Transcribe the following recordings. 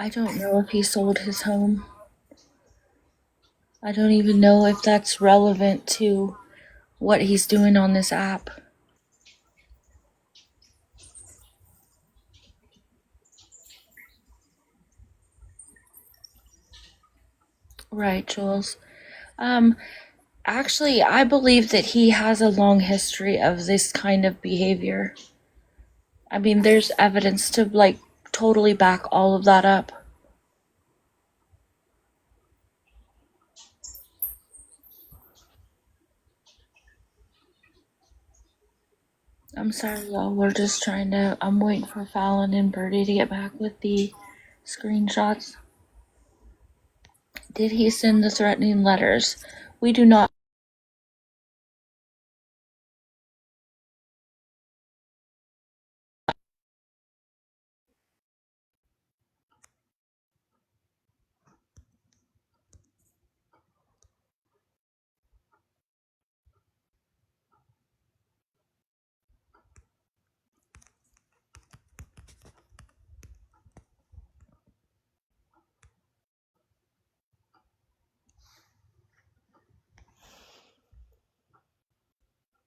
I don't know if he sold his home. I don't even know if that's relevant to what he's doing on this app. Right, Jules. Actually, I believe that he has a long history of this kind of behavior. I mean, there's evidence to, like, totally back all of that up. I'm sorry, y'all. We're just trying to. I'm waiting for Fallon and Birdie to get back with the screenshots. Did he send the threatening letters? We do not.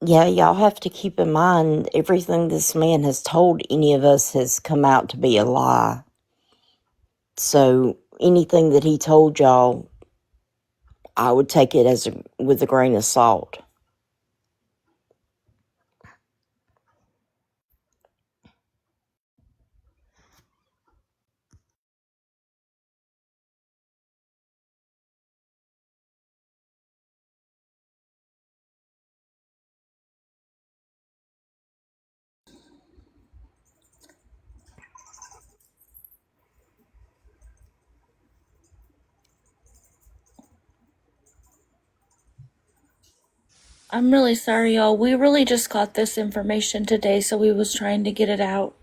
Yeah, y'all have to keep in mind everything this man has told any of us has come out to be a lie. So anything that he told y'all, I would take it with a grain of salt. I'm really sorry, y'all. We really just got this information today, so we was trying to get it out.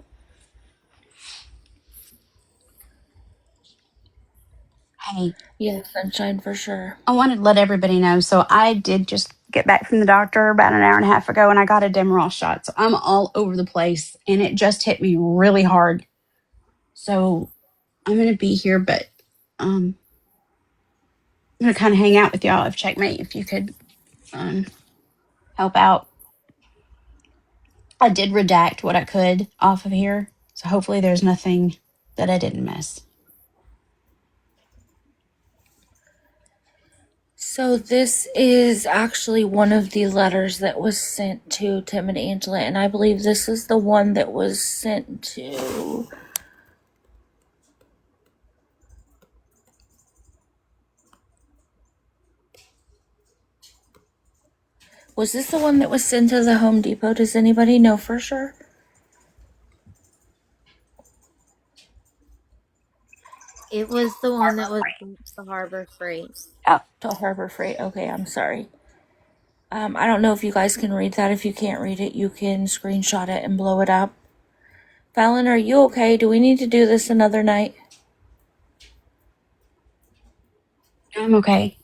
Hey. Yeah, sunshine for sure. I wanted to let everybody know. So I did just get back from the doctor about an hour and a half ago, and I got a Demerol shot. So I'm all over the place, and it just hit me really hard. So I'm going to be here, but I'm going to kind of hang out with y'all if Checkmate, if you could help out. I did redact what I could off of here. So hopefully there's nothing that I didn't miss. So this is actually one of the letters that was sent to Tim and Angela, and I believe this is the one that was sent to. Was this the one that was sent to the Home Depot? Does anybody know for sure? It was the one that was the Harbor Freight. Oh. To Harbor Freight. Okay, I'm sorry. I don't know if you guys can read that. If you can't read it, you can screenshot it and blow it up. Fallon, are you okay? Do we need to do this another night? I'm okay.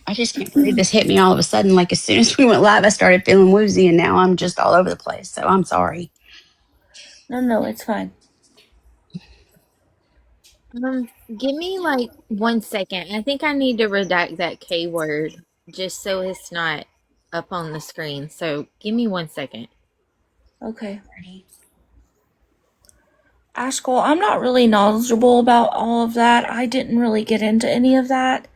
I just can't believe this hit me all of a sudden. Like as soon as we went live, I started feeling woozy, and now I'm just all over the place. So I'm sorry. No, it's fine. Give me like 1 second. I think I need to redact that K word just so it's not up on the screen. So give me 1 second. Okay. Ashcole, I'm not really knowledgeable about all of that. I didn't really get into any of that.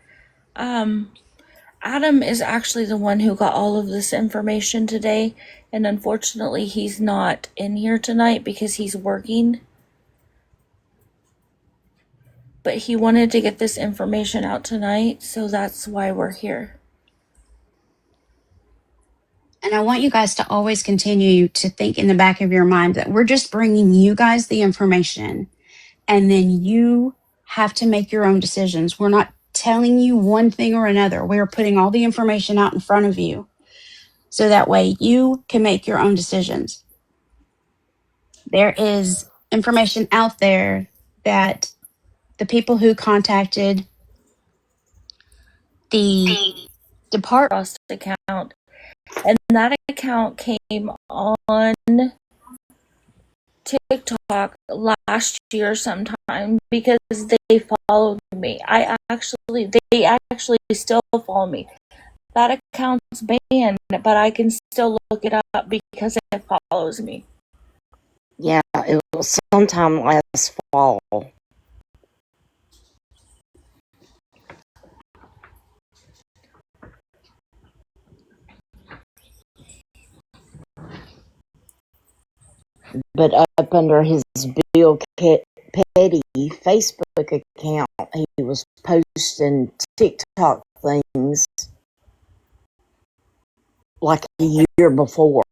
Adam is actually the one who got all of this information today, and unfortunately he's not in here tonight because he's working. But he wanted to get this information out tonight, so that's why we're here. And I want you guys to always continue to think in the back of your mind that we're just bringing you guys the information, and then you have to make your own decisions. We're not telling you one thing or another. We're putting all the information out in front of you so that way you can make your own decisions. There is information out there that the people who contacted the department Trust account, and that account came on TikTok last year sometime because they followed me. They actually still follow me. That account's banned, but I can still look it up because it follows me. Yeah, it was sometime last fall. But up under his Bill Petty Facebook account, he was posting TikTok things like a year before.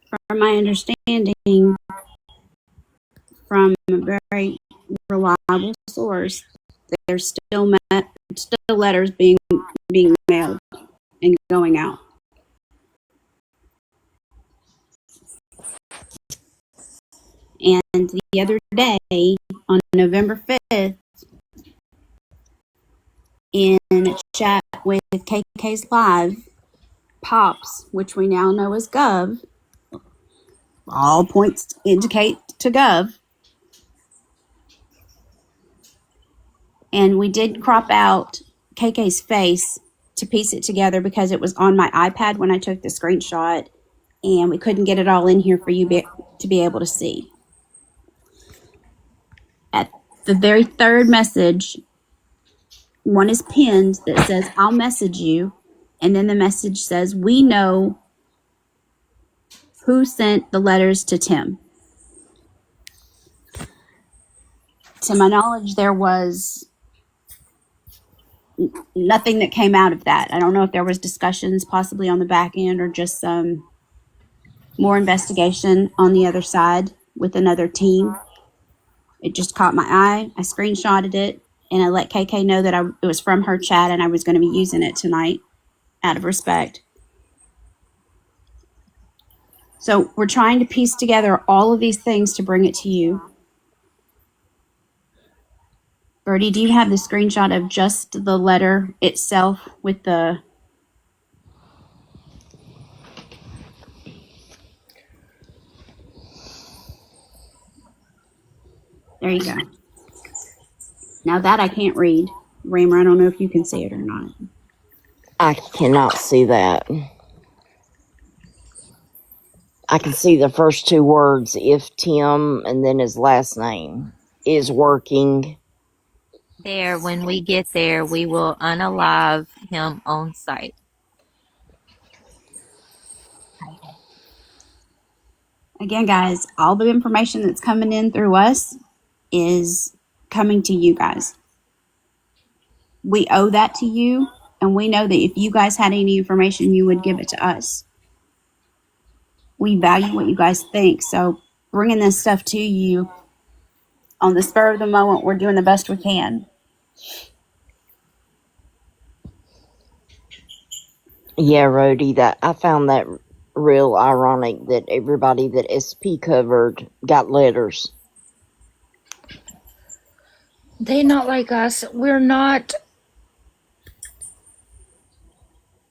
From my understanding, from a very reliable source, there's still letters being mailed and going out. And the other day, on November 5th, in a chat with KK's Live, Pops, which we now know as Gov, all points indicate to Gov. And we did crop out KK's face to piece it together because it was on my iPad when I took the screenshot, and we couldn't get it all in here for you to be able to see. At the very third message, one is pinned that says, "I'll message you." And then the message says, "We know who sent the letters to Tim." To my knowledge, there was nothing that came out of that. I don't know if there was discussions possibly on the back end or just some more investigation on the other side with another team. It just caught my eye. I screenshotted it and I let KK know that it was from her chat and I was going to be using it tonight out of respect. So we're trying to piece together all of these things to bring it to you. Birdie, do you have the screenshot of just the letter itself with the... There you go. Now that I can't read. Raymer, I don't know if you can see it or not. I cannot see that. I can see the first two words, "if Tim," and then his last name is working. There, when we get there, we will unalive him on site. Again, guys, all the information that's coming in through us is coming to you guys. We owe that to you, and we know that if you guys had any information, you would give it to us. We value what you guys think, so bringing this stuff to you on the spur of the moment, we're doing the best we can. Yeah, Rhodey, that I found that real ironic that everybody that SP covered got letters. They not like us. We're not.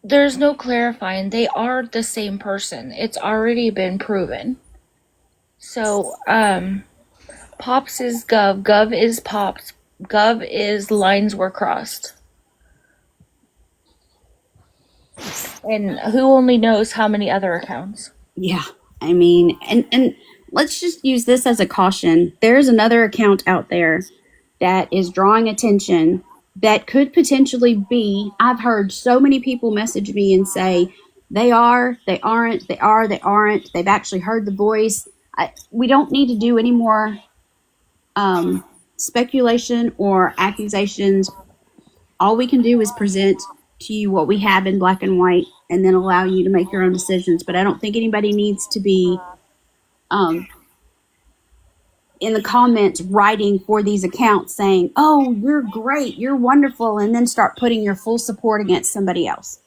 There's no clarifying. They are the same person. It's already been proven. So, Pops is Gov. Gov is Pops. Gov is lines were crossed. And who only knows how many other accounts? Yeah, I mean, and let's just use this as a caution. There's another account out there that is drawing attention that could potentially be. I've heard so many people message me and say they are, they aren't, they are, they aren't. They've actually heard the voice. We don't need to do any more speculation or accusations. All we can do is present to you what we have in black and white and then allow you to make your own decisions. But I don't think anybody needs to be in the comments writing for these accounts saying, "Oh, you're great, you're wonderful," and then start putting your full support against somebody else.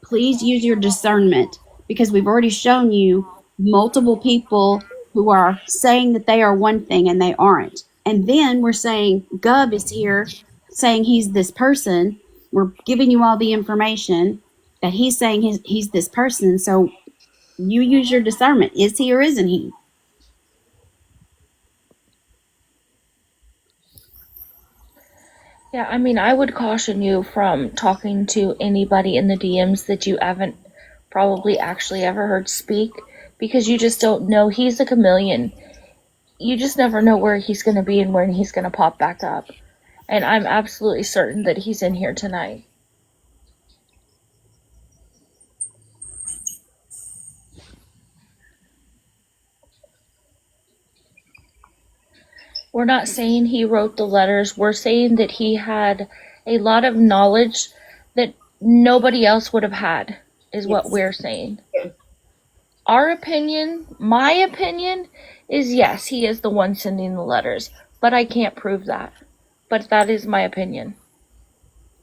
Please use your discernment, because we've already shown you multiple people who are saying that they are one thing and they aren't. And then we're saying Gov is here saying he's this person. We're giving you all the information that he's saying he's this person. So you use your discernment. Is he or isn't he? Yeah, I mean, I would caution you from talking to anybody in the DMs that you haven't probably actually ever heard speak, because you just don't know. He's a chameleon. You just never know where he's going to be and when he's going to pop back up. And I'm absolutely certain that he's in here tonight. We're not saying he wrote the letters. We're saying that he had a lot of knowledge that nobody else would have had, is what we're saying. Our opinion, my opinion, is yes, he is the one sending the letters. But I can't prove that. But that is my opinion.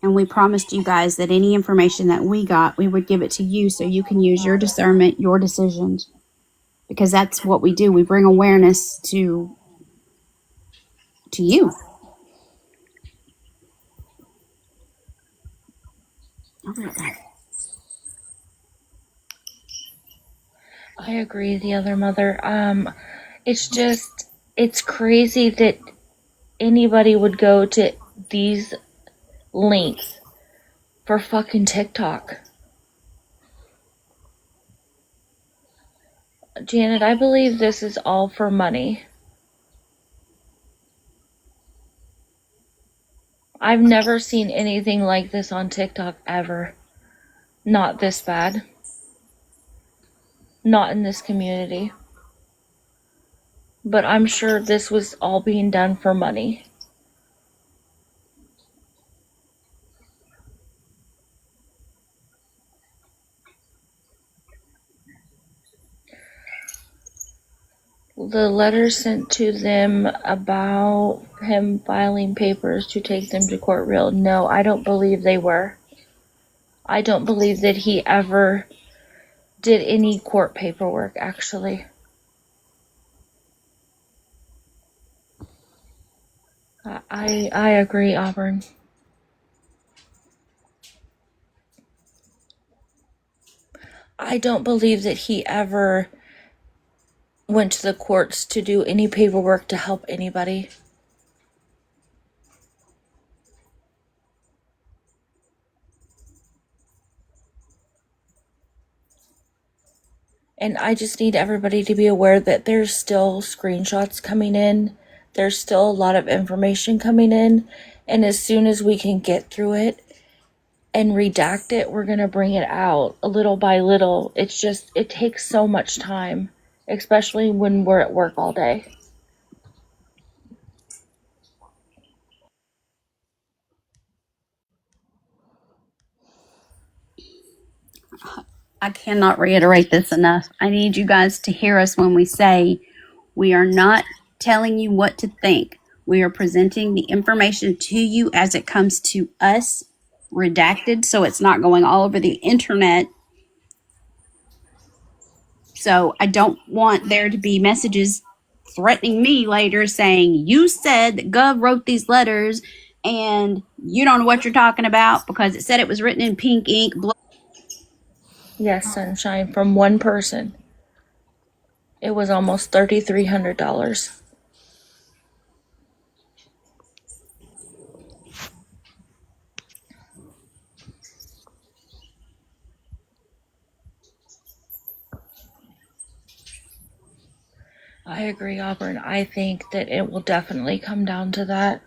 And we promised you guys that any information that we got, we would give it to you so you can use your discernment, your decisions. Because that's what we do. We bring awareness to you. I agree, the other mother. It's crazy that anybody would go to these links for fucking TikTok. Janet, I believe this is all for money. I've never seen anything like this on TikTok ever. Not this bad. Not in this community. But I'm sure this was all being done for money. The letter sent to them about him filing papers to take them to court real. No, I don't believe they were. I don't believe that he ever did any court paperwork, actually. I agree, Auburn. I don't believe that he ever went to the courts to do any paperwork to help anybody. And I just need everybody to be aware that there's still screenshots coming in. There's still a lot of information coming in. And as soon as we can get through it and redact it, we're going to bring it out little by little. It's just, it takes so much time, especially when we're at work all day. I cannot reiterate this enough. I need you guys to hear us when we say we are not telling you what to think. We are presenting the information to you as it comes to us, redacted, so it's not going all over the internet. So I don't want there to be messages threatening me later saying, you said that Gov wrote these letters and you don't know what you're talking about because it said it was written in pink ink. Yes, sunshine, from one person. It was almost $3,300. I agree, Auburn. I think that it will definitely come down to that.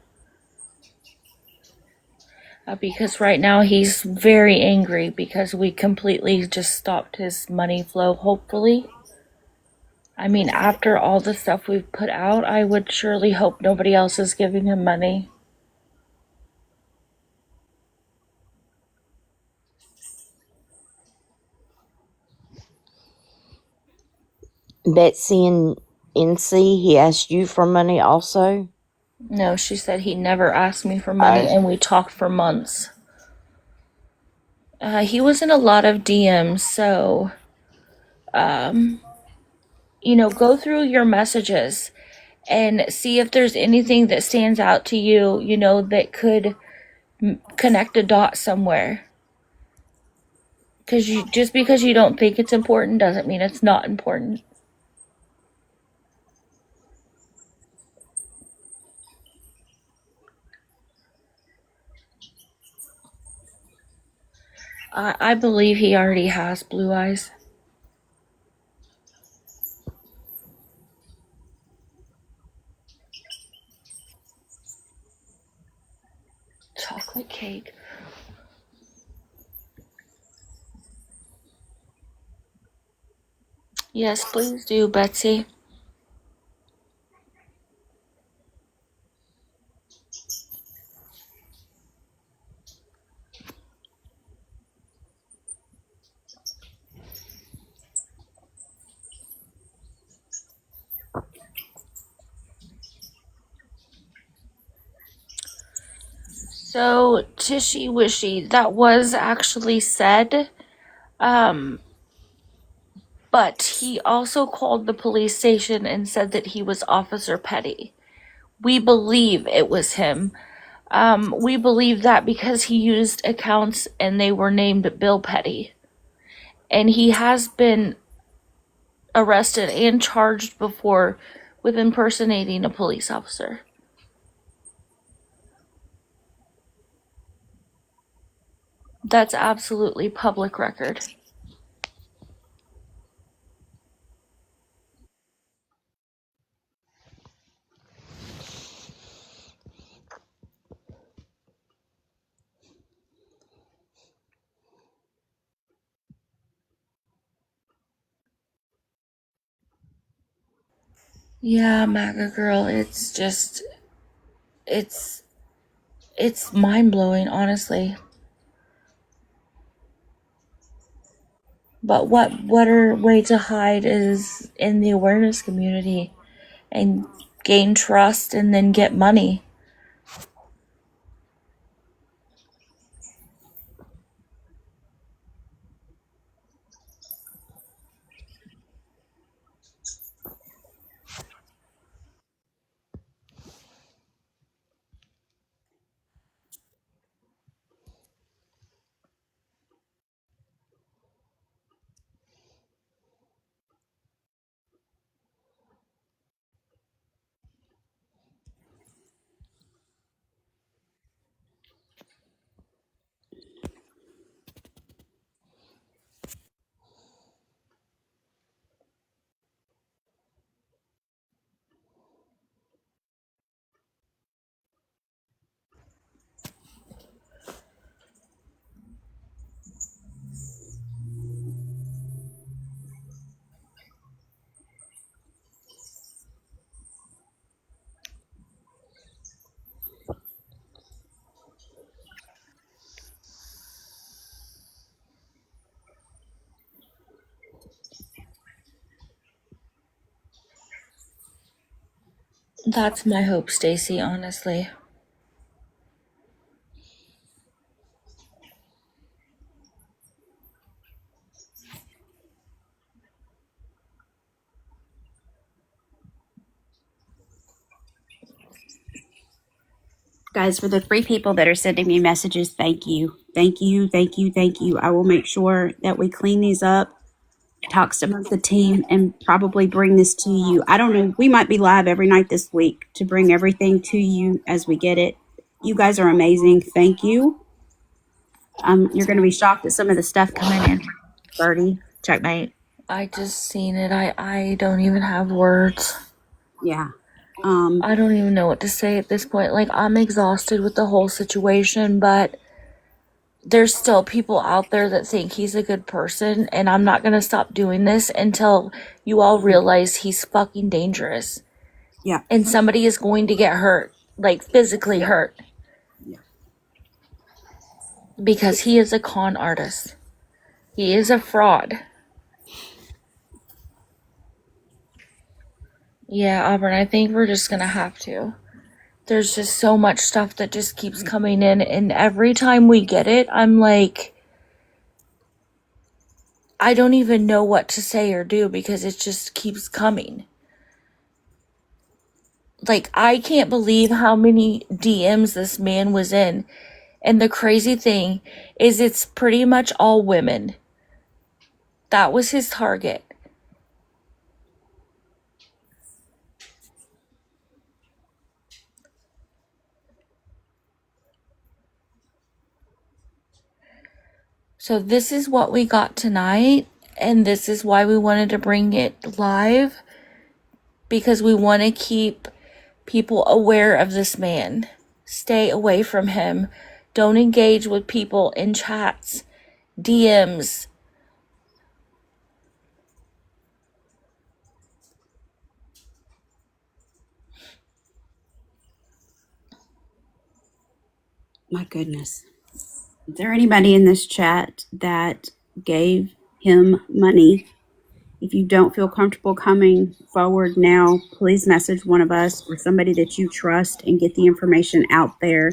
Because right now he's very angry because we completely just stopped his money flow, hopefully. I mean, after all the stuff we've put out, I would surely hope nobody else is giving him money. Betsy and NC, he asked you for money also? No, she said he never asked me for money, and we talked for months. He was in a lot of DMs, so, go through your messages and see if there's anything that stands out to you, that could connect a dot somewhere. Because just because you don't think it's important doesn't mean it's not important. I believe he already has blue eyes. Chocolate cake. Yes, please do, Betsy. So, Tishy Wishy, that was actually said. But he also called the police station and said that he was Officer Petty. We believe it was him. We believe that because he used accounts and they were named Bill Petty. And he has been arrested and charged before with impersonating a police officer. That's absolutely public record. Yeah, MAGA girl, it's mind blowing, honestly. But what better way to hide is in the awareness community and gain trust and then get money. That's my hope, Stacy, honestly. Guys, for the 3 people that are sending me messages, thank you. Thank you, thank you, thank you. I will make sure that we clean these up, talk some of the team, and probably bring this to you. I don't know. We might be live every night this week to bring everything to you as we get it. You guys are amazing. Thank you. You're going to be shocked at some of the stuff coming in. 30, checkmate. I just seen it. I don't even have words. Yeah. I don't even know what to say at this point. Like, I'm exhausted with the whole situation, but there's still people out there that think he's a good person, and I'm not gonna stop doing this until you all realize he's fucking dangerous. Yeah. And somebody is going to get hurt, like physically hurt. Yeah. Because he is a con artist. He is a fraud. Yeah, Auburn, I think we're just gonna have to. There's just so much stuff that just keeps coming in, and every time we get it, I'm like, I don't even know what to say or do because it just keeps coming. Like, I can't believe how many DMs this man was in. And the crazy thing is it's pretty much all women. That was his target. So this is what we got tonight, and this is why we wanted to bring it live, because we want to keep people aware of this man. Stay away from him. Don't engage with people in chats, DMs. My goodness. Is there anybody in this chat that gave him money? If you don't feel comfortable coming forward now, please message one of us or somebody that you trust and get the information out there.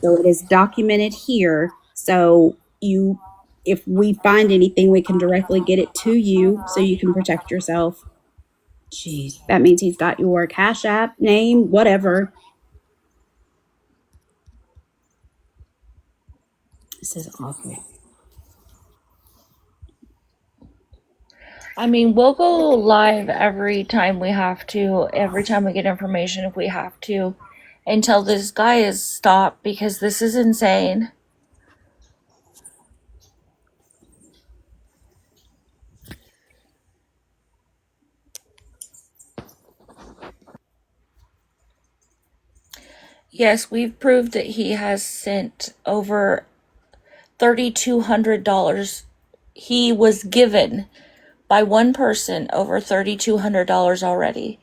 So it is documented here. So if we find anything, we can directly get it to you so you can protect yourself. Jeez, that means he's got your Cash App, name, whatever. This is awful. I mean, we'll go live every time we have to, every time we get information if we have to, until this guy is stopped, because this is insane. Yes, we've proved that he has sent over $3,200. He was given by one person over $3,200 already.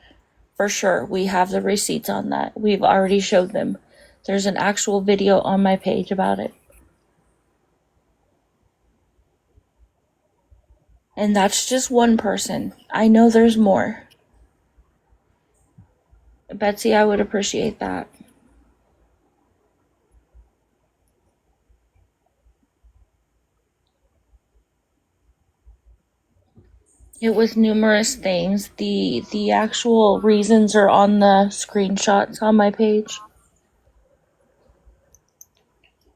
For sure. We have the receipts on that. We've already showed them. There's an actual video on my page about it. And that's just one person. I know there's more. Betsy, I would appreciate that. It was numerous things. The actual reasons are on the screenshots on my page.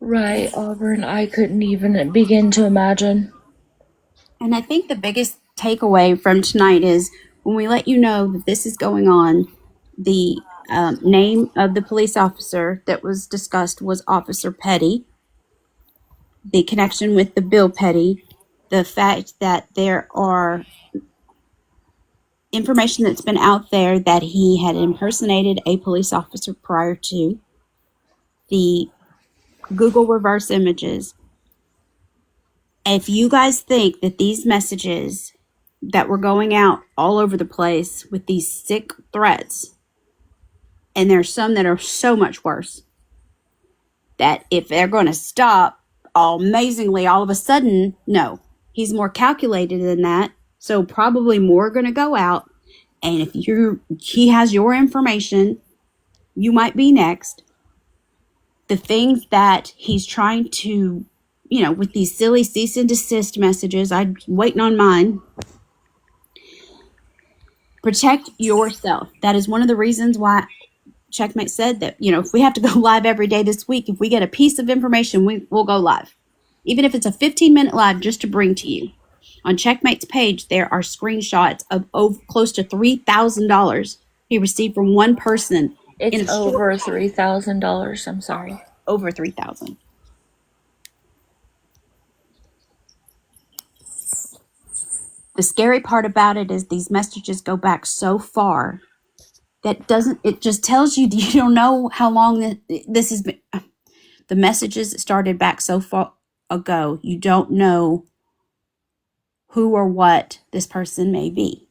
Right, Auburn, I couldn't even begin to imagine. And I think the biggest takeaway from tonight is when we let you know that this is going on, the name of the police officer that was discussed was Officer Petty. The connection with the Bill Petty, the fact that there are information that's been out there that he had impersonated a police officer prior to, the Google reverse images. If you guys think that these messages that were going out all over the place with these sick threats, and there's some that are so much worse, that if they're going to stop amazingly all of a sudden, no, he's more calculated than that. So probably more are going to go out. And if he has your information, you might be next. The things that he's trying to, with these silly cease and desist messages, I'm waiting on mine. Protect yourself. That is one of the reasons why Checkmate said that, if we have to go live every day this week, if we get a piece of information, we'll go live. Even if it's a 15-minute live just to bring to you. On Checkmate's page, there are screenshots of close to $3,000 he received from one person. It's over $3,000. I'm sorry. Over $3,000. The scary part about it is these messages go back so far that it just tells you that you don't know how long this has been. The messages started back so far ago. You don't know who or what this person may be.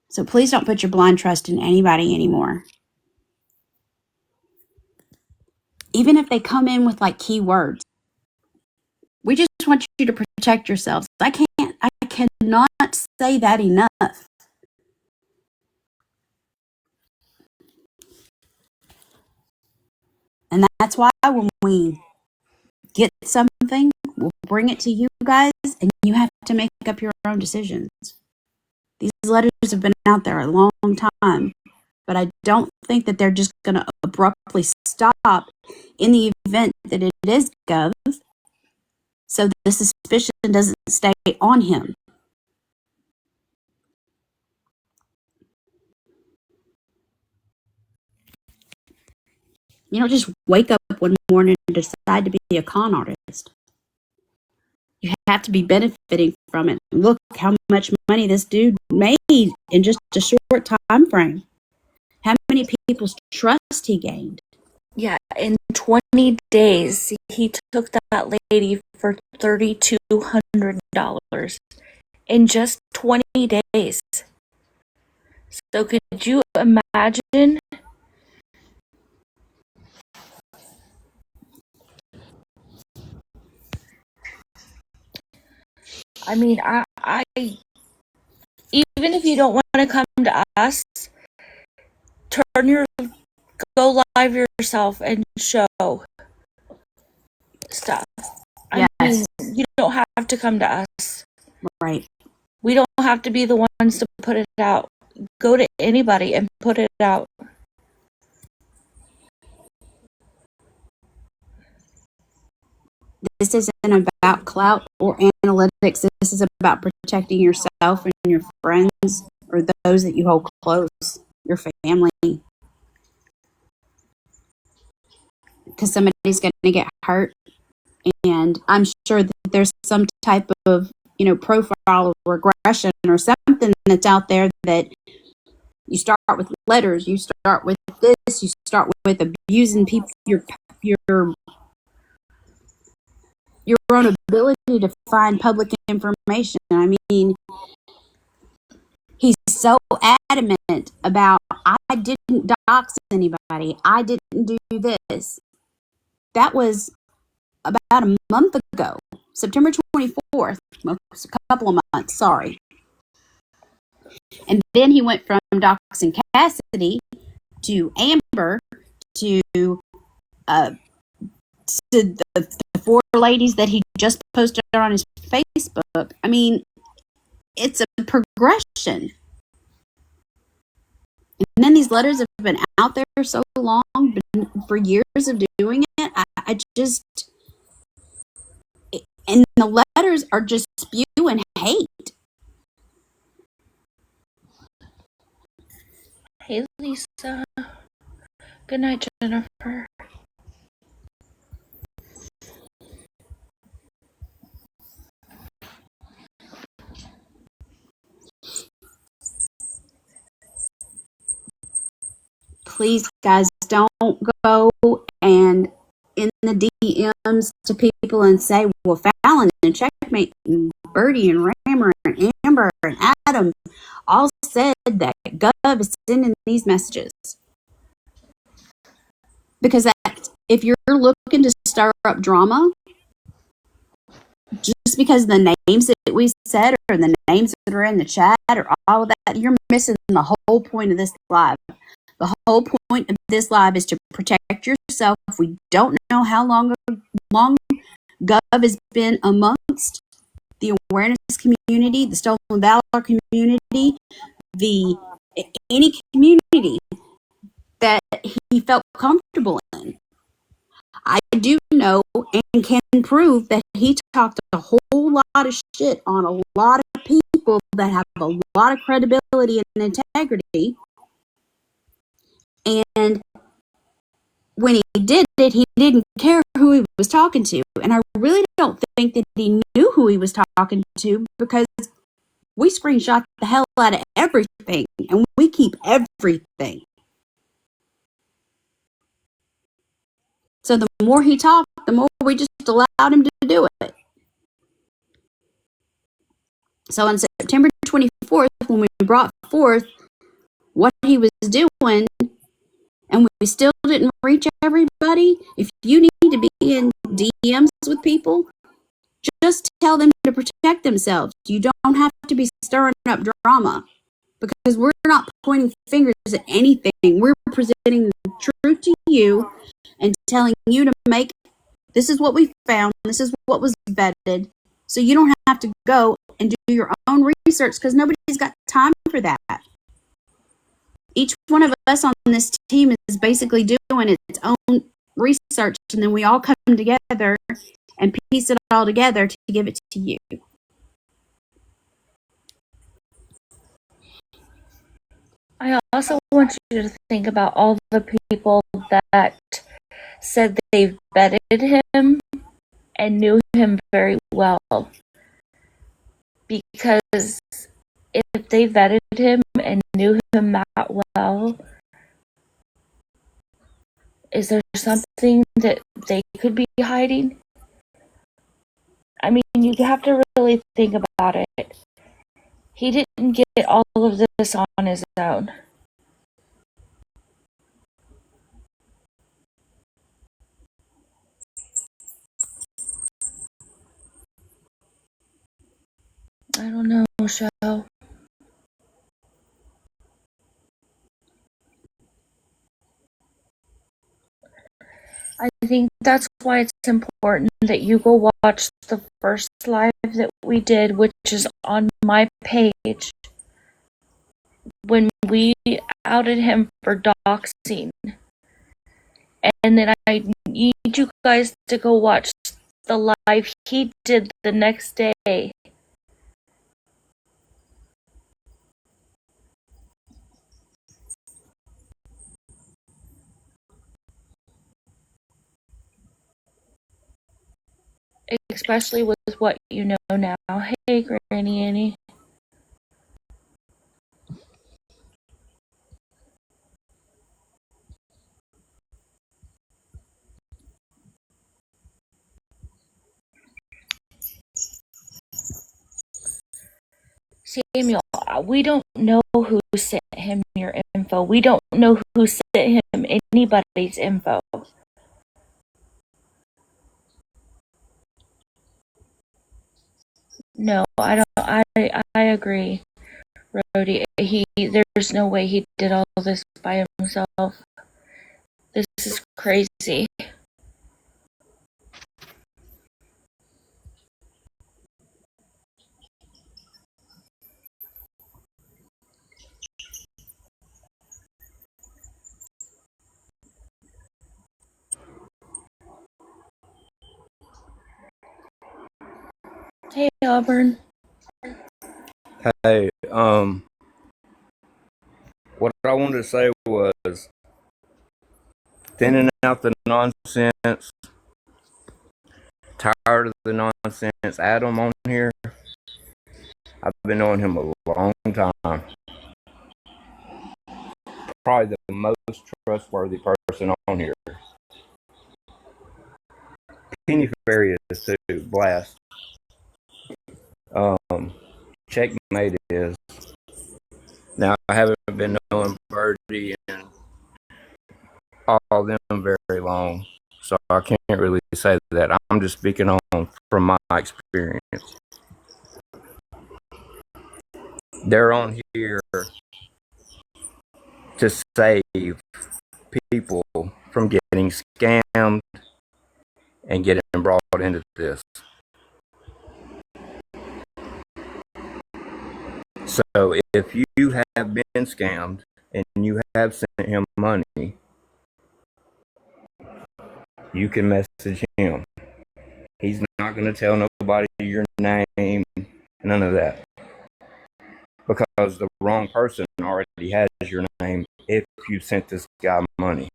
So please don't put your blind trust in anybody anymore. Even if they come in with like keywords, we just want you to protect yourselves. I cannot say that enough. And that's why when we get something, we'll bring it to you guys, and you have to make up your own decisions. These letters have been out there a long time. but I don't think that they're just going to abruptly stop in the event that it is Gov, so the suspicion doesn't stay on him. You don't just wake up one morning and decide to be a con artist. You have to be benefiting from it. Look how much money this dude made in just a short time frame. How many people's trust he gained. Yeah, in 20 days, he took that lady for $3,200 in just 20 days. So could you imagine? I mean, I even if you don't want to come to us, go live yourself and show stuff. I mean, you don't have to come to us. Right. We don't have to be the ones to put it out. Go to anybody and put it out. This isn't about clout or analytics. This is about protecting yourself and your friends or those that you hold close, your family. Because somebody's going to get hurt. And I'm sure that there's some type of, profile or regression or something that's out there that you start with letters, you start with this, you start with abusing people, your own ability to find public information. I mean, he's so adamant about, I didn't dox anybody, I didn't do this. That was about a month ago, September 24th, a couple of months, sorry. And then he went from doxing Cassidy to Amber to the four ladies that he just posted on his Facebook. I mean, it's a progression. And then these letters have been out there so long, been for years of doing it. I just, and the letters are just spewing hate. Hey, Lisa. Good night, Jennifer. Please, guys, don't go and in the DMs to people and say, well, Fallon and Checkmate and Birdie and Rammer and Amber and Adam all said that Gov is sending these messages. Because if you're looking to stir up drama, just because the names that we said or the names that are in the chat or all of that, you're missing the whole point of this live. The whole point of this live is to protect yourself. We don't know how long Gov has been amongst the awareness community, the stolen valor community, any community that he felt comfortable in. I do know and can prove that he talked a whole lot of shit on a lot of people that have a lot of credibility and integrity. And when he did it, he didn't care who he was talking to. And I really don't think that he knew who he was talking to, because we screenshot the hell out of everything and we keep everything. So the more he talked, the more we just allowed him to do it. So on September 24th, when we brought forth what he was doing, and we still didn't reach everybody, if you need to be in DMs with people, just tell them to protect themselves. You don't have to be stirring up drama, because we're not pointing fingers at anything. We're presenting the truth to you and telling you to make, this is what we found, this is what was vetted, so you don't have to go and do your own research, because nobody's got time for that. each one of us on this team is basically doing its own research, and then we all come together and piece it all together to give it to you. I also want you to think about all the people that said they vetted him and knew him very well. Because if they vetted him and knew him that well, is there something that they could be hiding? I mean, you have to really think about it. He didn't get all of this on his own. I don't know, Michelle. I think that's why it's important that you go watch the first live that we did, which is on my page, when we outed him for doxing. And then I need you guys to go watch the live he did the next day. Especially with what you know now. Hey, Granny Annie. Samuel, we don't know who sent him your info. We don't know who sent him anybody's info. No, I don't. I agree, Rhodey. There's no way he did all this by himself. This is crazy. Hey, Auburn. Hey, what I wanted to say was thinning out the nonsense, tired of the nonsense. Adam on here, I've been knowing him a long time. Probably the most trustworthy person on here. Penny Fairy is too, blast. Checkmate is. Now, I haven't been knowing Birdie and all of them very long, so I can't really say that. I'm just speaking on from my experience. They're on here to save people from getting scammed and getting brought into this. So if you have been scammed and you have sent him money, you can message him. He's not going to tell nobody your name, none of that. Because the wrong person already has your name if you sent this guy money.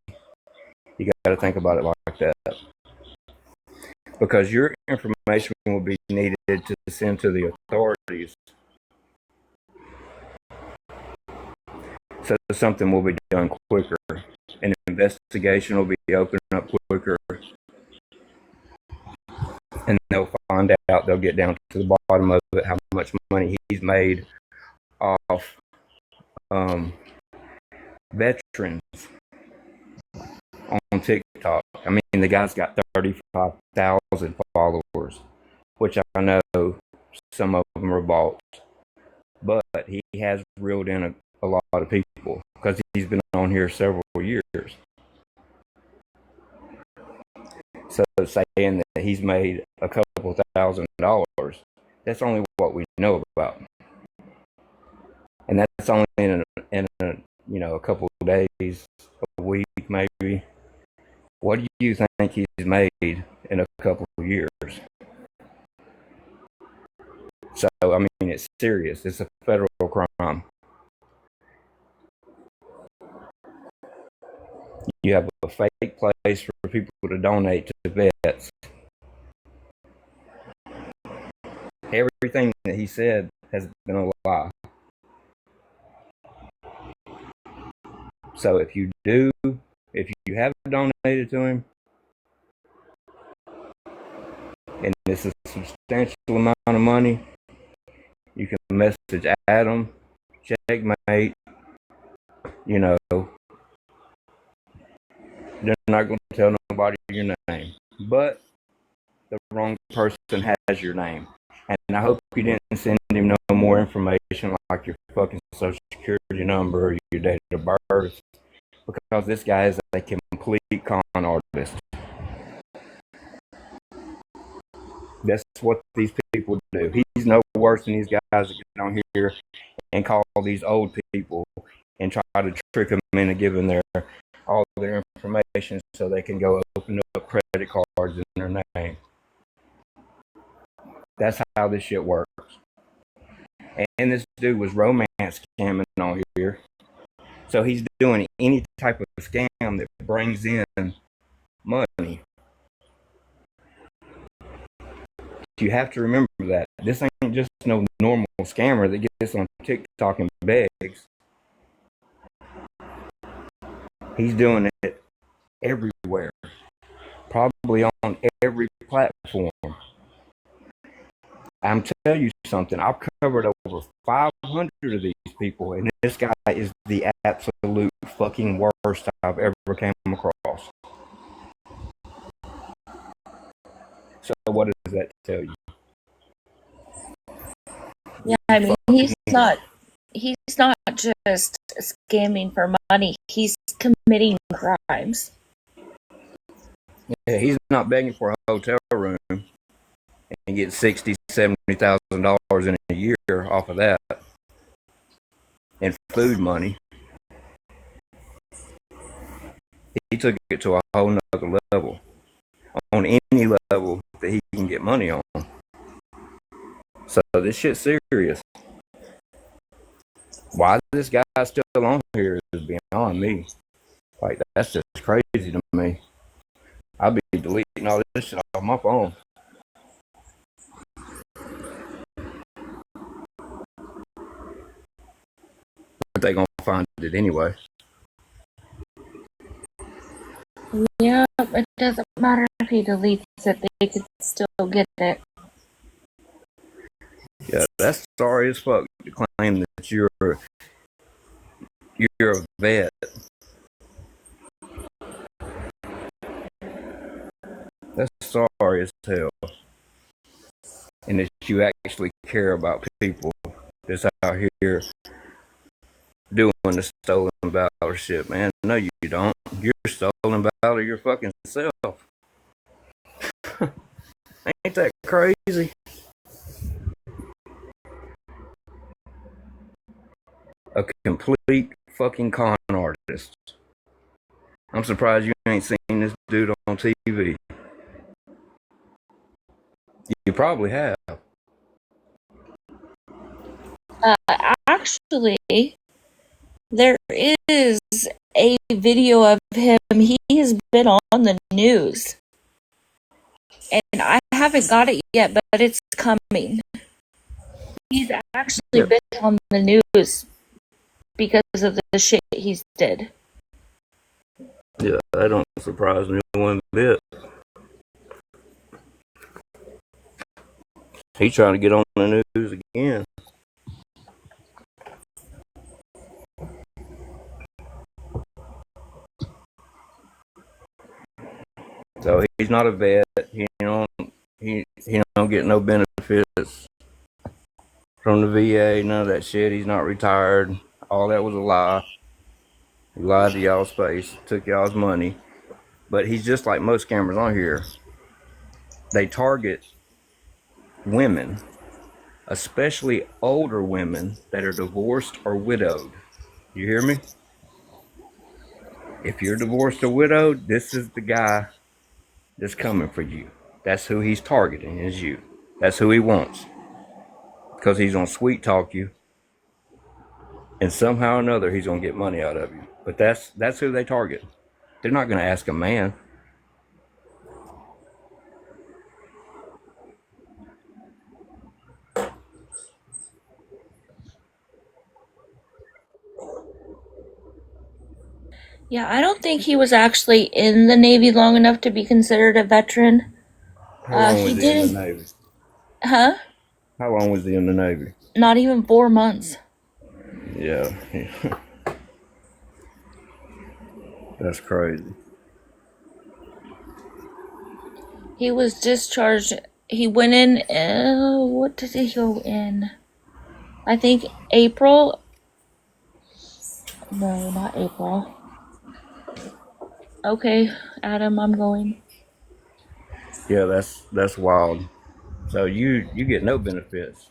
You got to think about it like that. Because your information will be needed to send to the authorities. So something will be done quicker. An investigation will be opened up quicker. And they'll find out, they'll get down to the bottom of it, how much money he's made off veterans on TikTok. I mean, the guy's got 35,000 followers, which I know some of them are bought. But he has reeled in a lot of people because he's been on here several years. So saying that he's made a couple $1,000s, that's only what we know about. And that's only in a a couple of days, a week maybe. What do you think he's made in a couple of years? So, I mean, it's serious. It's a federal crime. You have a fake place for people to donate to vets. Everything that he said has been a lie. So if you have donated to him, and this is a substantial amount of money, you can message Adam, Checkmate. They're not going to tell nobody your name, but the wrong person has your name. And I hope you didn't send him no more information like your fucking social security number or your date of birth, because this guy is a complete con artist. That's what these people do. He's no worse than these guys that get on here and call these old people and try to trick them into giving all their information so they can go open up credit cards in their name. That's how this shit works. And this dude was romance scamming on here. So he's doing any type of scam that brings in money. You have to remember that. This ain't just no normal scammer that gets on TikTok and begs. He's doing it everywhere. Probably on every platform. I'm telling you something. I've covered over 500 of these people, and this guy is the absolute fucking worst I've ever came across. So what does that tell you? Yeah, I mean, he's not just scamming for money. He's committing crimes. Yeah, he's not begging for a hotel room and get $60,000-$70,000 in a year off of that, and food money. He took it to a whole nother level, on any level that he can get money on. So this shit's serious. Why this guy still on here is beyond me. Like, that's just crazy to me. I'll be deleting all this shit off my phone. But they gonna find it anyway. Yeah, it doesn't matter if he deletes it, they could still get it. Yeah, that's sorry as fuck to claim that you're a vet. That's sorry as hell. And that you actually care about people that's out here doing the stolen valor shit, man. No, you don't. You're stolen valor your fucking self. Ain't that crazy? A complete fucking con artist. I'm surprised you ain't seen this dude on TV. You probably have. Actually, there is a video of him. He has been on the news. And I haven't got it yet, but it's coming. He's actually been on the news because of the shit he's did. Yeah, that don't surprise me one bit. He's trying to get on the news again. So he's not a vet. He don't get no benefits from the VA, none of that shit. He's not retired. All that was a lie. He lied to y'all's face, took y'all's money. But he's just like most scammers on here. They target women, especially older women that are divorced or widowed. You hear me? If you're divorced or widowed, this is the guy that's coming for you. That's who he's targeting, is you. That's who he wants. Because he's gonna sweet talk you, and somehow or another he's gonna get money out of you. But that's who they target. They're not gonna ask a man. Yeah, I don't think he was actually in the Navy long enough to be considered a veteran. How long He was he in the didn't, Navy? huh? How long was he in the Navy? Not even 4 months. Yeah. That's crazy. He was discharged. He went in, what did he go in? I think April. No, not April. Okay, Adam, I'm going. Yeah, that's wild. So you get no benefits.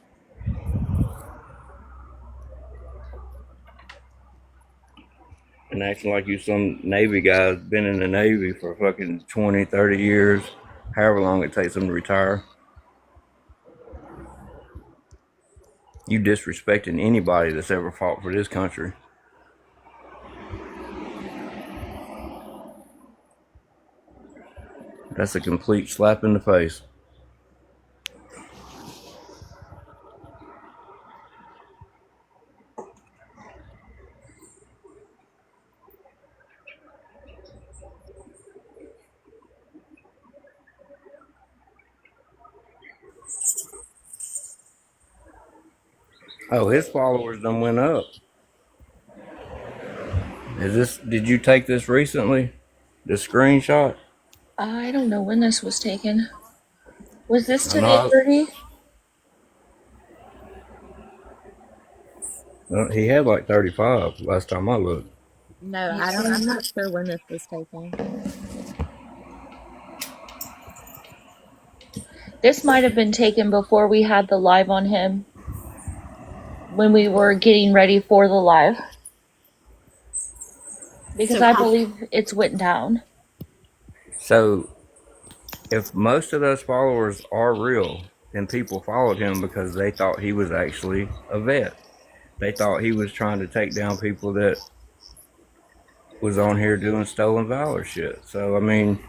And acting like you some Navy guy that's been in the Navy for fucking 20, 30 years, however long it takes them to retire. You disrespecting anybody that's ever fought for this country. That's a complete slap in the face. Oh, his followers done went up. Did you take this recently? This screenshot? I don't know when this was taken. Was this I today, know. Bertie? He had like 35 last time I looked. No, I don't. I'm not sure when this was taken. This might have been taken before we had the live on him. When we were getting ready for the live. Because I believe it's went down. So if most of those followers are real, then people followed him because they thought he was actually a vet. They thought he was trying to take down people that was on here doing stolen valor shit. So I mean,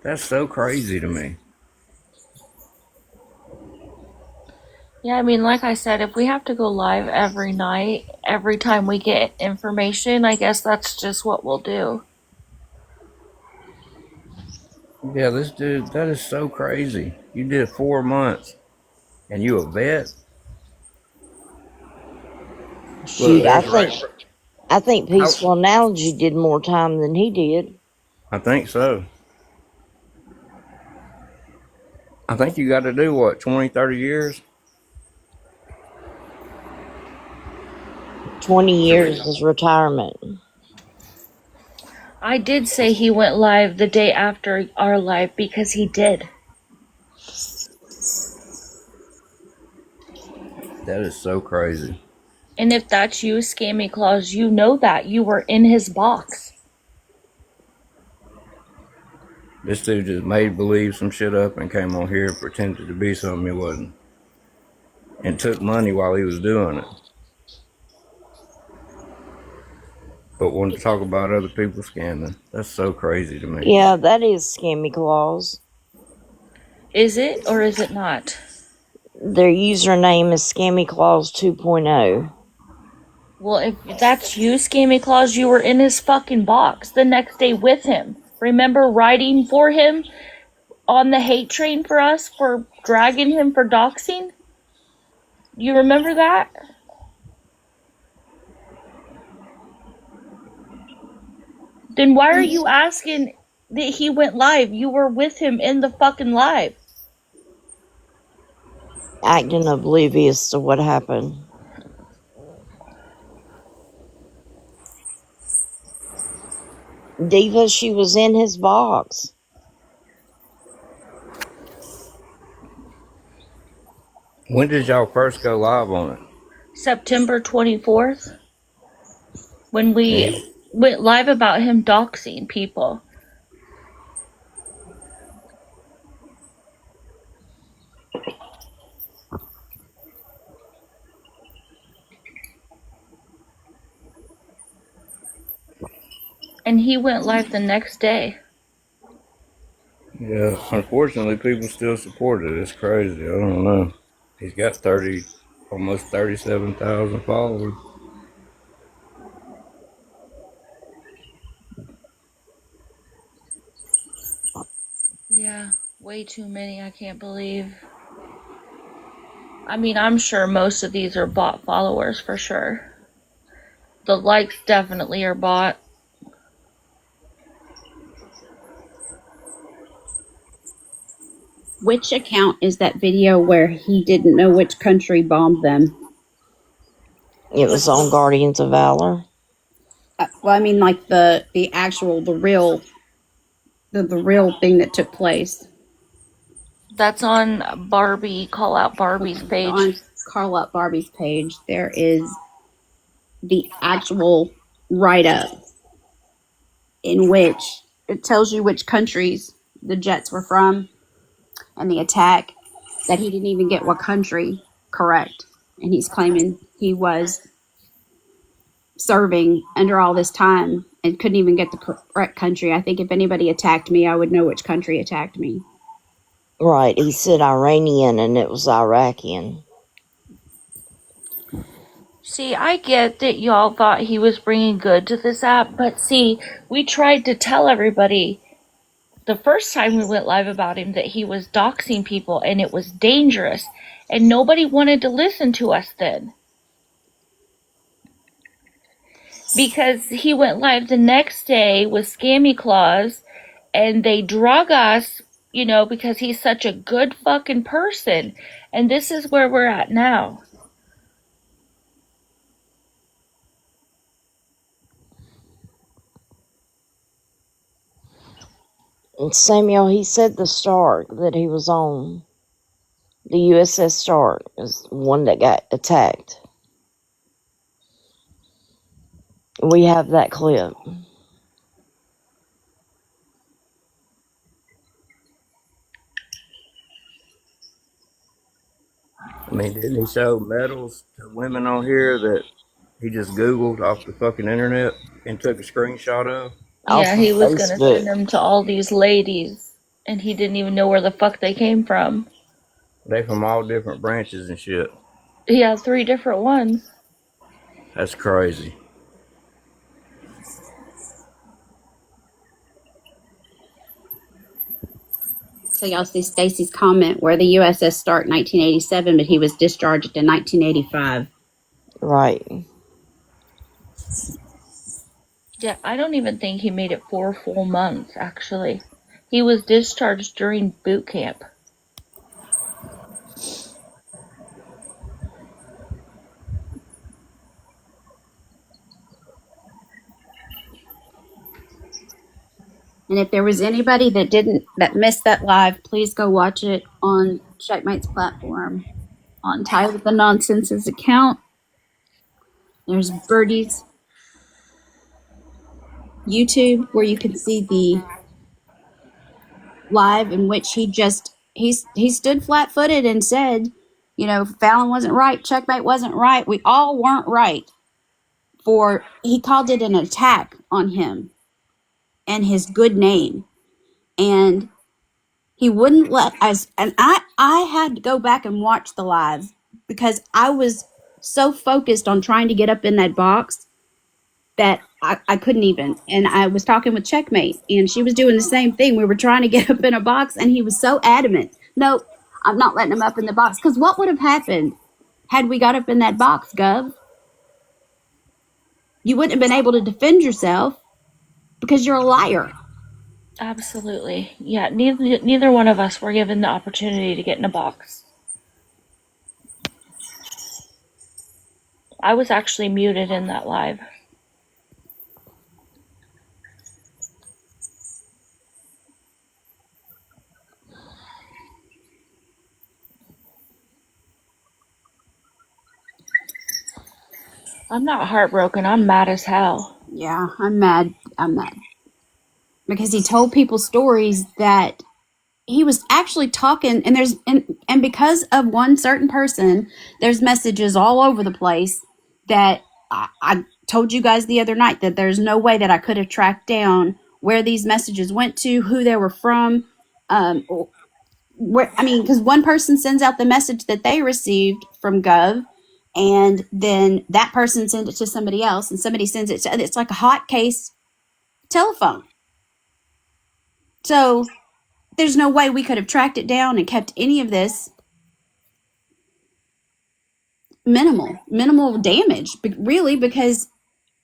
that's so crazy to me. Yeah, I mean, like I said, if we have to go live every night, every time we get information, I guess that's just what we'll do. Yeah, this dude, that is so crazy. You did 4 months and you a vet? Look, Shoot, there's right. I think How? Peaceful Analogy did more time than he did. I think so. I think you got to do what, 20, 30 years? 20 years is retirement. I did say he went live the day after our live because he did. That is so crazy. And if that's you, Scammy Claus, you know that. You were in his box. This dude just made believe some shit up and came on here and pretended to be something he wasn't. And took money while he was doing it. But wanted to talk about other people scamming. That's so crazy to me. Yeah, that is Scammy Claus. Is it or is it not? Their username is Scammy Claus 2.0. Well, if that's you, Scammy Claus, you were in his fucking box the next day with him. Remember riding for him on the hate train for us for dragging him for doxing? You remember that? Then why are you asking that he went live? You were with him in the fucking live. Acting oblivious to what happened. Diva, she was in his box. When did y'all first go live on it? September 24th. When And went live about him doxing people. And he went live the next day. Yeah, unfortunately, people still support it. It's crazy. I don't know. He's got almost 37,000 followers. Yeah, way too many, I can't believe. I mean, I'm sure most of these are bot followers for sure. The likes definitely are bot. Which account is that video where he didn't know which country bombed them? It was on Guardians of Valor. Well, I mean, like the actual, the real, the real thing that took place. That's on Barbie, call out Barbie's Okay, so page. on Carl Up Barbie's page, there is the actual write up in which it tells you which countries the jets were from and the attack, that he didn't even get what country correct. And he's claiming he was serving under all this time and couldn't even get the correct country. I think if anybody attacked me, I would know which country attacked me. Right, he said Iranian and it was Iraqian. See, I get that y'all thought he was bringing good to this app, but see, we tried to tell everybody the first time we went live about him that he was doxing people and it was dangerous, and nobody wanted to listen to us then. Because he went live the next day with Scammy Claus, and they drug us, because he's such a good fucking person. And this is where we're at now. And Samuel, he said the Stark that he was on, the USS Stark, is one that got attacked. We have that clip. I mean, didn't he show medals to women on here that he just Googled off the fucking internet and took a screenshot of? Yeah, Off of he was gonna Facebook. send them to all these ladies, and he didn't even know where the fuck they came from. They from all different branches and shit. He had 3 different ones. That's crazy. So y'all see Stacy's comment where the USS Stark 1987, but he was discharged in 1985. Right. Yeah, I don't even think he made it 4 full months, actually. He was discharged during boot camp. And if there was anybody that missed that live, please go watch it on Checkmate's platform on Tired of the Nonsense's account. There's Birdie's YouTube where you can see the live in which he stood flat footed and said, Fallon wasn't right, Checkmate wasn't right, we all weren't right. He called it an attack on him and his good name, and he wouldn't let us. And I had to go back and watch the live because I was so focused on trying to get up in that box that I couldn't even. And I was talking with Checkmate, and she was doing the same thing. We were trying to get up in a box, and he was so adamant. No, I'm not letting him up in the box. Because what would have happened had we got up in that box, Gov? You wouldn't have been able to defend yourself because you're a liar. Absolutely. Yeah, neither one of us were given the opportunity to get in a box. I was actually muted in that live. I'm not heartbroken. I'm mad as hell. Yeah, I'm mad. I'm mad because he told people stories that he was actually talking, and and because of one certain person, there's messages all over the place that I told you guys the other night that there's no way that I could have tracked down where these messages went to, who they were from, where, I mean, because one person sends out the message that they received from Gov, and then that person sends it to somebody else, and somebody sends it to, it's like a hot case telephone. So there's no way we could have tracked it down and kept any of this minimal damage, really, because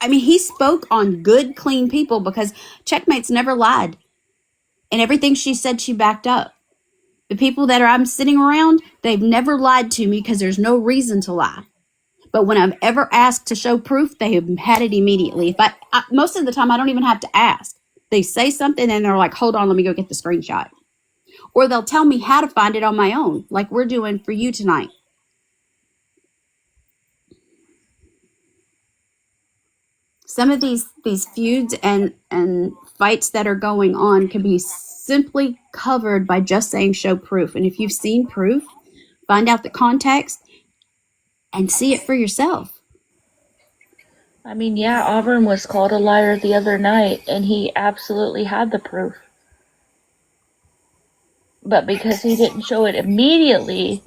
I mean, he spoke on good, clean people because Checkmate's never lied, and everything she said, she backed up. The people that I'm sitting around, they've never lied to me because there's no reason to lie. But when I've ever asked to show proof, they have had it immediately. If I most of the time, I don't even have to ask. They say something and they're like, hold on, let me go get the screenshot. Or they'll tell me how to find it on my own, like we're doing for you tonight. Some of these feuds and fights that are going on can be simply covered by just saying show proof. And if you've seen proof, find out the context and see it for yourself. I mean, yeah, Auburn was called a liar the other night, and he absolutely had the proof. But because he didn't show it immediately,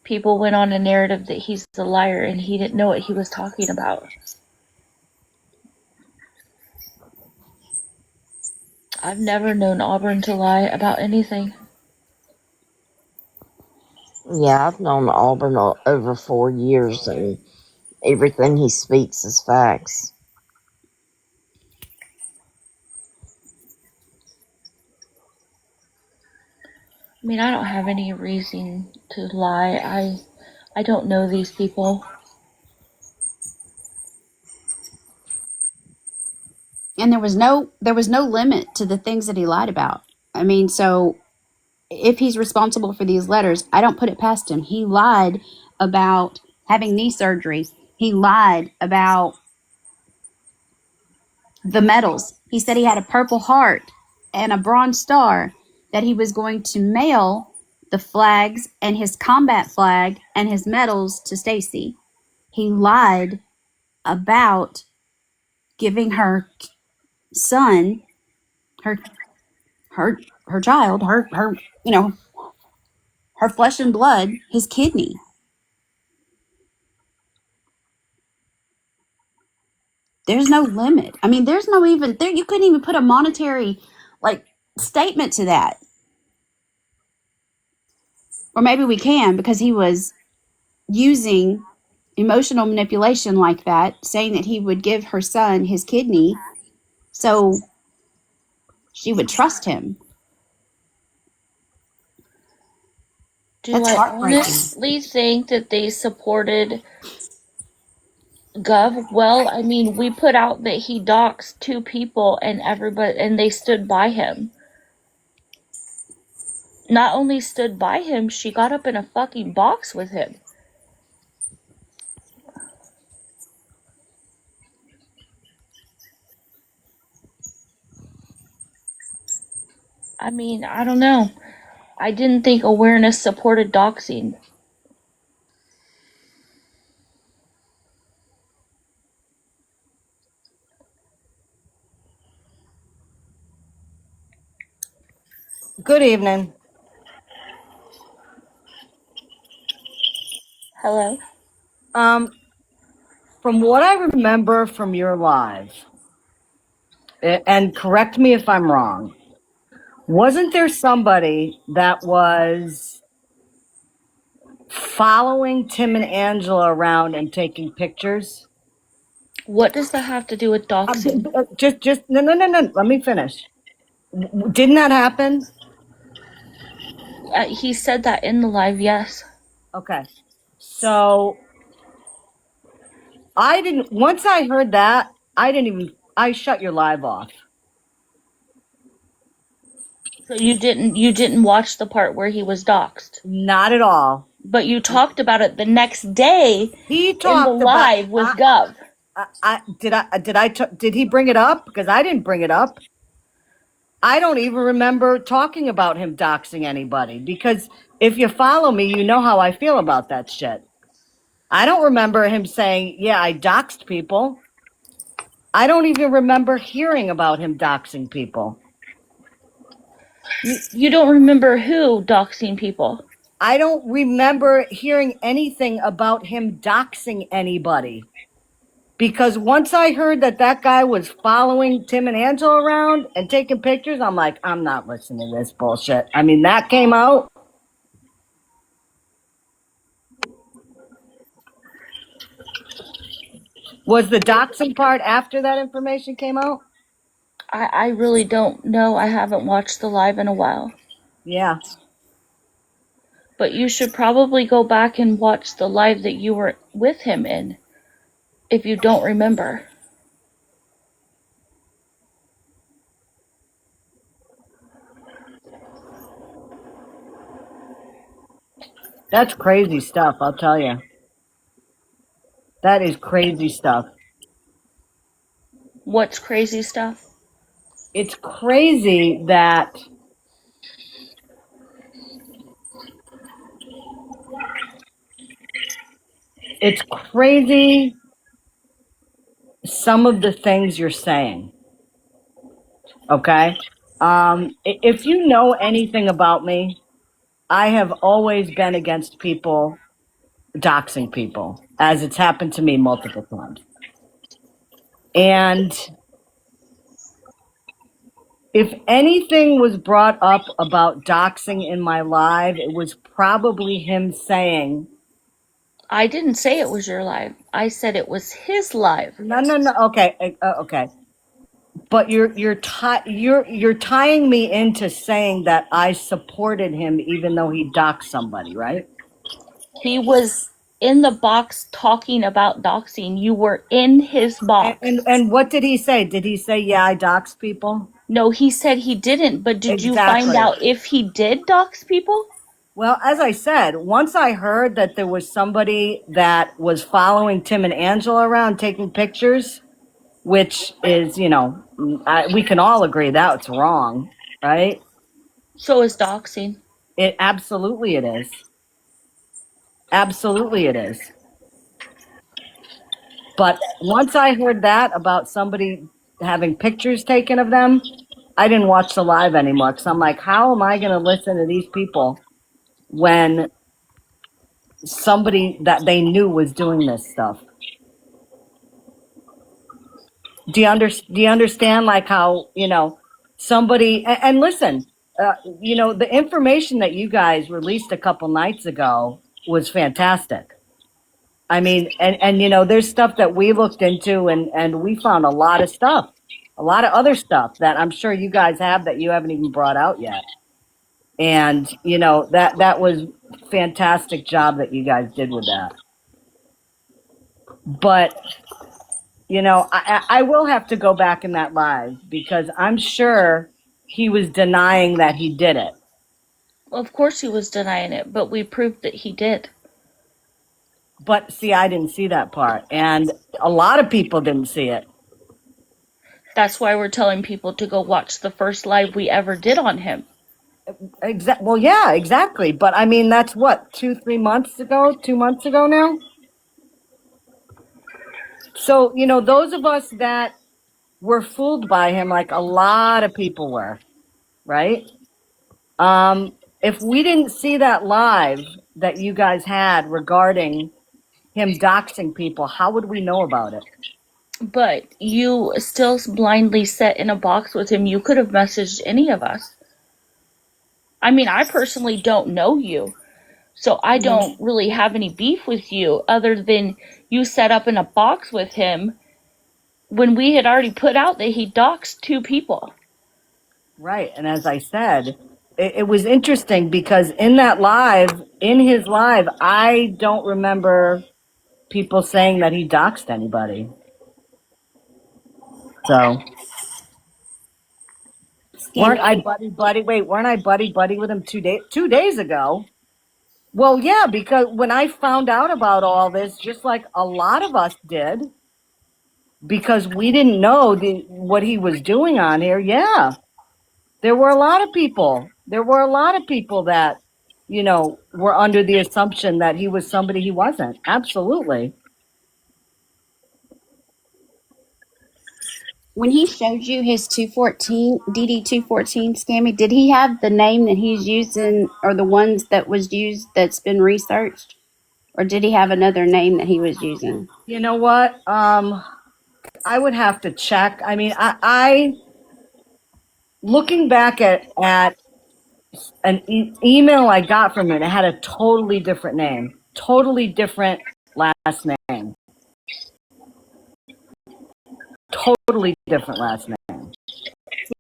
people went on a narrative that he's a liar and he didn't know what he was talking about. I've never known Auburn to lie about anything. Yeah, I've known Auburn over 4 years, and everything he speaks is facts. I mean, I don't have any reason to lie. I don't know these people. And there was no limit to the things that he lied about. I mean, so if he's responsible for these letters, I don't put it past him. He lied about having knee surgery. He lied about the medals. He said he had a Purple Heart and a Bronze Star, that he was going to mail the flags and his combat flag and his medals to Stacy. He lied about giving her son, her her child, her her flesh and blood, his kidney. There's no limit. I mean, there's no even there. You couldn't even put a monetary like statement to that, or maybe we can because he was using emotional manipulation like that, saying that he would give her son his kidney so she would trust him. Do That's I heartbreaking. honestly think that they supported Gov? Well, I mean, we put out that he doxed 2 people and everybody, and they stood by him. Not only stood by him, she got up in a fucking box with him. I mean, I don't know. I didn't think awareness supported doxing. Good evening. Hello? From what I remember from your live, and correct me if I'm wrong, wasn't there somebody that was following Tim and Angela around and taking pictures? What does that have to do with doxing? Just no. Let me finish. Didn't that happen? He said that in the live, yes. Okay. So I didn't. Once I heard that, I didn't even. I shut your live off. So you didn't watch the part where he was doxed. Not at all. But you talked about it the next day He in the talked about. live with Gov. Did he bring it up? Because I didn't bring it up. I don't even remember talking about him doxing anybody, because if you follow me, you know how I feel about that shit. I don't remember him saying, yeah, I doxed people. I don't even remember hearing about him doxing people. You don't remember who doxing people? I don't remember hearing anything about him doxing anybody. Because once I heard that that guy was following Tim and Angela around and taking pictures, I'm like, I'm not listening to this bullshit. I mean, that came out. Was the doxing part after that information came out? I really don't know. I haven't watched the live in a while. Yeah. But you should probably go back and watch the live that you were with him in, if you don't remember. That's crazy stuff, I'll tell you. That is crazy stuff. What's crazy stuff? It's crazy that it's crazy some of the things you're saying. Okay? If you know anything about me, I have always been against people doxing people, as it's happened to me multiple times. And if anything was brought up about doxing in my live, it was probably him saying, I didn't say it was your live. I said it was his live. no, okay, okay. But you're tying me into saying that I supported him even though he doxed somebody, right? He was in the box talking about doxing. You were in his box. And what did he say? Did he say, yeah, I dox people? No, he said he didn't, but did you find Exactly. out if he did dox people? Well, as I said, once I heard that there was somebody that was following Tim and Angela around taking pictures, which is, we can all agree that's wrong, right? So is doxing. Absolutely it is. Absolutely it is. But once I heard that about somebody having pictures taken of them, I didn't watch the live anymore, because I'm like, how am I going to listen to these people when somebody that they knew was doing this stuff? Do you understand, like, how, somebody, and listen, the information that you guys released a couple nights ago was fantastic. I mean, and there's stuff that we looked into, and we found a lot of stuff, a lot of other stuff that I'm sure you guys have that you haven't even brought out yet. And, that was fantastic job that you guys did with that. But, I will have to go back in that live, because I'm sure he was denying that he did it. Of course he was denying it, but we proved that he did. But see, I didn't see that part. And a lot of people didn't see it. That's why we're telling people to go watch the first live we ever did on him. Well, yeah, exactly. But I mean, that's what, 2 months ago, 2 months ago now. So, those of us that were fooled by him, like a lot of people were, right? If we didn't see that live that you guys had regarding him doxing people, how would we know about it? But you still blindly sat in a box with him. You could have messaged any of us. I mean, I personally don't know you, so I don't really have any beef with you other than you set up in a box with him when we had already put out that he doxed 2 people. Right. And as I said, it was interesting because in his live, I don't remember people saying that he doxed anybody. So weren't I buddy with him 2 days ago? Well, yeah, because when I found out about all this, just like a lot of us did, because we didn't know what he was doing on here. Yeah, there were a lot of people. There were a lot of people that, were under the assumption that he was somebody he wasn't. Absolutely. When he showed you his 214 DD 214 scammy, did he have the name that he's using or the ones that was used that's been researched, or did he have another name that he was using? You know what? I would have to check. I mean, I looking back at an email I got from him, it had a totally different name, totally different last name, totally different last name.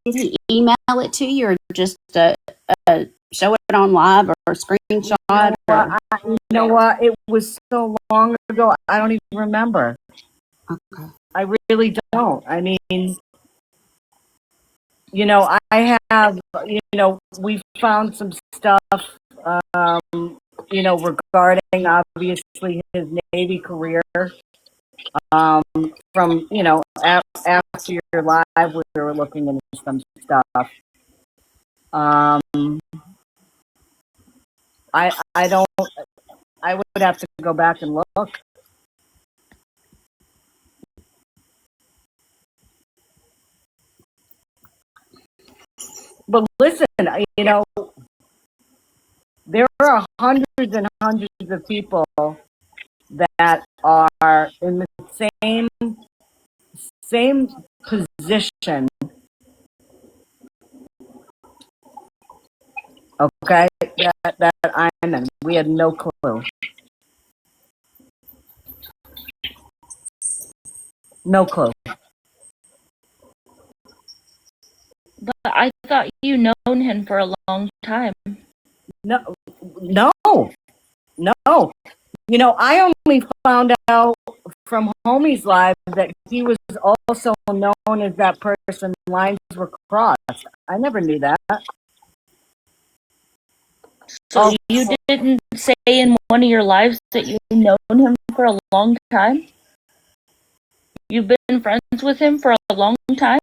Did he email it to you, or just show it on live or screenshot? You know what? It was so long ago. I don't even remember. Okay. I really don't. I mean, I have, we found some stuff, regarding obviously his Navy career. From, after your live, we were looking into some stuff. I don't, I would have to go back and look. But listen, there are hundreds and hundreds of people that are in the same position. Okay, that I'm in. We had no clue. No clue. But I thought you known him for a long time. No. I only found out from Homie's live that he was also known as that person. Lines were crossed. I never knew that. So you didn't say in one of your lives that you've known him for a long time? You've been friends with him for a long time?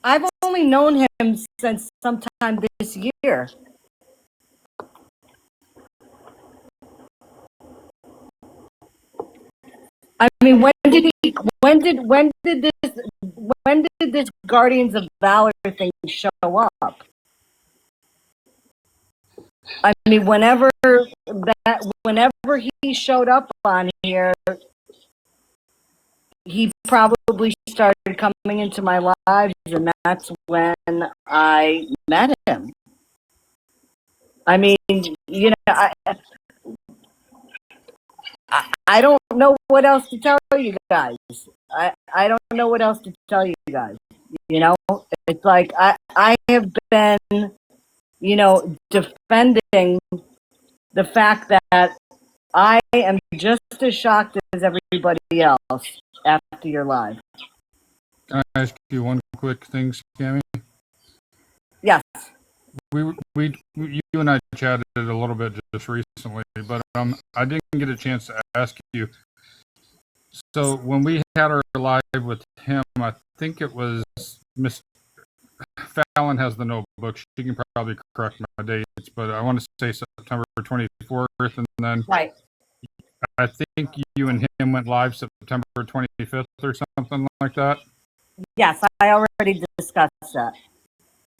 I've only known him since sometime this year. I mean, when did this Guardians of Valor thing show up? I mean, whenever he showed up on here, he probably started coming into my lives, and that's when I met him. I mean, I don't know what else to tell you guys. I don't know what else to tell you guys. It's like I have been, defending the fact that I am just as shocked as everybody else after your live. Can I ask you one quick thing, Scammy? Yes. You and I chatted a little bit just recently, but I didn't get a chance to ask you. So when we had our live with him, I think it was Miss Fallon has the notebook. She can probably correct my dates, but I want to say September 24th, and then Right. I think you and him went live September 25th or something like that. Yes, I already discussed that.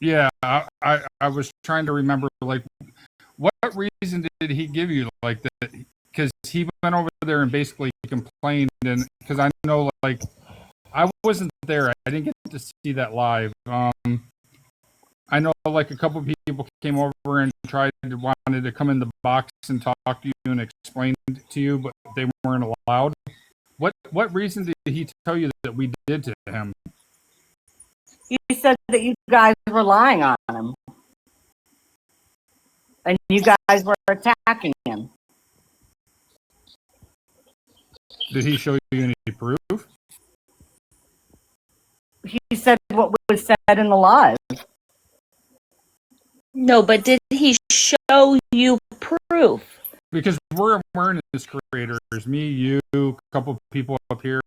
Yeah, I was trying to remember, like, what reason did he give you, like, that? Because he went over there and basically complained, and because I know, like, I wasn't there, I didn't get to see that live. I know, like, a couple of people came over and wanted to come in the box and talk to you and explain to you, but they weren't allowed. What reason did he tell you that we did to him? He said that you guys were lying on him, and you guys were attacking him. Did he show you any proof? He said what was said in the live. No, but did he show you proof? Because we're industry creators, me, you, a couple of people up here.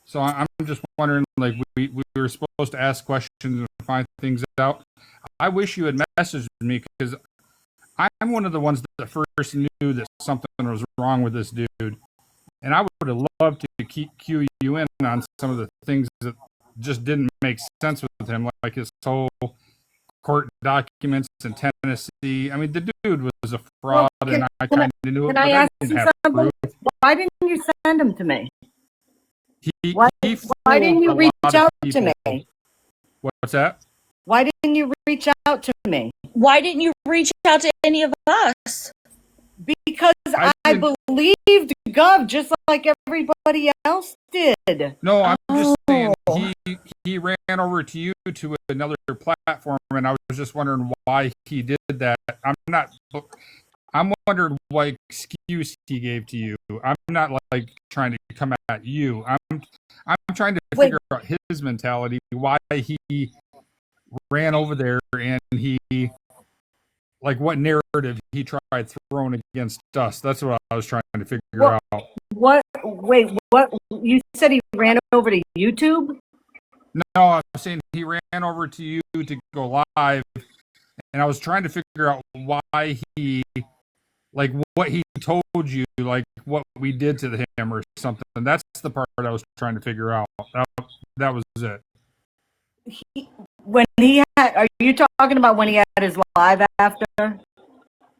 So I'm just wondering, like, we were supposed to ask questions and find things out. I wish you had messaged me because I'm one of the ones that first knew that something was wrong with this dude, and I would have loved to cue you in on some of the things that just didn't make sense with him, like his whole court documents in Tennessee. I mean, the dude was a fraud, and I kind of knew it, but I didn't have proof. Why didn't you send him to me? He Why didn't you reach out to me? What's that? Why didn't you reach out to me? Why didn't you reach out to any of us? Because I believed Gov just like everybody else did. No, I'm just saying he ran over to you to another platform, and I was just wondering why he did that. I'm wondering what excuse he gave to you. I'm not like trying to come at you. I'm trying to figure out his mentality, why he ran over there, and he, like, what narrative he tried throwing against us. That's what I was trying to figure out. What? Wait, what? You said he ran over to YouTube? No, I'm saying he ran over to you to go live, and I was trying to figure out why he, like, what he told you, like what we did to him or something. That's the part I was trying to figure out. That was it. Are you talking about when he had his live after?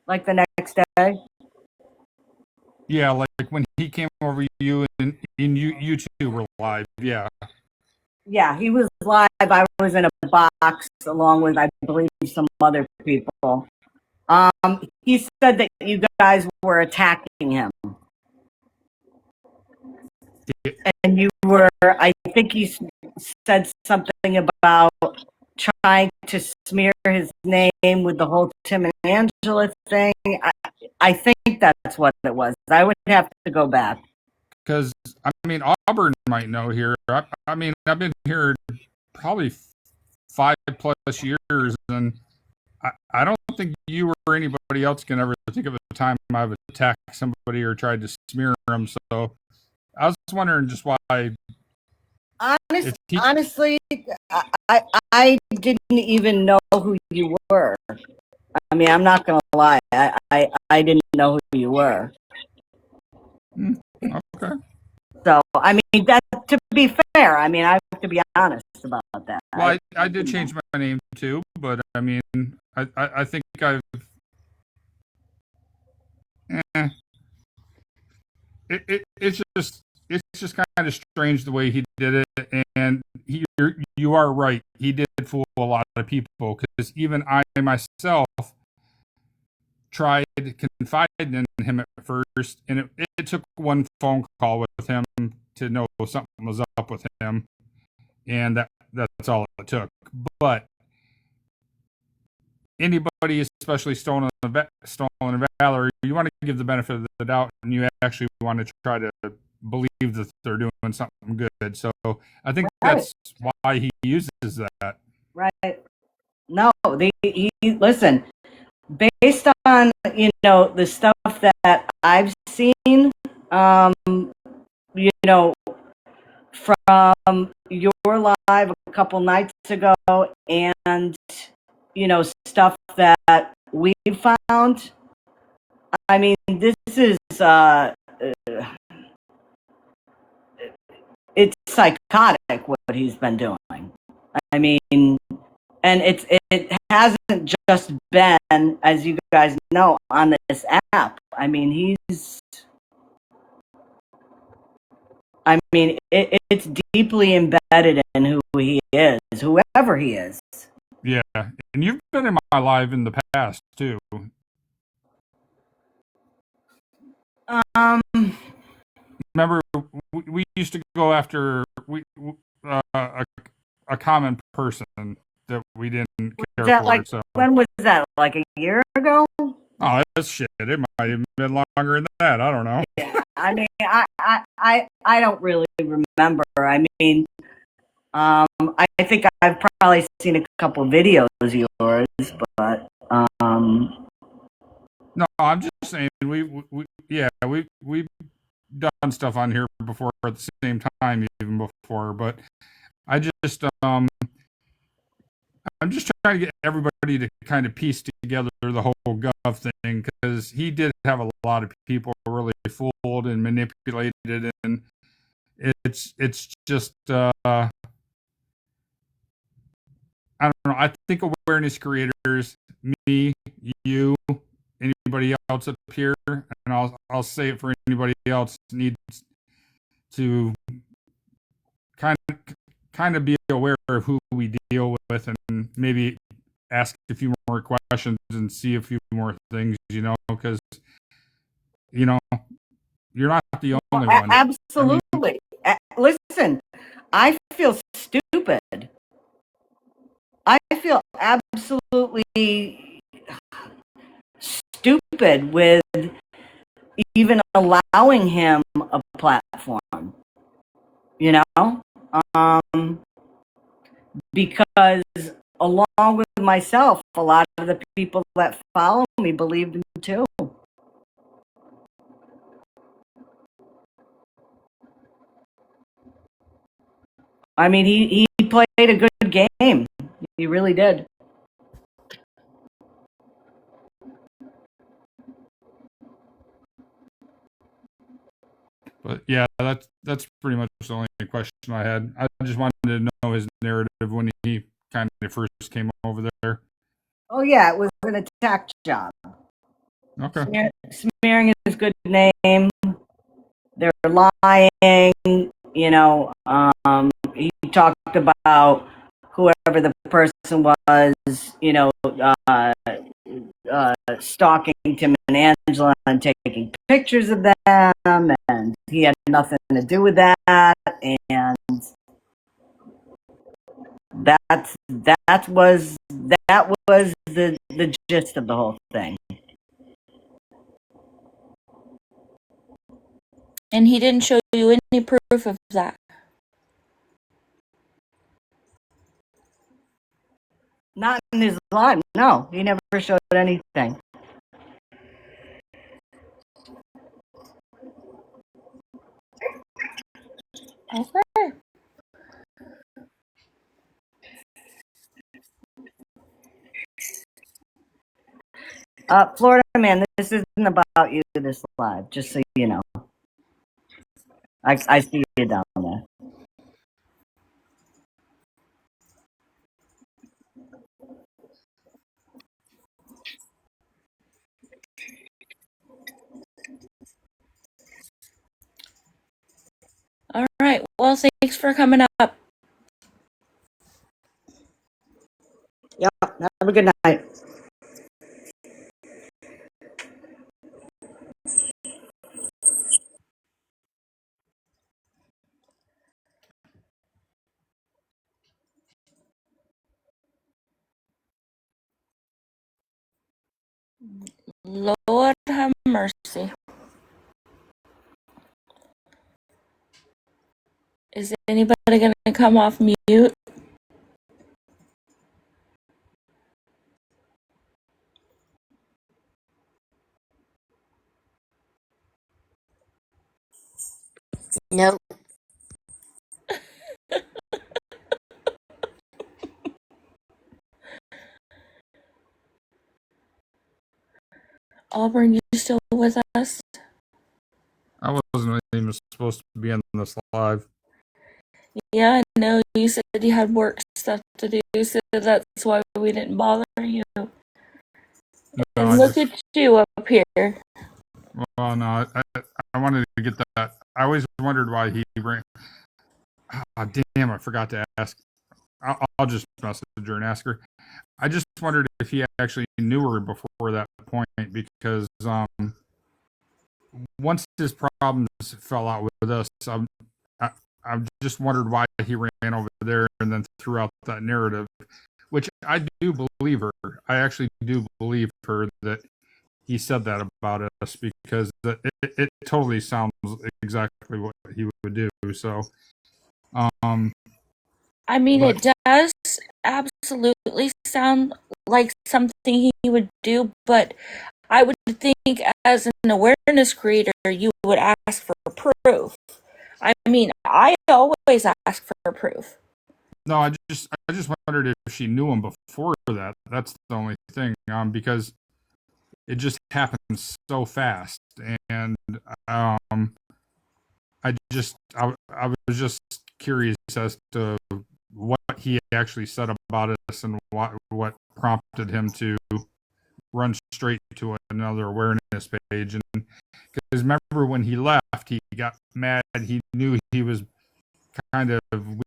Like the next day? Yeah, like when he came over you and you two were live. Yeah. Yeah, he was live. I was in a box along with, I believe, some other people. He said that you guys were attacking him. And you were, I think he said something about trying to smear his name with the whole Tim and Angela thing. I think that's what it was. I would have to go back. Because, I mean, Auburn might know here. I mean, I've been here probably 5+ years, and I don't think you or anybody else can ever think of a time I've attacked somebody or tried to smear them. So I was wondering just why. Honestly, I didn't even know who you were. I mean, I'm not gonna lie. I didn't know who you were. Okay. So I mean, that, to be fair, I mean, I have to be honest about that. Well, I did change my name too, but I mean, I think I've. It's just kind of strange the way he did it, and you are right. He did fool a lot of people because even I myself tried confiding in him at first, and it took one phone call with him to know something was up with him, and that's all it took. But anybody, especially Stolen and Valerie, you want to give the benefit of the doubt, and you actually want to try to believe that they're doing something good. So I think that's why he uses that. Right. No, listen, based on, the stuff that I've seen, from your live a couple nights ago and, stuff that we found, I mean, this is, it's psychotic what he's been doing. I mean, and it hasn't just been, as you guys know, on this app. I mean, it's deeply embedded in who he is, whoever he is. Yeah, and you've been in my live in the past too. Remember, we used to go after a common person that we didn't care for. So when was that? Like a year ago? Oh, that's shit. It might have been longer than that. I don't know. Yeah, I mean, I don't really remember. I mean, I think I've probably seen a couple videos of yours, but no, I'm just saying we done stuff on here before at the same time, even before, but I just I'm just trying to get everybody to kind of piece together the whole Gov thing, because he did have a lot of people really fooled and manipulated, and it's just I don't know. I think awareness creators, me, you, anybody else up here, and I'll say it for anybody else, needs to kind of be aware of who we deal with, and maybe ask a few more questions and see a few more things, because you're not the only one. Absolutely. Listen, I feel stupid. I feel absolutely stupid with even allowing him a platform, because along with myself, a lot of the people that follow me believed him too. I mean, he played a good game. He really did. But yeah, that's pretty much the only question I had. I just wanted to know his narrative when he kind of first came over there. Oh yeah, it was an attack job. Okay. Smearing his good name. They're lying. He talked about whoever the person was, stalking Tim and Angela and taking pictures of them, and he had nothing to do with that. And that was the gist of the whole thing. And he didn't show you any proof of that. Not in his life. No, he never showed anything. Okay. Florida man, this isn't about you, this live, just so you know. I see you down there. All right. Well, thanks for coming up. Yep. Have a good night. Lord have mercy. Is anybody going to come off mute? Nope. Auburn, you still with us? I wasn't even supposed to be on this live. Yeah, I know. You said you had work stuff to do, so that's why we didn't bother you. No, And look at you up here. Well, no, I wanted to get that. I always wondered why he ran. Oh, damn, I forgot to ask. I'll just message her and ask her. I just wondered if he actually knew her before that point, because once his problems fell out with us, I've just wondered why he ran over there and then threw out that narrative, which I do believe her. I actually do believe her that he said that about us, because it totally sounds exactly what he would do. So, I mean, it does absolutely sound like something he would do, but I would think as an awareness creator, you would ask for proof. I mean, I always ask for proof. No, I just wondered if she knew him before that. That's the only thing. Because it just happens so fast, and um, I was just curious as to what he actually said about us and what prompted him to run straight to another awareness page. And because remember when he left, he got mad. He knew he was kind of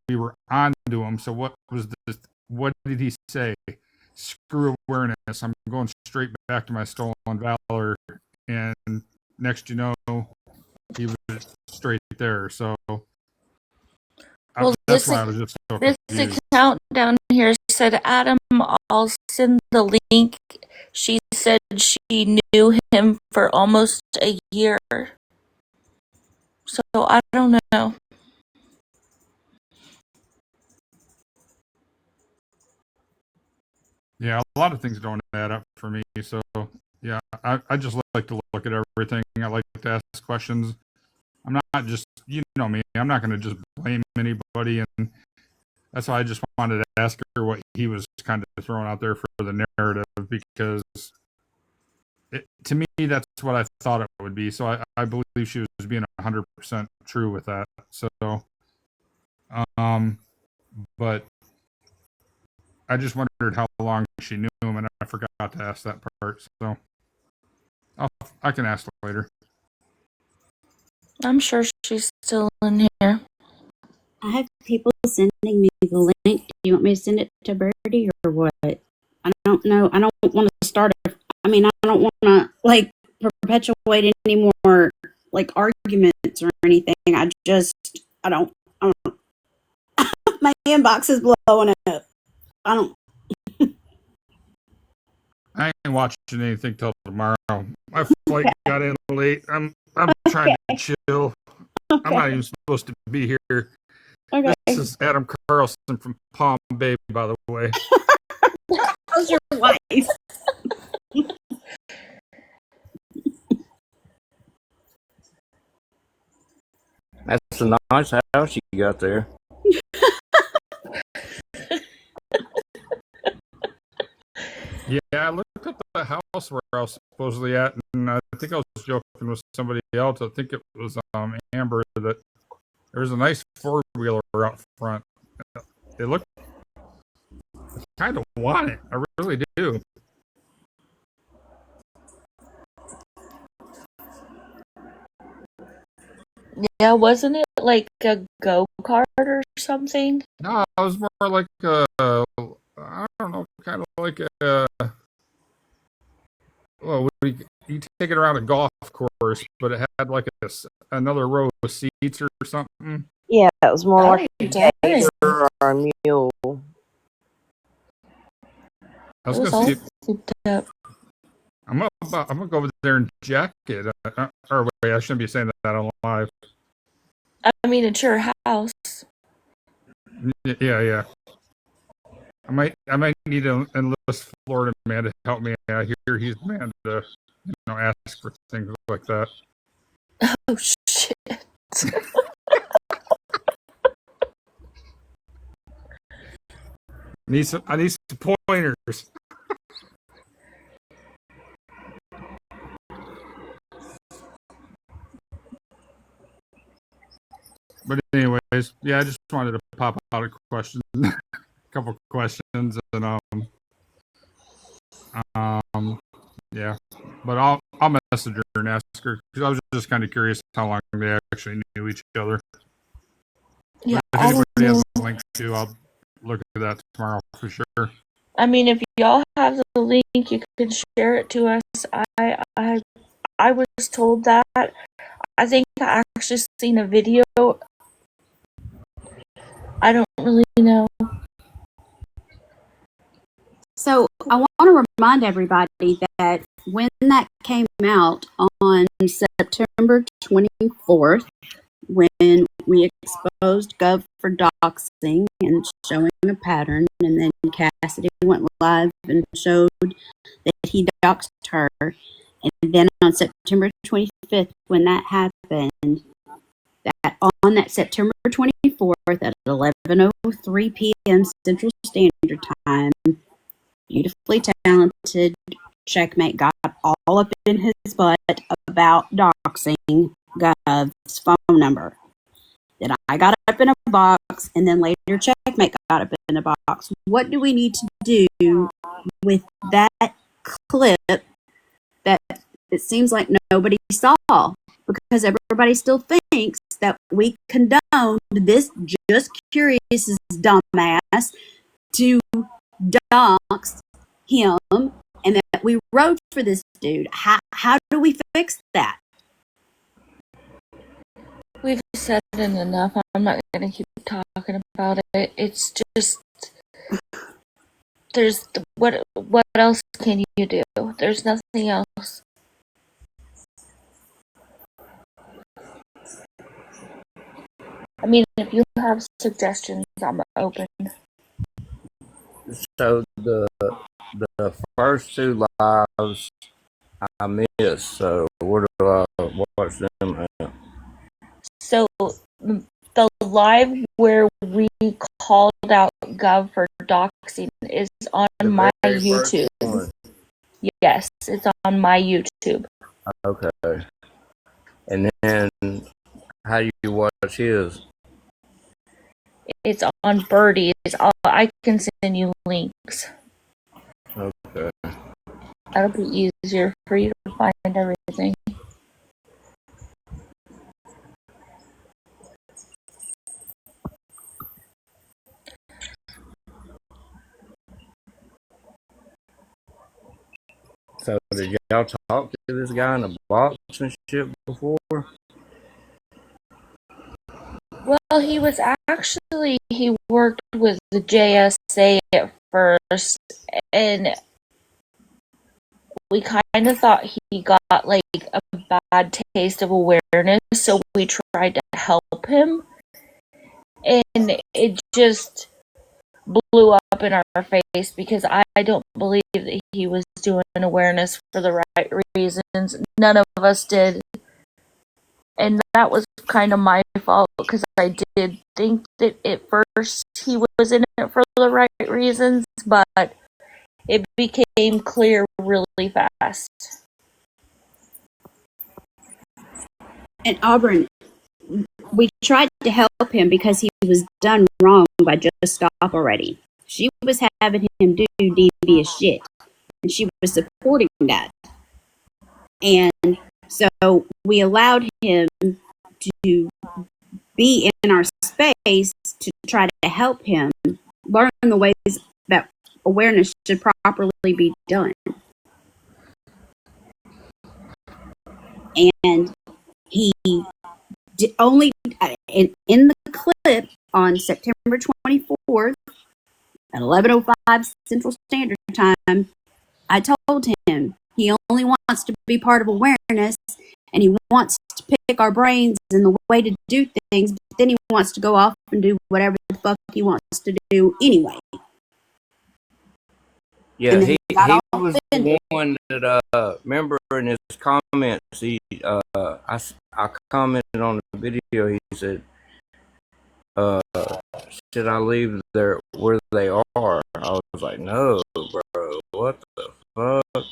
we were on to him. So what was this? What did he say? Screw awareness. I'm going straight back to my stolen valor. And next, you know, he was straight there. So Well, that's why I was just so this confused. account down here said, Adam, I'll send the link. She said she knew him for almost a year. So I don't know. Yeah, a lot of things don't add up for me. So yeah, I just like to look at everything. I like to ask questions. I'm not just, you know me, I'm not going to just blame anybody. And that's why I just wanted to ask her what he was kind of throwing out there for the narrative, because to me, that's what I thought it would be. So I believe she was being 100% true with that. So, but I just wondered how long she knew him, and I forgot to ask that part. So I can ask later. I'm sure she's still in here. I have people sending me the link. Do you want me to send it to Birdie or what? I don't know. I don't want to start I don't want to like perpetuate any more like arguments or anything. I don't. My inbox is blowing up. I don't. I ain't watching anything till tomorrow. My flight got in late. I'm trying to chill. Okay. I'm not even supposed to be here. Okay. This is Adam Carlson from Palm Bay, by the way. How's your wife? That's a nice house you got there. Yeah, I looked up the house where I was supposedly at, and I think I was joking with somebody else. I think it was Amber, that there's a nice four-wheeler out front. It looked, I kind of want it. I really do. Yeah, wasn't it like a go-kart or something? No, it was more like I don't know, kind of like a, well, you take it around a golf course, but it had like another row of seats or something. Yeah, it was more like a dang. gator or a mule. I was It was gonna all see. souped up. I'm gonna go over there and jack it. Or wait, I shouldn't be saying that on live. I mean, it's your house. Yeah. I might need to enlist Florida man to help me. I hear he's the man to ask for things like that. Oh shit. I need some pointers. But anyways, yeah, I just wanted to pop out a question, a couple questions, and yeah. But I'll message her and ask her, because I was just kind of curious how long they actually knew each other. Yeah, But if anybody has a link to, I'll look at that tomorrow for sure. I mean, if y'all have the link, you can share it to us. I was told that. I think I actually seen a video. I don't really know. So I want to remind everybody that when that came out on September 24th, when we exposed Gov for doxing and showing a pattern, and then Cassidy went live and showed that he doxed her, And then on September 25th, when that happened, that on that September 24th at 11:03 p.m. Central Standard Time, beautifully talented Checkmate got all up in his butt about doxing Gov's phone number. Then I got up in a box, and then later Checkmate got up in a box. What do we need to do with that clip that it seems like nobody saw? Because everybody still thinks that we condoned this just curious dumbass to dox him, and that we wrote for this dude. How do we fix that? We've said it enough. I'm not going to keep talking about it. It's just there's what else can you do? There's nothing else. I mean, if you have suggestions, I'm open. So the first two lives I missed. So where do I watch them at? So the live where we called out Gov for doxing is on my YouTube. Yes, it's on my YouTube. Okay. And then how do you watch his? It's on Birdie. I can send you links. Okay. That'll be easier for you to find everything. So did y'all talk to this guy in a box and shit before? Well, he worked with the JSA at first, and we kind of thought he got like a bad taste of awareness, so we tried to help him, and it just blew up in our face because I don't believe that he was doing awareness for the right reasons. None of us did. And that was kind of my fault because I did think that at first he was in it for the right reasons, but it became clear really fast. And Auburn, we tried to help him because he was done wrong by Just Stop already. She was having him do devious shit, and she was supporting that. And so we allowed him to be in our space to try to help him learn the ways that awareness should properly be done. And he only in the clip on September 24th at 11:05 Central Standard Time, I told him he only wants to be part of awareness, and he wants to pick our brains and the way to do things, but then he wants to go off and do whatever the fuck he wants to do anyway. Yeah, he was the one that remember in his comments I commented on the video. He said, "Should I leave there where they are?" I was like, "No, bro. What the fuck?"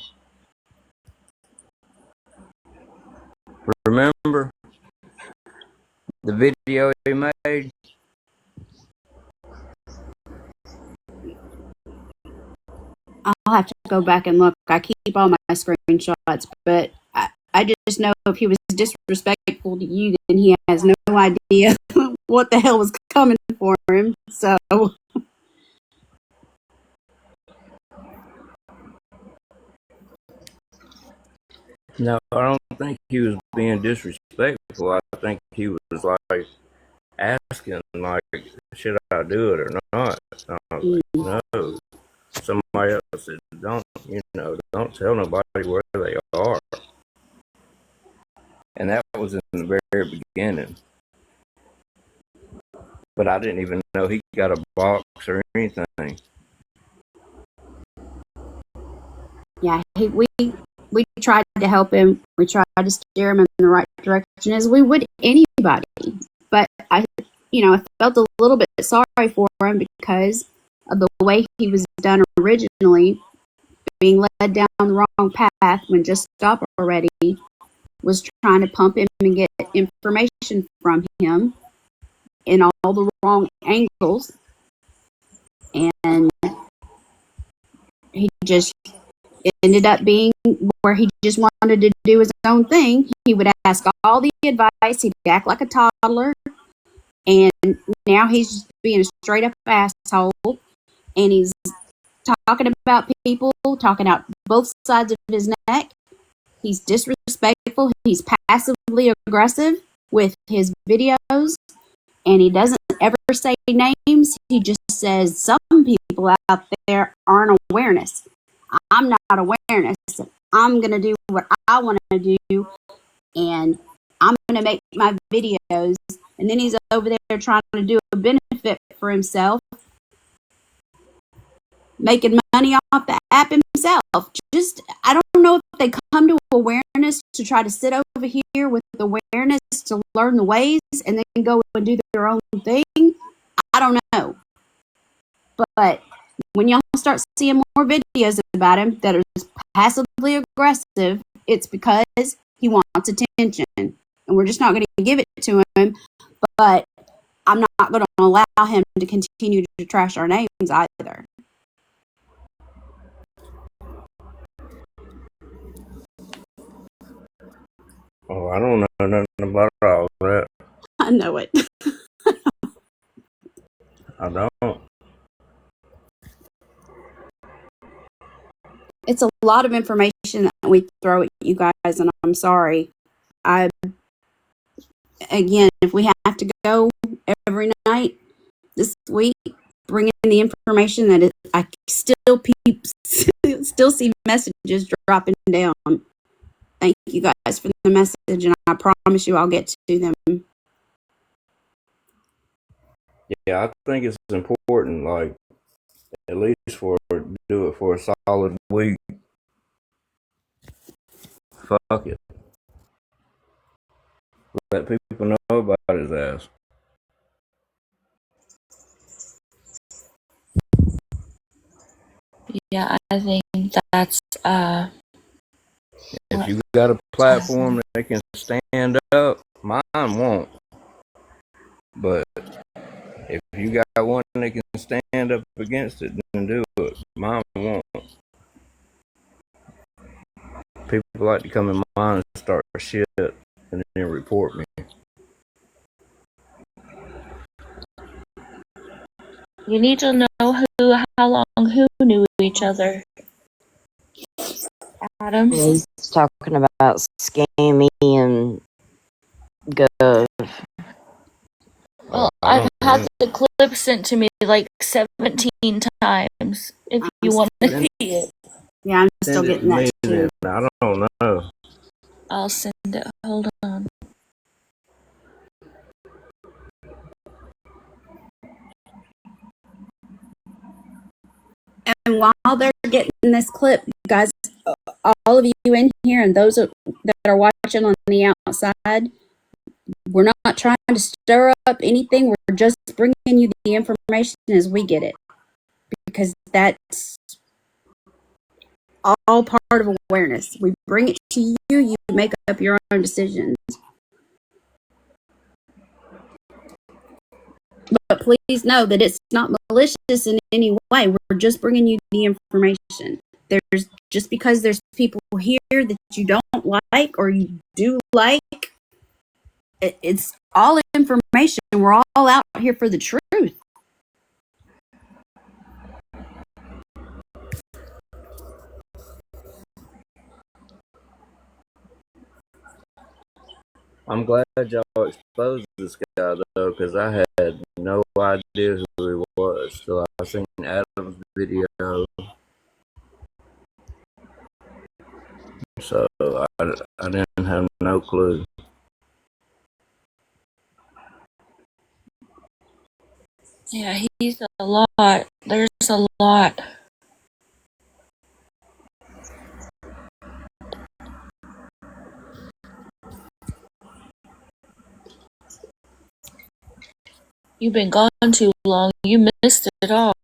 Remember the video he made? I'll have to go back and look. I keep all my screenshots, but I just know if he was disrespectful to you, then he has no idea what the hell was coming for him. So. No, I don't think he was being disrespectful. I think he was like asking, like, should I do it or not? I was like, no. Somebody else said, don't tell nobody where they are. And that was in the very beginning. But I didn't even know he got a box or anything. Yeah, we tried to help him. We tried to steer him in the right direction as we would anybody. But I felt a little bit sorry for him because of the way he was done originally, being led down the wrong path when Just Stop Already was trying to pump him and get information from him in all the wrong angles. And he just ended up being where he just wanted to do his own thing. He would ask all the advice. He'd act like a toddler. And now he's just being a straight up asshole. And he's talking about people, talking out both sides of his neck. He's disrespectful. He's passively aggressive with his videos. And he doesn't ever say names. He just says some people out there aren't awareness. I'm not awareness. I'm going to do what I want to do. And I'm going to make my videos. And then he's over there trying to do a benefit for himself, making money off the app himself. I don't know if they come to awareness to try to sit over here with awareness to learn the ways and then go and do their own thing. I don't know. But when y'all start seeing more videos about him that are passively aggressive, it's because he wants attention. And we're just not going to give it to him. But I'm not going to allow him to continue to trash our names either. Oh, I don't know nothing about all that. I know it. I don't. It's a lot of information that we throw at you guys, and I'm sorry. Again, if we have to go every night this week, bring in the information that I still see messages dropping down. Thank you guys for the message, and I promise you I'll get to them. Yeah, I think it's important, like, at least do it for a solid week. Fuck it. Let people know about his ass. Yeah, I think that's If you got a platform that they can stand up, mine won't. But if you got one that can stand up against it, then do it. Mine won't. People like to come in mine and start shit and then report me. you need to know how long who knew each other. Adam. He's talking about Scammy and Gov. Well, I've had the clip sent to me like 17 times. If you want to see it, Yeah, I'm still getting that too. I don't know. I'll send it. Hold on. And while they're getting this clip, guys, all of you in here and those that are watching on the outside, we're not trying to stir up anything. We're just bringing you the information as we get it, because that's all part of awareness. We bring it to you. You make up your own decisions. But please know that it's not malicious in any way. We're just bringing you the information. There's just because there's people here that you don't like or you do like, it's all information. We're all out here for the truth. I'm glad y'all exposed this guy though, because I had no idea who he was. So I seen Adam's video, so I didn't have no clue. Yeah, he's a lot. There's a lot. You've been gone too long. You missed it all.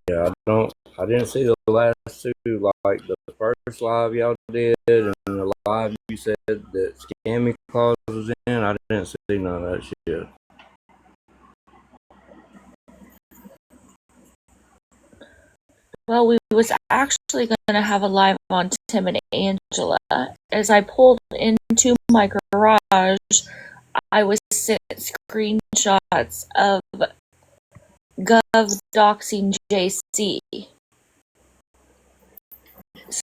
Yeah, I didn't see the last two, like the first live y'all did and the live you said that Scammy Claus was in. I didn't see none of that shit. Well, we was actually going to have a live on Tim and Angela. As I pulled into my garage, I was sent screenshots of Gov doxing JC.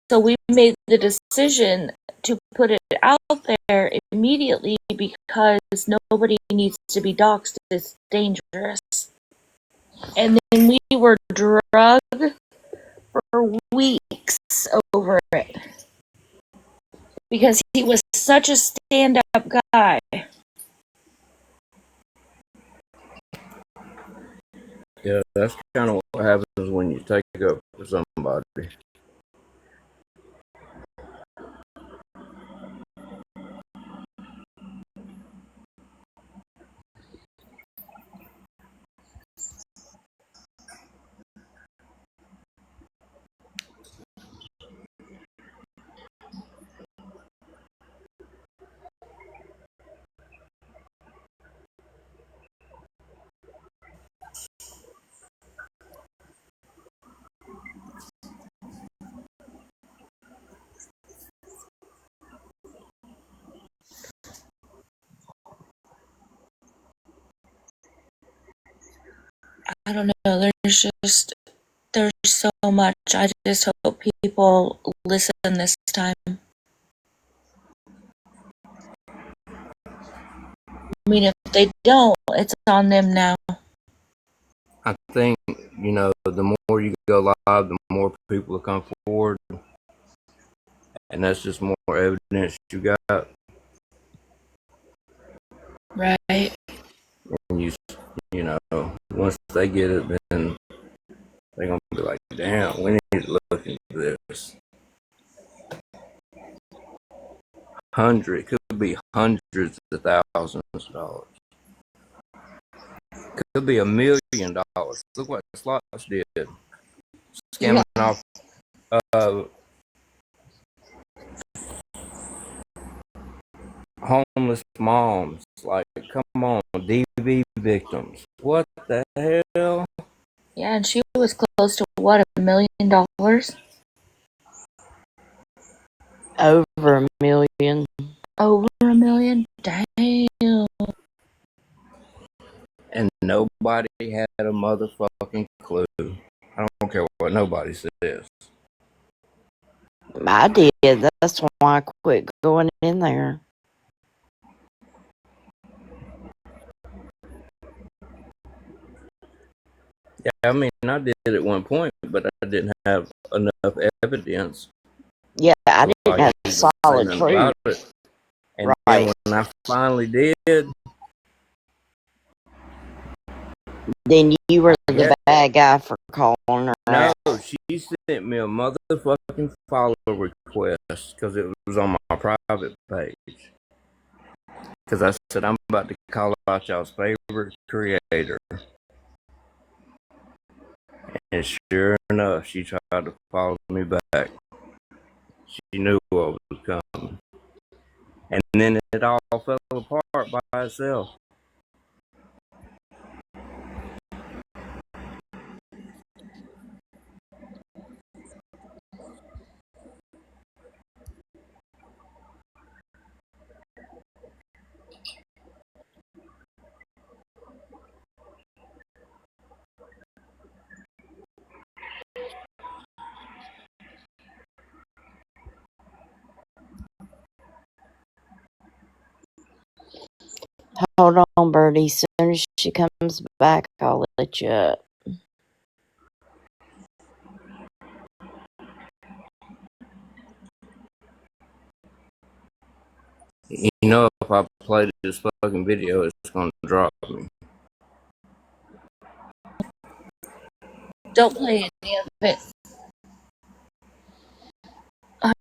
So we made the decision to put it out there immediately because nobody needs to be doxed. It's dangerous. And then we were drugged for weeks over it because he was such a stand-up guy. Yeah, that's kind of what happens when you take up for somebody. I don't know. There's so much. I just hope people listen this time. I mean, if they don't, it's on them now. I think, the more you go live, the more people will come forward. And that's just more evidence you got. Right. And once they get it, then they're going to be like, damn, we need to look into this. Could be hundreds of thousands of dollars. Could be $1 million. Look what Slots did. Scamming off homeless moms. Like, come on, DV victims. What the hell? Yeah, and she was close to what, $1 million? Over $1 million. Over $1 million? Damn. And nobody had a motherfucking clue. I don't care what nobody says. I did. That's why I quit going in there. Yeah, I mean, I did at one point, but I didn't have enough evidence. Yeah, I didn't have even solid say nothing proof. about it. And then Right. when I finally did, Then you were the Yeah. bad guy for calling her no, out. she sent me a motherfucking follow request because it was on my private page. Because I said, I'm about to call out y'all's favorite creator. And sure enough, she tried to follow me back. She knew what was coming. And then it all fell apart by itself. Hold on, Birdie. As soon as she comes back, I'll let you up. You know, if I play this fucking video, it's gonna drop me. Don't play any of it.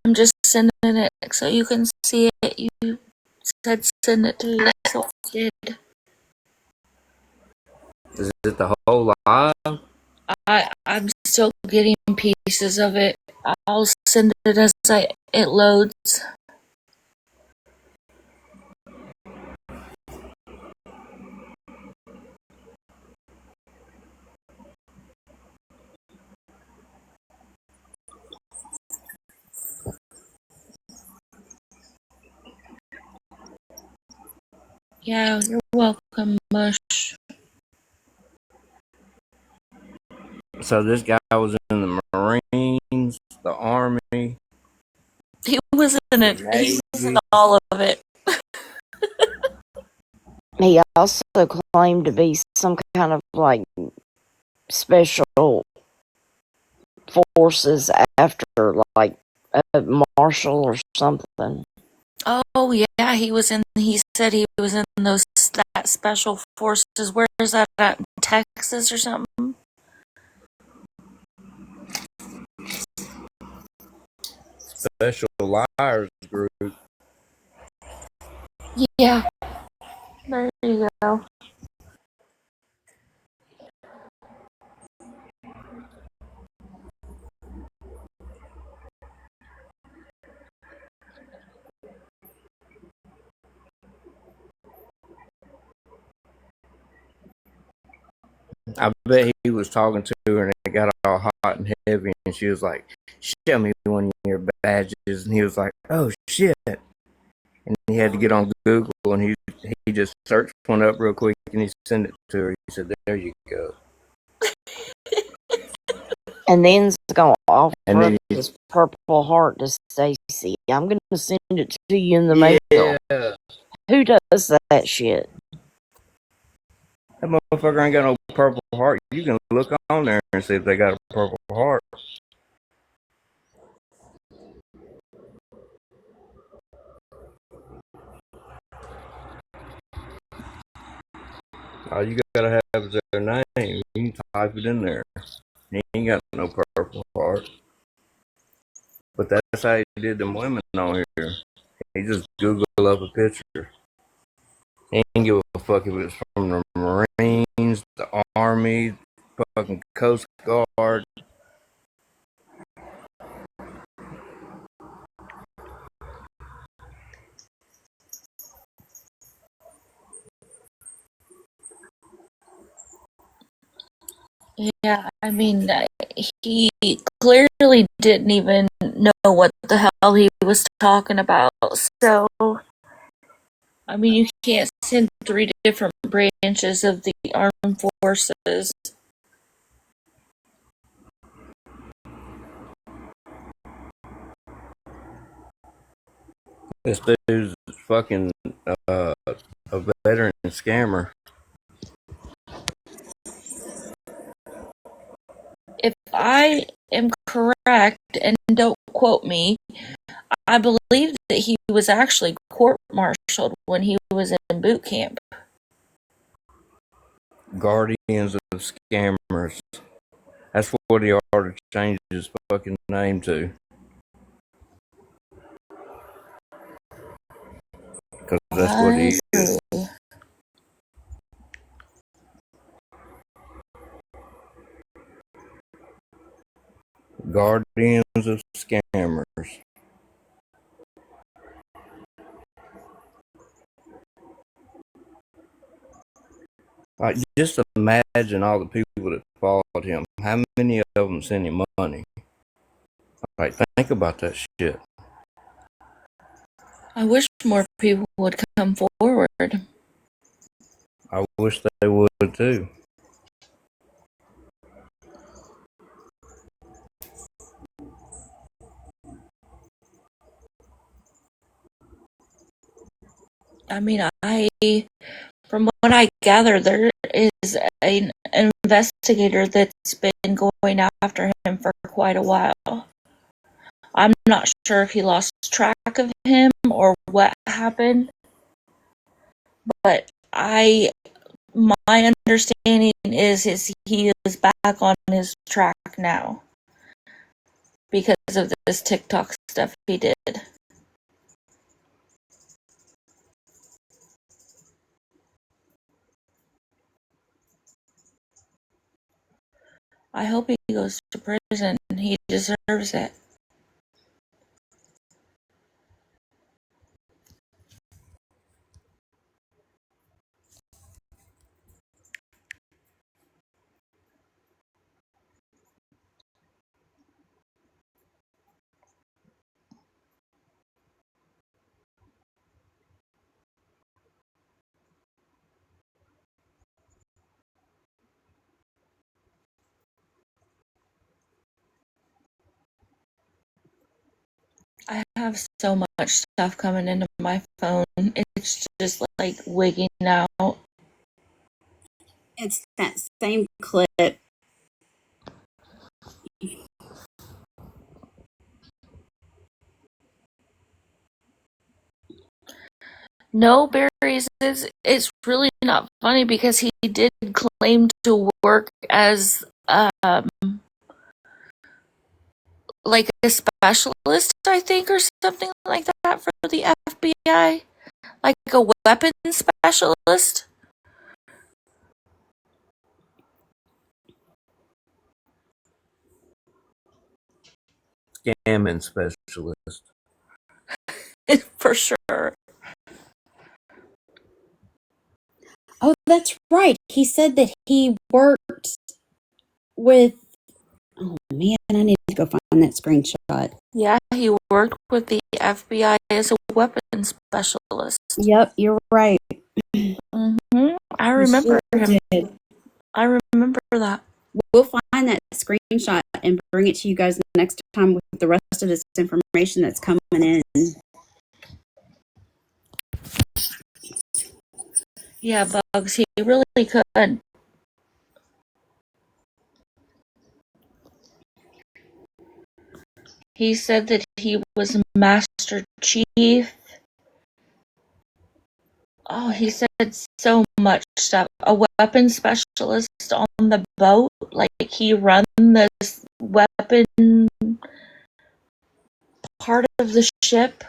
I'm just sending it so you can see it. You said send it to you, so I did. Is it the whole live? I'm still getting pieces of it. I'll send it as it loads. Yeah, you're welcome, Mush. So this guy was in the Marines, the Army, He was in the it. He was in Navy. all of it. He also claimed to be some kind of like special forces after like a marshal or something. Oh yeah, he was in. He said he was in that special forces. Where is that at? Texas or something? Special Liars Group. Yeah, there you go. I bet he was talking to her and it got all hot and heavy and she was like, show me one of your badges. And he was like, oh shit. And he had to get on Google and he just searched one up real quick and he sent it to her. He said, there you go. And then's gonna offer And up then his Purple Heart to Stacy. I'm gonna send it to you in the mail. yeah, Who does that shit? that motherfucker ain't got no Purple Heart. You can look on there and see if they got a Purple Heart. All you gotta have is their name. You can type it in there. He ain't got no Purple Heart. But that's how he did them women on here. He just Google up a picture. He ain't give a fuck if it's from the Marines, the Army, fucking Coast Guard. Yeah, I mean, he clearly didn't even know what the hell he was talking about. So, I mean, you can't send 3 different branches of the armed forces. This dude's fucking a veteran scammer. If I am correct, and don't quote me, I believe that he was actually court-martialed when he was in boot camp. Guardians of Scammers. That's what he ought to change his fucking name to. Because that's what I he is. agree. Guardians of Scammers. Like, just imagine all the people that followed him. How many of them sent him money? Like, think about that shit. I wish more people would come forward. I wish they would too. I mean, from what I gather, there is an investigator that's been going after him for quite a while. I'm not sure if he lost track of him or what happened, but my understanding is he is back on his track now. because of this TikTok stuff he did. I hope he goes to prison. He deserves it. I have so much stuff coming into my phone. It's just like wigging out. It's that same clip. No, Barry's it's really not funny because he did claim to work as like a specialist, I think, or something like that for the FBI, like a weapons specialist. Scamming specialist. For sure. Oh, that's right. He said that he worked with. Oh man, I need to go find that screenshot. Yeah, he worked with the FBI as a weapons specialist. Yep, you're right. I remember He sure him. did. I remember that. We'll find that screenshot and bring it to you guys next time with the rest of this information that's coming in. Yeah, Bugs, he really could. He said that he was Master Chief. Oh, he said so much stuff. A weapons specialist on the boat. Like, he run this weapon part of the ship.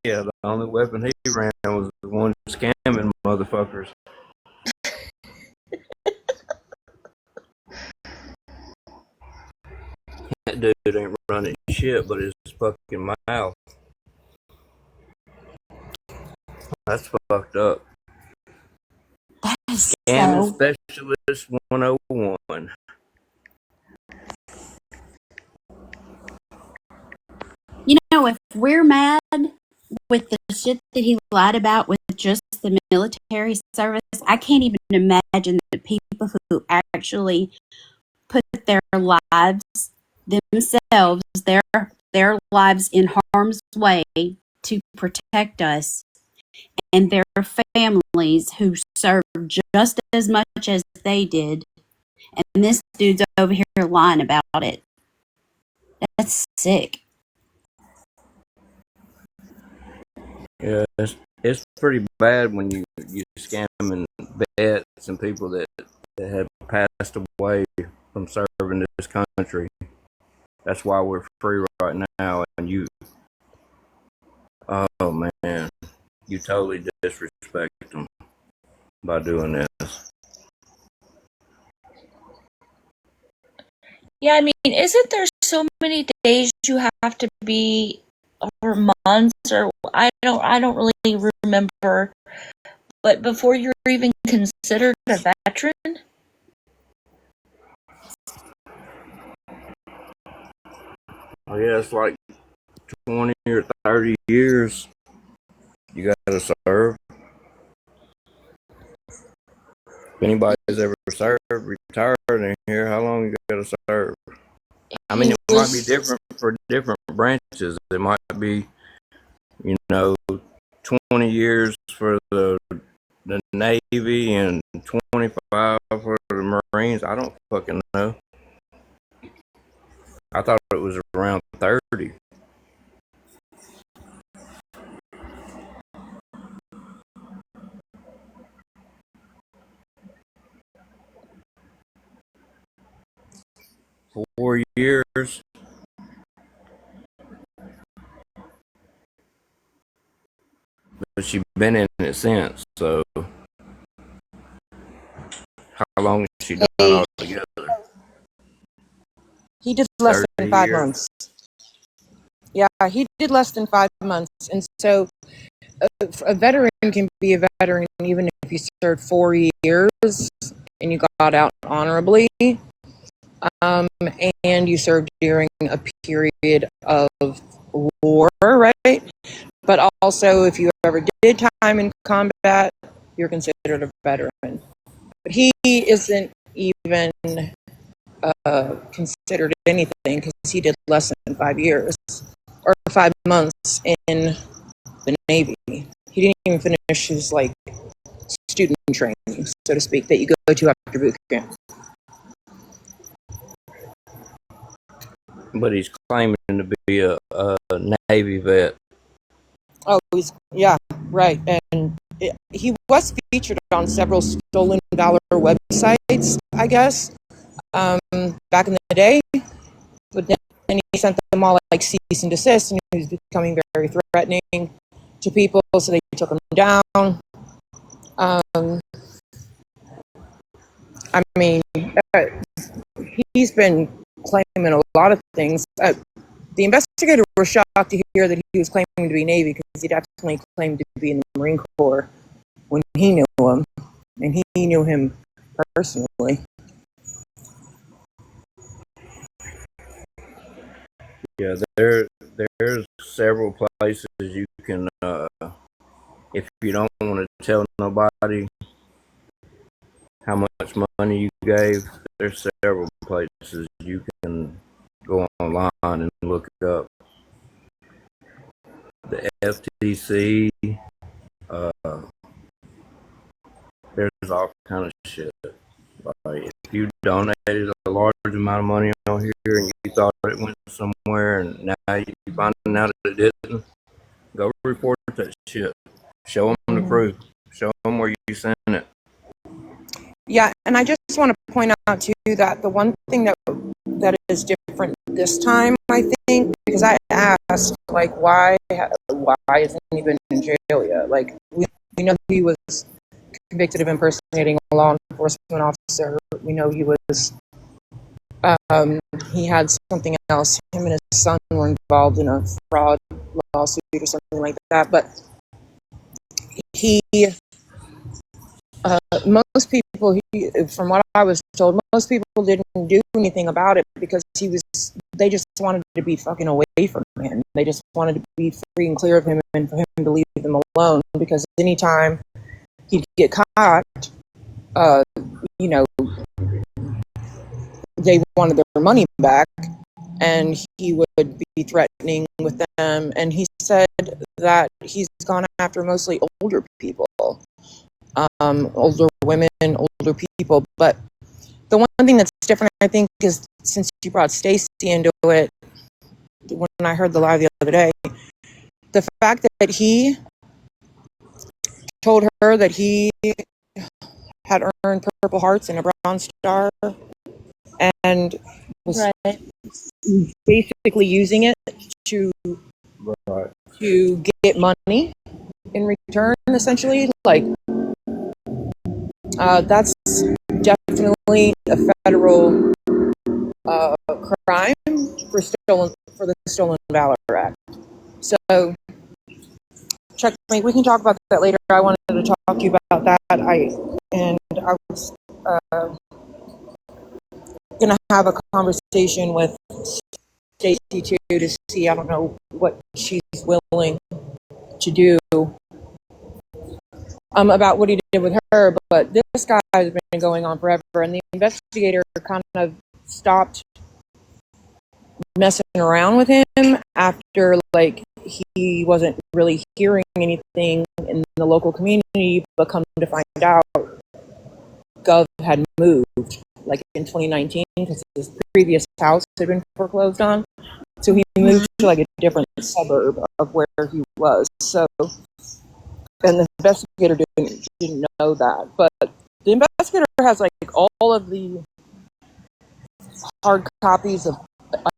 Yeah, the only weapon he ran was the one scamming motherfuckers. That dude ain't running shit but his fucking mouth. That's fucked up. That is Scamming so. specialist 101. You know, if we're mad with the shit that he lied about with just the military service, I can't even imagine the people who actually put their lives themselves, their lives in harm's way to protect us, and their families who served just as much as they did. And this dude's over here lying about it. That's sick. Yeah, it's pretty bad when you scamming vets and people that have passed away from serving this country. That's why we're free right now. And oh man, you totally disrespect them by doing this. Yeah, I mean, isn't there so many days you have to be, or months, or I don't really remember, but before you're even considered a veteran? Oh yeah, it's like 20 or 30 years you gotta serve. If anybody's ever served, retired in here, how long you gotta serve? I mean, He it might be was, different for different branches. It might be, 20 years for the Navy and 25 for the Marines. I don't fucking know. I thought it was around 30. 4 years. But she's been in it since. So how long has she done altogether? He did less 30 than 5 years. months. Yeah, he did less than 5 months. And so a veteran can be a veteran even if you served 4 years and you got out honorably. And you served during a period of war, right? But also, if you ever did time in combat, you're considered a veteran. But he isn't even considered anything because he did less than 5 years or 5 months in the Navy. He didn't even finish his student training, so to speak, that you go to after boot camp. But he's claiming to be a Navy vet. Oh, yeah, right. And he was featured on several stolen valor websites, I guess, back in the day. But then he sent them all cease and desist, and he was becoming very threatening to people, so they took him down. I mean, he's been claiming a lot of things. The investigator was shocked to hear that he was claiming to be Navy because he'd definitely claimed to be in the Marine Corps when he knew him, and he knew him personally. Yeah, there's several places you can, if you don't want to tell nobody how much money you gave, there's several places you can go online and look up. The FTC, there's all kind of shit. Like if you donated a large amount of money on here and you thought it went somewhere and now you finding out that it didn't, go report that shit. Show them the proof. Show them where you sent it. Yeah, and I just want to point out too that the one thing that is different this time, I think, because I asked why isn't he been in jail yet? We know he was convicted of impersonating a law enforcement officer. We know he had something else. Him and his son were involved in a fraud lawsuit or something like that. But he, most people, from what I was told, most people didn't do anything about it because they just wanted to be fucking away from him. They just wanted to be free and clear of him and for him to leave them alone because anytime he'd get caught, they wanted their money back, and he would be threatening with them. And he said that he's gone after mostly older people, older women, older people. But the one thing that's different, I think, is since you brought Stacy into it, when I heard the live the other day, the fact that he told her that he had earned Purple Hearts and a Bronze Star and was basically using it to get money in return, essentially. That's definitely a federal crime for the Stolen Valor Act. So, Checkmate, we can talk about that later. I wanted to talk to you about that. I was gonna have a conversation with Stacy too to see. I don't know what she's willing to do about what he did with her, but this guy has been going on forever, and the investigator kind of stopped messing around with him after he wasn't really hearing anything in the local community, but come to find out Gov had moved in 2019 because his previous house had been foreclosed on, so he moved to a different suburb of where he was. So, and the investigator didn't know that, but the investigator has all of the hard copies of.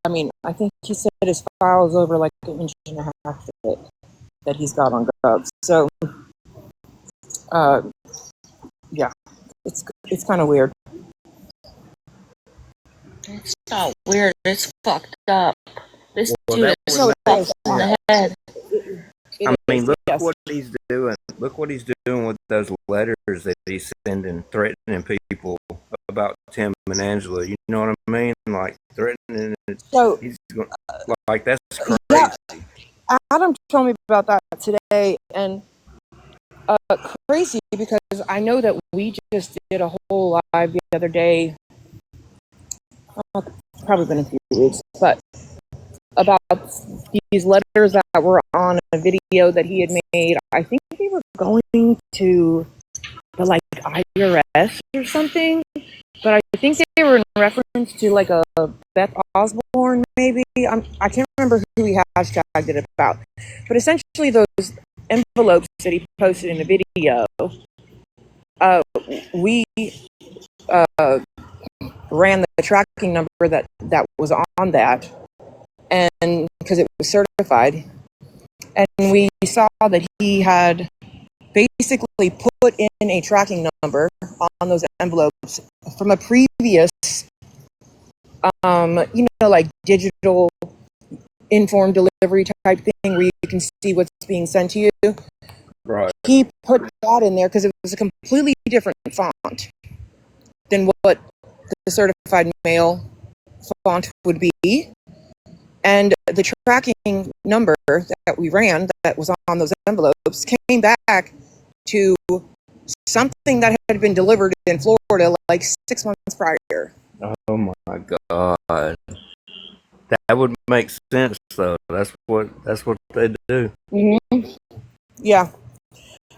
I mean, I think he said his file is over like an inch and a half thick that he's got on Gov. So, uh, yeah, it's kind of weird. It's not weird. It's fucked up. This Well, dude that is would make fucked in sense. the head. I mean, look Yes. what he's doing. Look what he's doing with those letters that he's sending, threatening people about Tim and Angela. You know what I mean? Like threatening. So, He's going, like that's crazy. yeah, Adam told me about that today, and crazy because I know that we just did a whole live the other day. Probably been a few weeks, but about these letters that were on a video that he had made. I think they were going to the like IRS or something, but I think they were in reference to like a Beth Osborne, maybe. I can't remember who he hashtagged it about, but essentially those envelopes that he posted in the video, we ran the tracking number that was on that, and because it was certified, and we saw that he had basically put in a tracking number on those envelopes from a previous, like digital informed delivery type thing where you can see what's being sent to you. Right. He put that in there because it was a completely different font than what the certified mail font would be. And the tracking number that we ran that was on those envelopes came back to something that had been delivered in Florida like 6 months prior. Oh my God. That would make sense though. That's what they do. Mm-hmm. Yeah.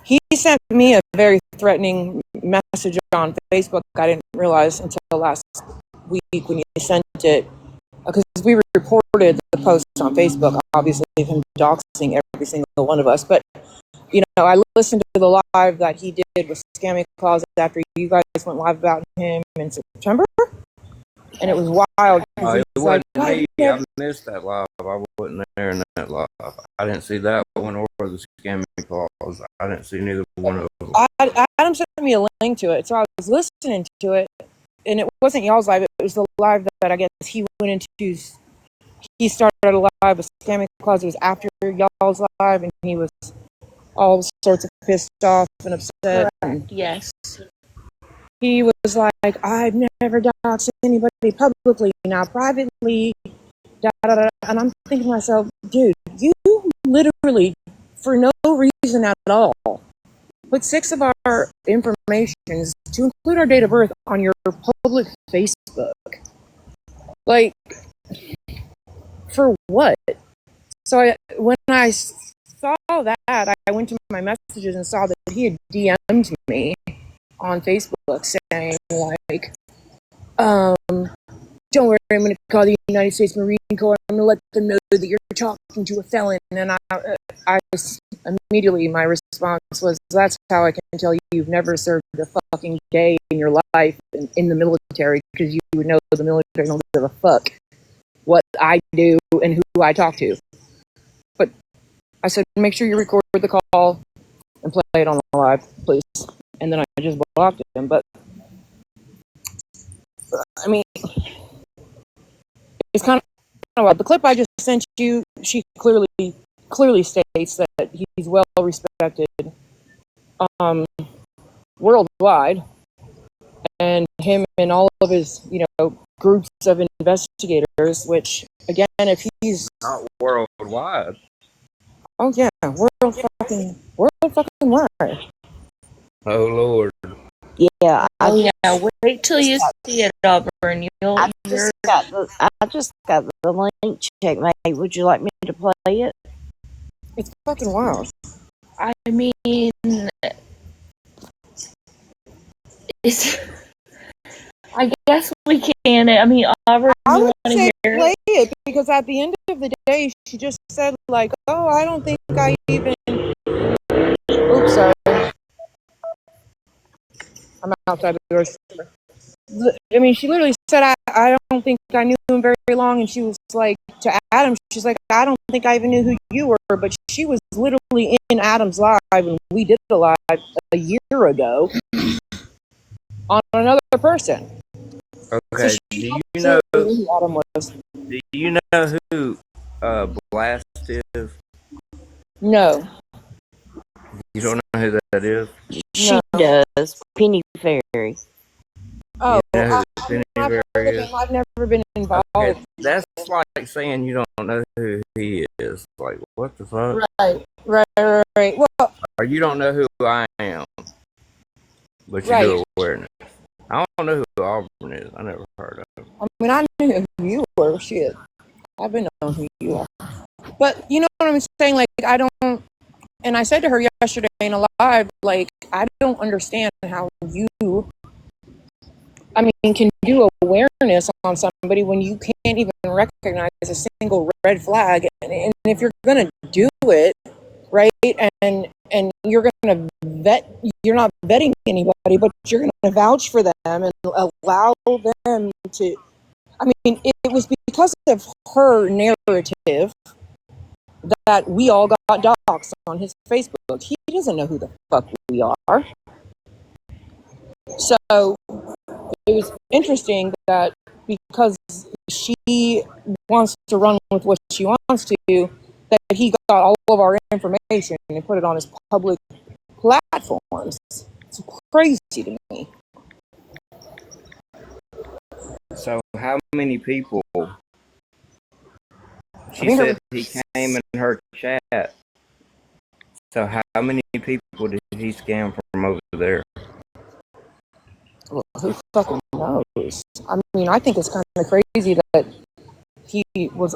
He sent me a very threatening message on Facebook. I didn't realize until last week when he sent it, because we reported the post on Facebook, obviously, of him doxing every single one of us. But, I listened to the live that he did with Scamming Claus after you guys went live about him in September. And it was wild. It wasn't me. I missed that live. I wasn't there in that live. I didn't see that one or the scamming clause. I didn't see neither one of them. Adam sent me a link to it, so I was listening to it, and it wasn't y'all's live. It was the live that I guess he went into. He started a live with Scamming Claus. It was after y'all's live, and he was all sorts of pissed off and upset. And Yes. he was like, "I've never doxed anybody publicly, now privately." Da, da, da. And I'm thinking to myself, dude, you literally, for no reason at all, put 6 of our information, to include our date of birth, on your public Facebook. Like, for what? So when I saw that, I went to my messages and saw that he had DM'd me on Facebook saying, like, don't worry, I'm going to call the United States Marine Corps. I'm going to let them know that you're talking to a felon. And I immediately, my response was, that's how I can tell you've never served a fucking day in your life in the military, because you would know the military don't give a fuck what I do and who I talk to. But I said, make sure you record the call and play it on the live, please. And then I just blocked him. But, I mean, it's kind of wild. The clip I just sent you, she clearly states that he's well respected worldwide, and him and all of his groups of investigators. Which again, if he's not worldwide. Oh yeah, world fucking wide. Oh Lord. Yeah, Wait till you see it, Auburn. I just got the link. Checkmate. Would you like me to play it? It's fucking wild. I mean, it's. I guess we can. I mean, Auburn, I you would want to say hear? play it, because at the end of the day, she just said like, "Oh, I don't think I even." Oops, sorry. I'm outside the door. I mean, she literally said, I don't think I knew him very long. And she was like, to Adam, she's like, I don't think I even knew who you were. But she was literally in Adam's live, and we did a live a year ago on another person. Okay. So Do she you know? who Adam was. Do you know who Blast is? No, You don't know who that is? She no. does. Penny Fairy. Oh, You know who Penny I've heard of Berry is? him. I've never been involved. Okay, that's like saying you don't know who he is. Like, what the fuck? Right. Well, Or you don't know who I am, but you right. do awareness. I don't know who Auburn is. I never heard of him. I mean, I knew who you were. Shit, I've been knowing who you are. But you know what I'm saying? Like, I don't. And I said to her yesterday in a live, like, I don't understand how you, I mean, can do awareness on somebody when you can't even recognize a single red flag. And if you're gonna do it, right, and you're gonna you're not vetting anybody, but you're gonna vouch for them and allow them to. I mean, it was because of her narrative that we all got doxxed on his Facebook. He doesn't know who the fuck we are. So it was interesting that because she wants to run with what she wants to, that he got all of our information and put it on his public platforms. It's crazy to me. So, how many people? She said he came in her chat. So, how many people did he scam from over there? Well, who fucking knows? I mean, I think it's kind of crazy that he was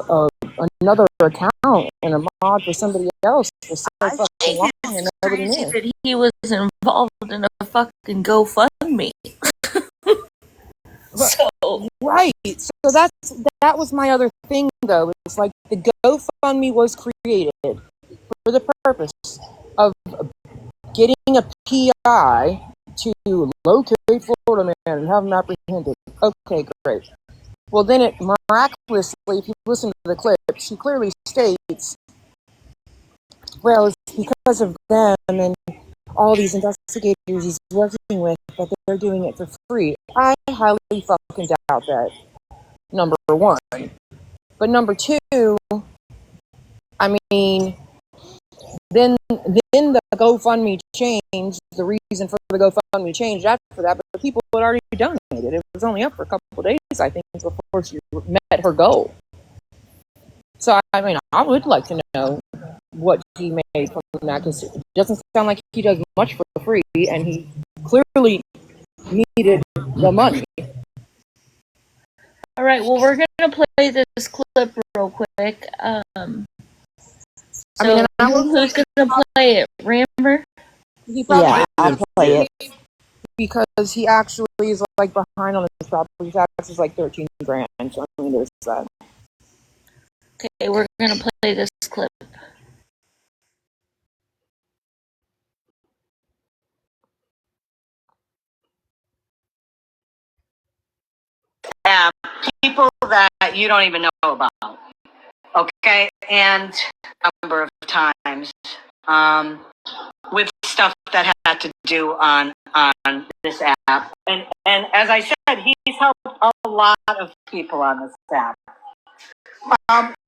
another account and a mod for somebody else for so fucking long and nobody knew. That he was involved in a fucking GoFundMe. So right. So that was my other thing, though. It's like the GoFundMe was created for the purpose of getting a PI to locate Florida man and have him apprehended. Okay, great. Well, then it miraculously, if you listen to the clip, she clearly states, well, it's because of them and all these investigators he's working with that they're doing it for free. I highly fucking doubt that, number one. But number two, I mean, then the GoFundMe changed, the reason for the GoFundMe changed after that, but people had already donated. It was only up for a couple of days, I think, before she met her goal. So, I mean, I would like to know what he made from that, because it doesn't sound like he does much for free, and he clearly needed the money. all right, well, we're gonna play this clip real quick. So who's gonna play it? Rammer? Yeah, I'll play it. Because he actually is like behind on his property taxes, like 13 grand. So I mean, there's that. Okay, we're gonna play this clip. People that you don't even know about. Okay, and a number of times with stuff that had to do on this app, and as I said, he's helped a lot of people on this app.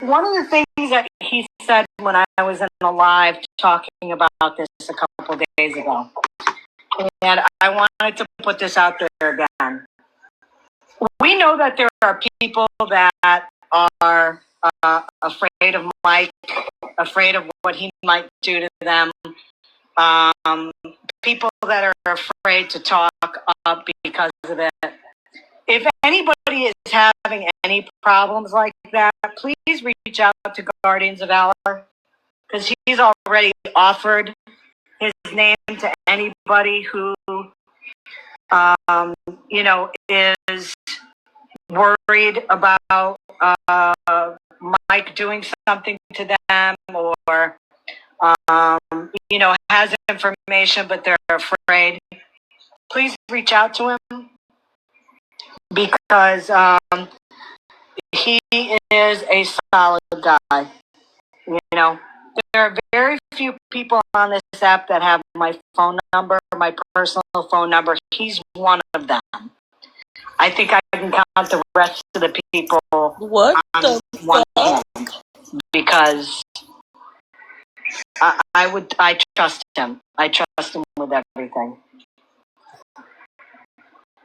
One of the things that he said when I was in a live talking about this a couple of days ago, and I wanted to put this out there again. We know that there are people that are afraid of Mike, afraid of what he might do to them. People that are afraid to talk up because of it. If anybody is having any problems like that, please reach out to Guardians of Valor, because he's already offered his name to anybody who, is worried about Mike doing something to them, or has information but they're afraid. Please reach out to him. because he is a solid guy. You know, there are very few people on this app that have my phone number, my personal phone number. He's one of them. I think I can count the rest of the people What on the one fuck? hand because I trust him. I trust him with everything.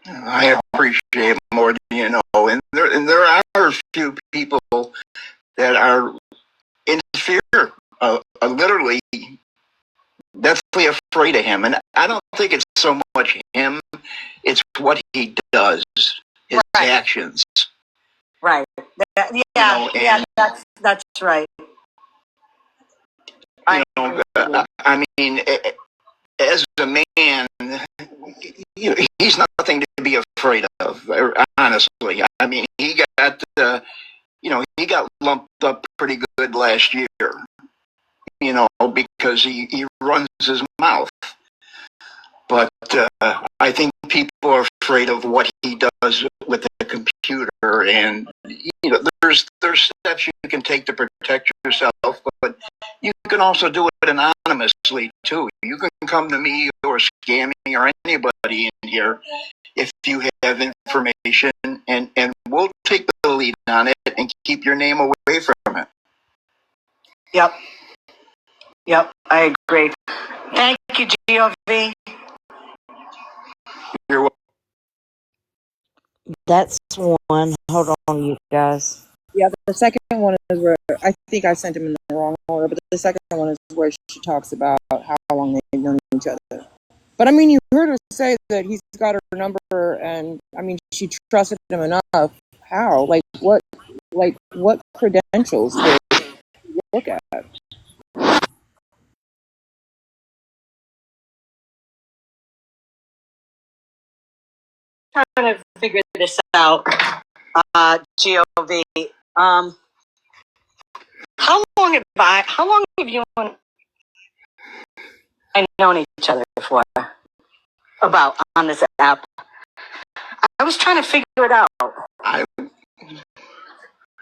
I appreciate more than you know, and there are a few people that are in fear, literally, definitely afraid of him, and I don't think it's so much him; it's what he does, his actions. Right. Yeah. That's right. I mean, as a man, he's nothing to be afraid of. Honestly, I mean, he got he got lumped up pretty good last year. Because he runs his mouth. But I think people are afraid of what he does with the computer, and there's steps you can take to protect yourself, but you can also do it anonymously too. You can come to me or Scammy or anybody in here if you have information, and we'll take the lead on it and keep your name away from it. Yep, I agree. Thank you, GOV. You're welcome. That's one. Hold on, you guys. Yeah, the second one is where I think I sent him in the wrong order, but the second one is where she talks about how long they've known each other. But I mean, you heard her say that he's got her number, and I mean, she trusted him enough. How? What credentials to look at? Trying to figure this out, GOV. How long have you and I known each other for? About on this app? I was trying to figure it out.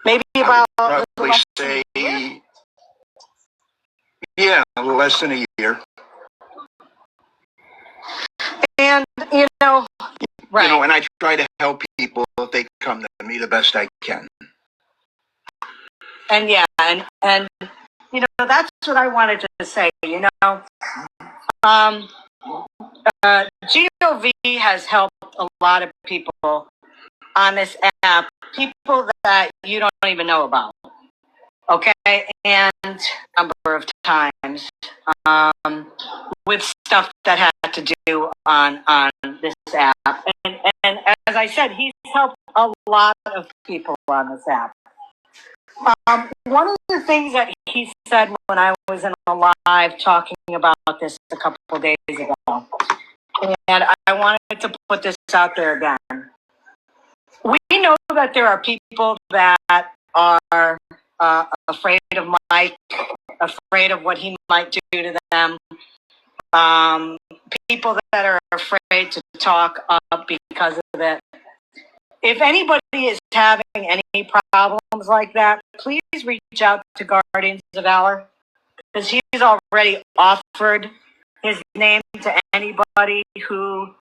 Maybe about probably say, less than a year. And right. And I try to help people if they come to me the best I can. And and that's what I wanted to say. GOV has helped a lot of people on this app, people that you don't even know about. Okay, and a number of times with stuff that had to do on this app, and as I said, he's helped a lot of people on this app. One of the things that he said when I was in a live talking about this a couple of days ago, and I wanted to put this out there again. We know that there are people that are afraid of Mike, afraid of what he might do to them. People that are afraid to talk up because of it. If anybody is having any problems like that, please reach out to Guardians of Valor, because he's already offered his name to anybody who,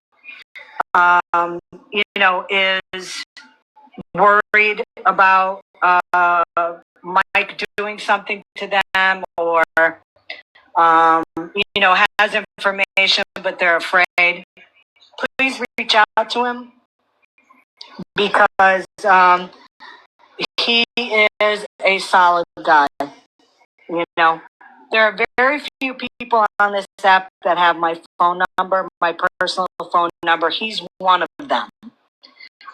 is worried about Mike doing something to them, or has information but they're afraid. Please reach out to him, because he is a solid guy. There are very few people on this app that have my phone number, my personal phone number. He's one of them.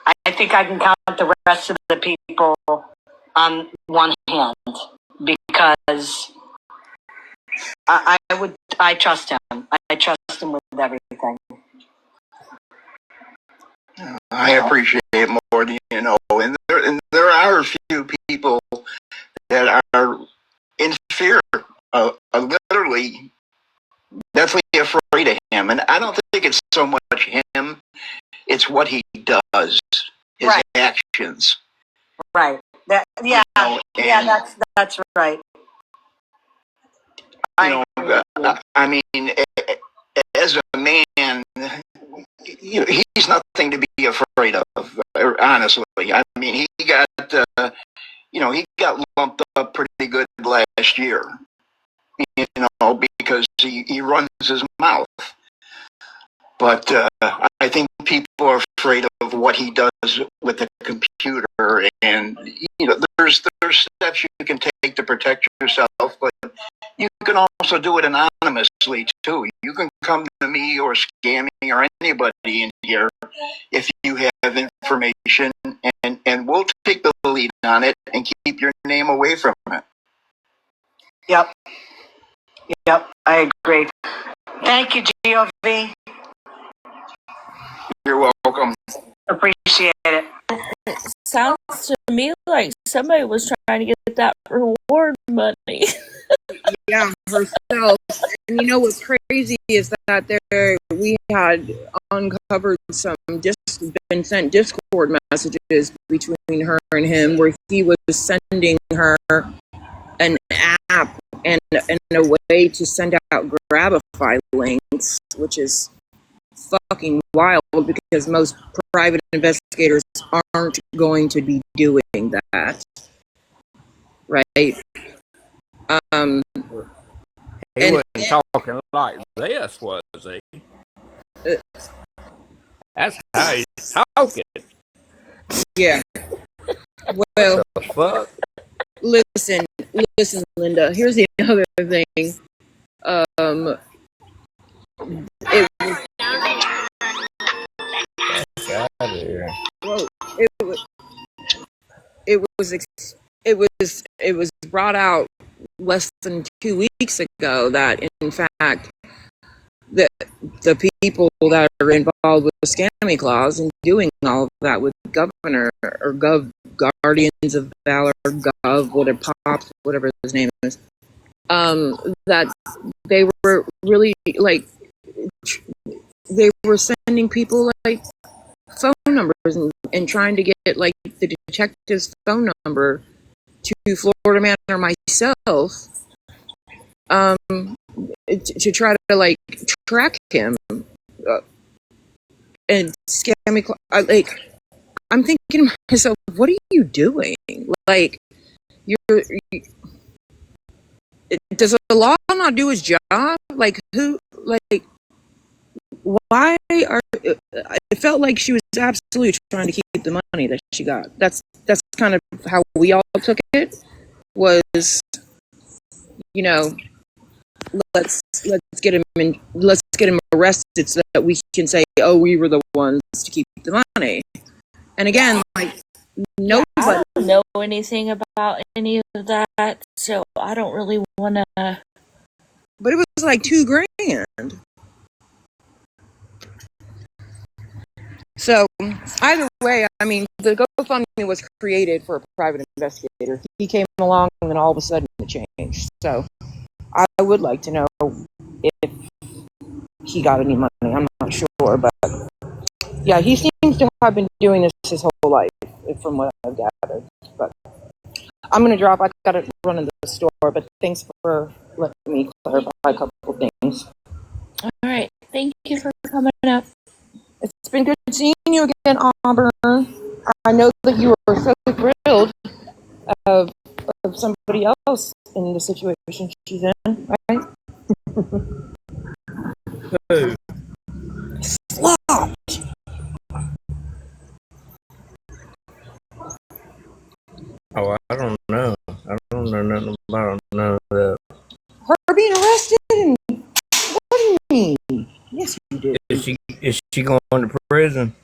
I think I can count the rest of the people on one hand, because I trust him. I trust him with everything. I appreciate it more than you know, and there are a few people that are in fear, literally, definitely afraid of him, and I don't think it's so much him; it's what he does, his actions. Right. That, yeah. That's right. I mean, as a man, he's nothing to be afraid of. Honestly, I mean, he got he got lumped up pretty good last year. Because he runs his mouth. But I think people are afraid of what he does with the computer, and there's steps you can take to protect yourself, but you can also do it anonymously too. You can come to me or Scammy or anybody in here if you have information, and we'll take the lead on it and keep your name away from it. Yep. I agree. Thank you, GOV. You're welcome. Appreciate it. Sounds to me like somebody was trying to get that reward money. Yeah, herself. And you know what's crazy is that we had uncovered been sent Discord messages between her and him where he was sending her an app and a way to send out Grabify links, which is fucking wild because most private investigators aren't going to be doing that, right? He wasn't talking like this, was he? That's how he's talking. Yeah. Well, What the fuck? listen, Linda. Here's the other thing. It Get out of here. it was brought out less than 2 weeks ago that in fact the people that are involved with the Scammy Clause and doing all of that with Governor or Guardians of Valor, Gov, whatever, Pops, whatever his name is, that they were really they were sending people phone numbers and trying to get the detective's phone number to Florida Man or myself, to try to track him, and Scammy. I'm thinking to myself, what are you doing? Does the law not do its job? Why are? It felt like she was absolutely trying to keep the money that she got. That's kind of how we all took it. Was let's get him let's get him arrested so that we can say, oh, we were the ones to keep the money. And again, nobody. I don't know anything about any of that, so I don't really want to. But it was $2,000. So either way, I mean, the GoFundMe was created for a private investigator. He came along, and then all of a sudden it changed. So I would like to know if he got any money. I'm not sure, but yeah, he seems to have been doing this his whole life, from what I've gathered. But I'm going to drop. I got to run into the store, but thanks for letting me clarify a couple of things. All right. Thank you for coming up. It's been good seeing you again, Auburn. I know that you were so thrilled of somebody else in the situation she's in, right? Who? Slot. Oh, I don't know. I don't know nothing about none of that. Her being arrested? What do you mean? Yes, you did. Is she going to prison?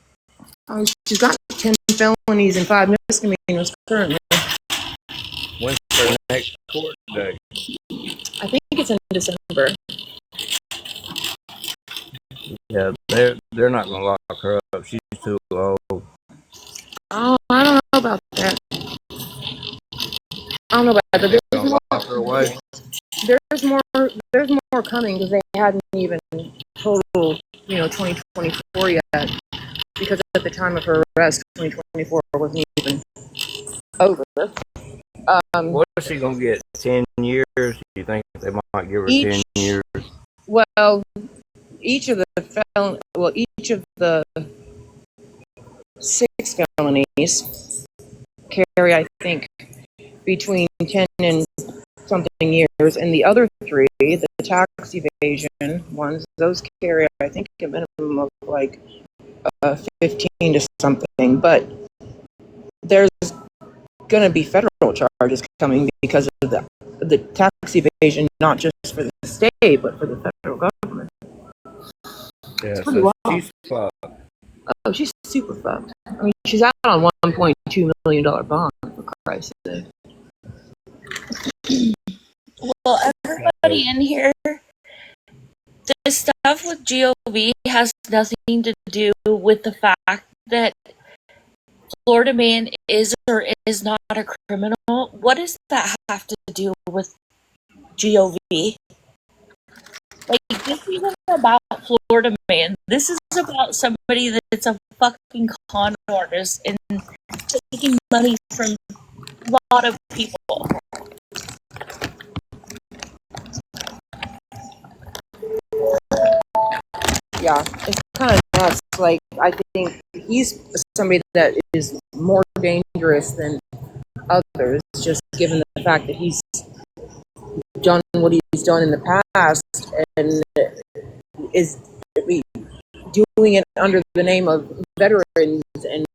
Oh, she's got 10 felonies and 5 misdemeanors currently. When's her next court date? I think it's in December. Yeah, they're not going to lock her up. She's too old. Oh, I don't know about that. I don't know about that. Don't lock her away. There's more coming because they hadn't even totaled 2024 yet. Because at the time of her arrest, 2024 wasn't even over. What is she gonna get? 10 years? Do you think they might give her Each 10 years? well, each of the 6 felonies carry, I think, between 10 and something years, and the other 3, the tax evasion ones, those carry, I think, a minimum of like 15 to something. But there's going to be federal charges coming because of the tax evasion, not just for the state, but for the federal government. Yeah, It's pretty so wild. she's fucked. Oh, she's super fucked. I mean, she's out on $1.2 million bond, for Christ's sake. Well, everybody in here, the stuff with GOV has nothing to do with the fact that Florida man is or is not a criminal. What does that have to do with GOV? Like, this isn't about Florida man. This is about somebody that's a fucking con artist and taking money from a lot of people. Yeah, it's kind of nuts. Like, I think he's somebody that is more dangerous than others, just given the fact that he's done what he's done in the past and is doing it under the name of veterans and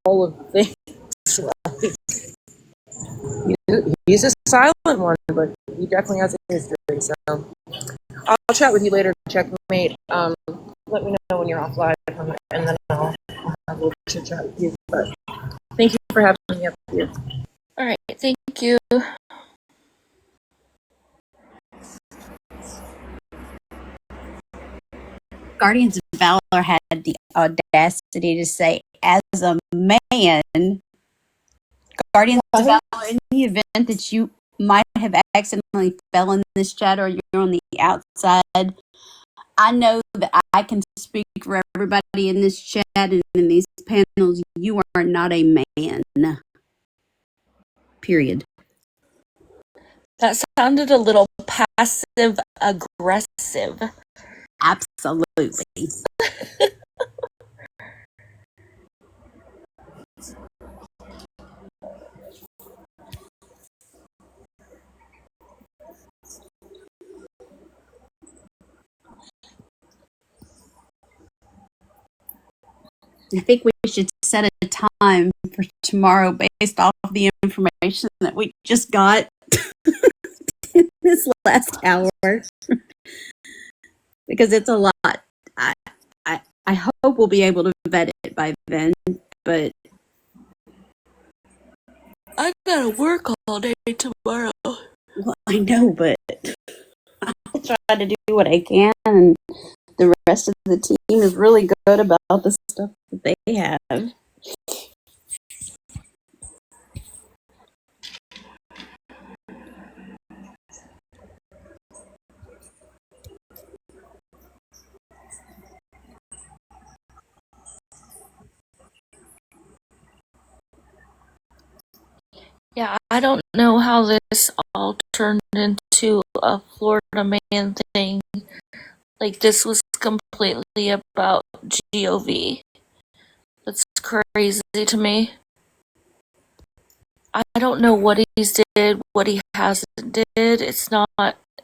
all of the things. He's a silent one, but he definitely has a history. So I'll chat with you later, Checkmate. Let me know when you're off live, and then I'll have a little chit chat with you. But thank you for having me up here. All right, thank you. Guardians of Valor had the audacity to say, as a man, Guardians of Valor, in the event that you might have accidentally fell in this chat or you're on the outside, I know that I can speak for everybody in this chat and in these panels. You are not a man. Period. That sounded a little passive aggressive. Absolutely. I think we should set a time for tomorrow based off of the information that we just got in this last hour. Because it's a lot. I hope we'll be able to vet it by then, but I gotta work all day tomorrow. well, I know, but I'll try to do what I can, and the rest of the team is really good about the stuff that they have. Yeah, I don't know how this all turned into a Florida man thing. Like, this was completely about GOV. That's crazy to me. I don't know what he's did, what he hasn't did. It's not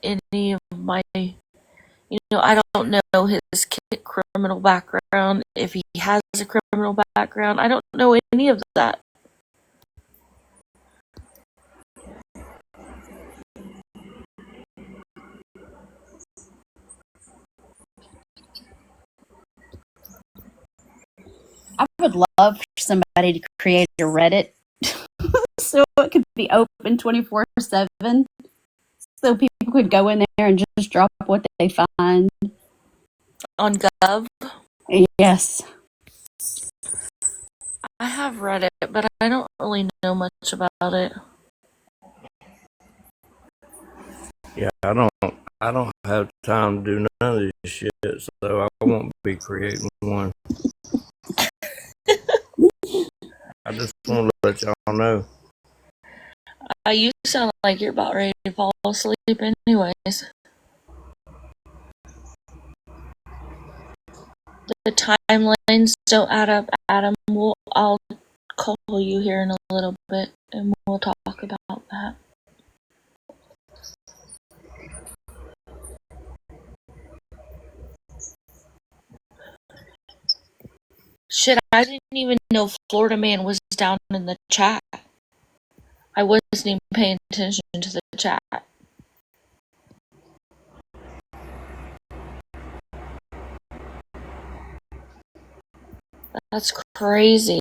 any of my, I don't know his criminal background, if he has a criminal background. I don't know any of that. I would love for somebody to create a Reddit so it could be open 24/7, so people could go in there and just drop what they find. On Gov, Yes. I have read it, but I don't really know much about it. Yeah, I don't have time to do none of this shit, so I won't be creating one. I just want to let y'all know. You sound like you're about ready to fall asleep anyways. The timelines don't add up, Adam. I'll call you here in a little bit and we'll talk about that. Shit, I didn't even know Florida Man was down in the chat. I wasn't even paying attention to the chat. That's crazy.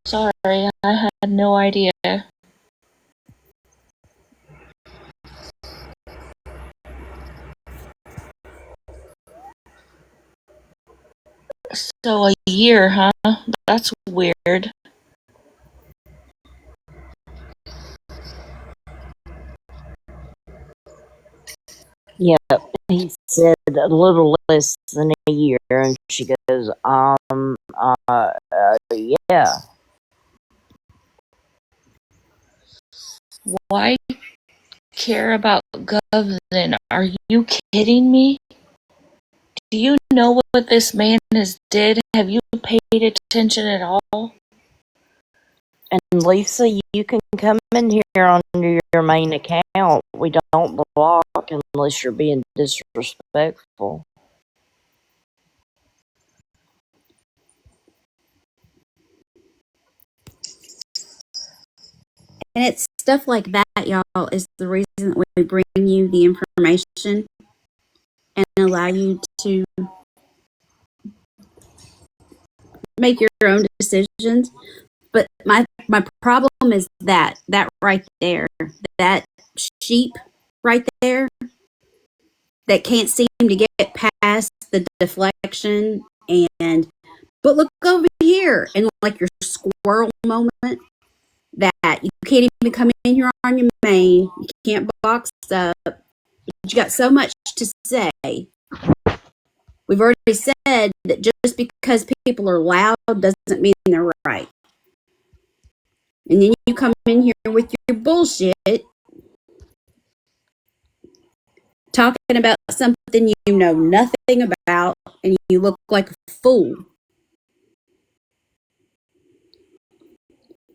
Sorry, I had no idea. So a year, huh? That's weird. Yep. He said a little less than a year, and she goes, yeah. Why care about Gov then? Are you kidding me? Do you know what this man has did? Have you paid attention at all? And Lisa, you can come in here on your main account. We don't block unless you're being disrespectful. And it's stuff like that, y'all, is the reason that we bring you the information and allow you to make your own decisions. But my problem is that right there, that sheep right there that can't seem to get past the deflection and but look over here, and like your squirrel moment, that you can't even come in here on your main, you can't box up, but you got so much to say. We've already said that just because people are loud doesn't mean they're right. And then you come in here with your bullshit, talking about something you know nothing about, and you look like a fool.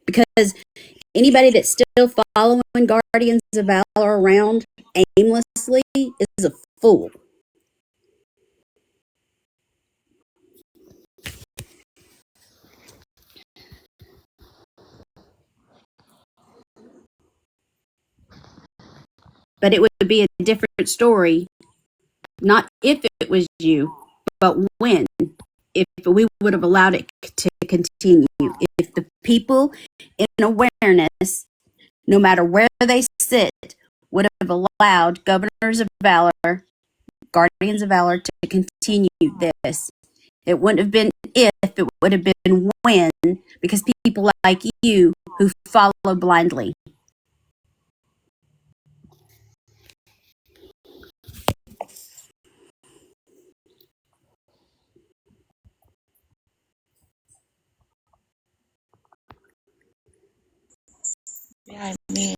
Because anybody that's still following Guardians of Valor around aimlessly is a fool. But it would be a different story, not if it was you, but when. If we would have allowed it to continue. If the people in awareness, no matter where they sit, would have allowed Governors of Valor, Guardians of Valor to continue this. It wouldn't have been if, it would have been when, because people like you who follow blindly. Yeah, I mean,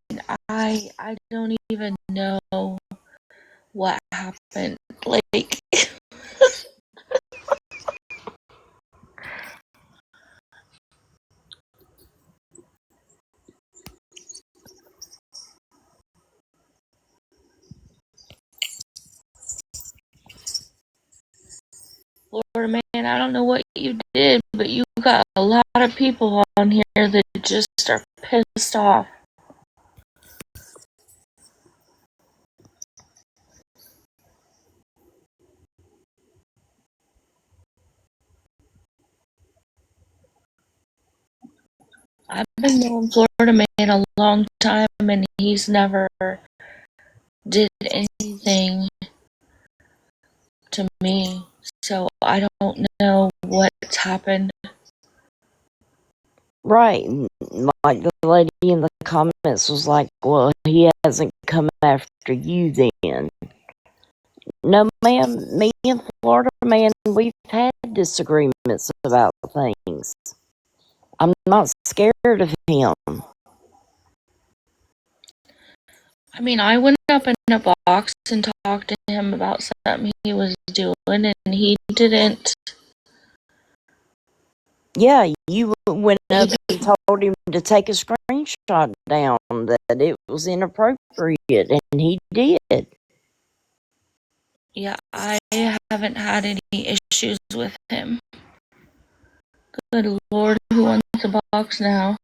I don't even know what happened. Like, Florida Man, I don't know what you did, but you got a lot of people on here that just are pissed off. I've been knowing Florida Man a long time, and he's never did anything to me. So I don't know what's happened. Right. Like the lady in the comments was like, well, he hasn't come after you then. No, ma'am. Me and Florida man, we've had disagreements about things. I'm not scared of him. I mean, I went up in a box and talked to him about something he was doing, and he didn't. Yeah, you went up and told him to take a screenshot down that it was inappropriate, and he did. Yeah, I haven't had any issues with him. Good Lord, who wants a box now?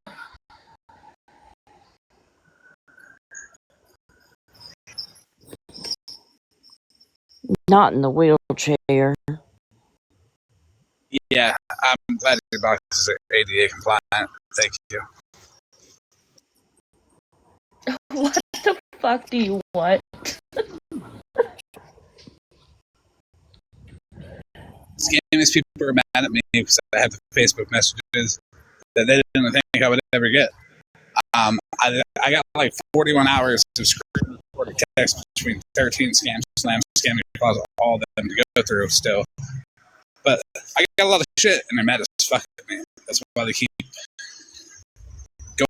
Not in the wheelchair. Yeah, I'm glad your box is ADA compliant. Thank you. What the fuck do you want? Scamiest people are mad at me because I have the Facebook messages that they didn't think I would ever get. I got like 41 hours of screen recorded text between 13 scamming calls, all of them to go through still. But I got a lot of shit, and they're mad as fuck at me. That's why they keep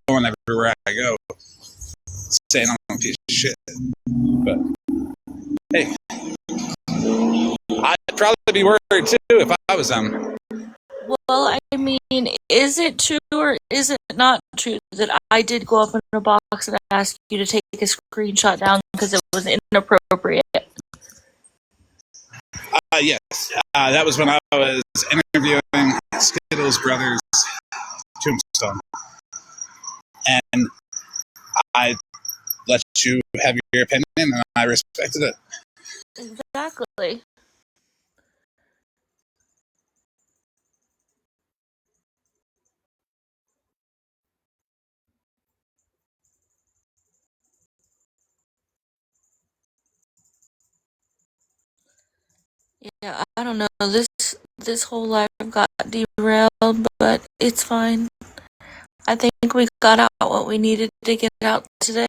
going everywhere I go, saying I'm a piece of shit. But hey, I'd probably be worried too if I was them. Well, I mean, is it true or is it not true that I did go up in a box and ask you to take a screenshot down because it was inappropriate? Yes, that was when I was interviewing Skittles Brothers Tombstone, and I let you have your opinion, and I respected it. Exactly. Yeah, I don't know. This whole life got derailed, but it's fine. I think we got out what we needed to get out today.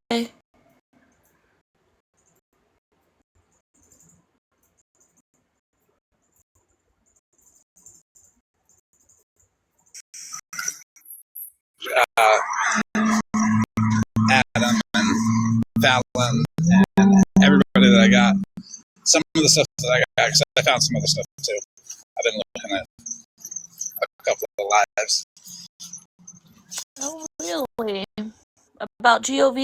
Uh, Adam and Fallon and everybody that I got. Some of the stuff that I got, because I found some other stuff too. I've been looking at a couple of lives. Oh, really? About GOV?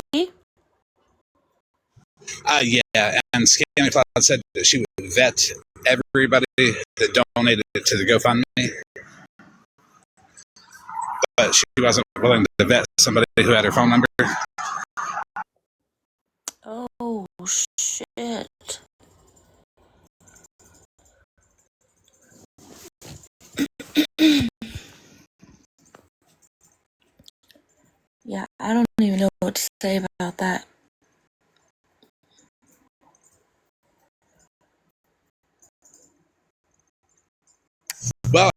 Yeah, and Scammy Cloud said that she would vet everybody that donated to the GoFundMe, but she wasn't willing to vet somebody who had her phone number. Oh, shit. Yeah, I don't even know what to say about that. Well,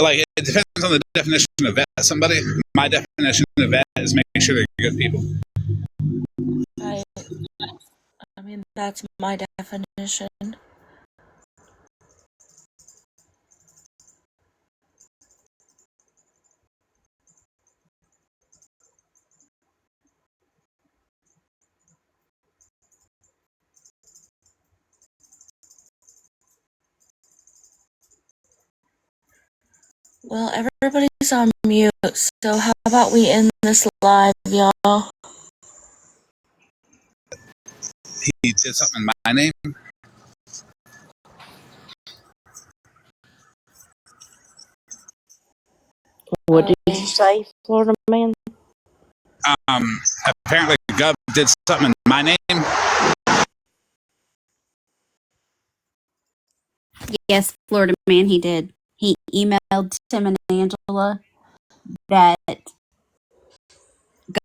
like it depends on the definition of vet somebody. My definition of vet is making sure they're good people. I mean, that's my definition. Well, everybody's on mute, so how about we end this live, y'all? He did something in my name. What did you say, Florida man? Apparently, Gov did something in my name. Yes, Florida man, he did. He emailed Tim and Angela that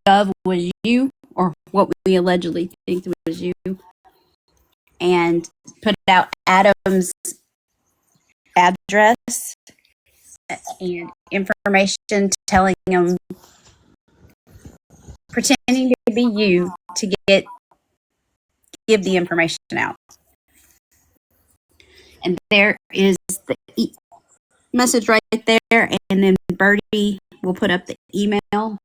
Gov was you, or what we allegedly think was you, and put out Adam's address and information telling him, pretending to be you to give the information out. And there is the message right there. And then Birdie will put up the email.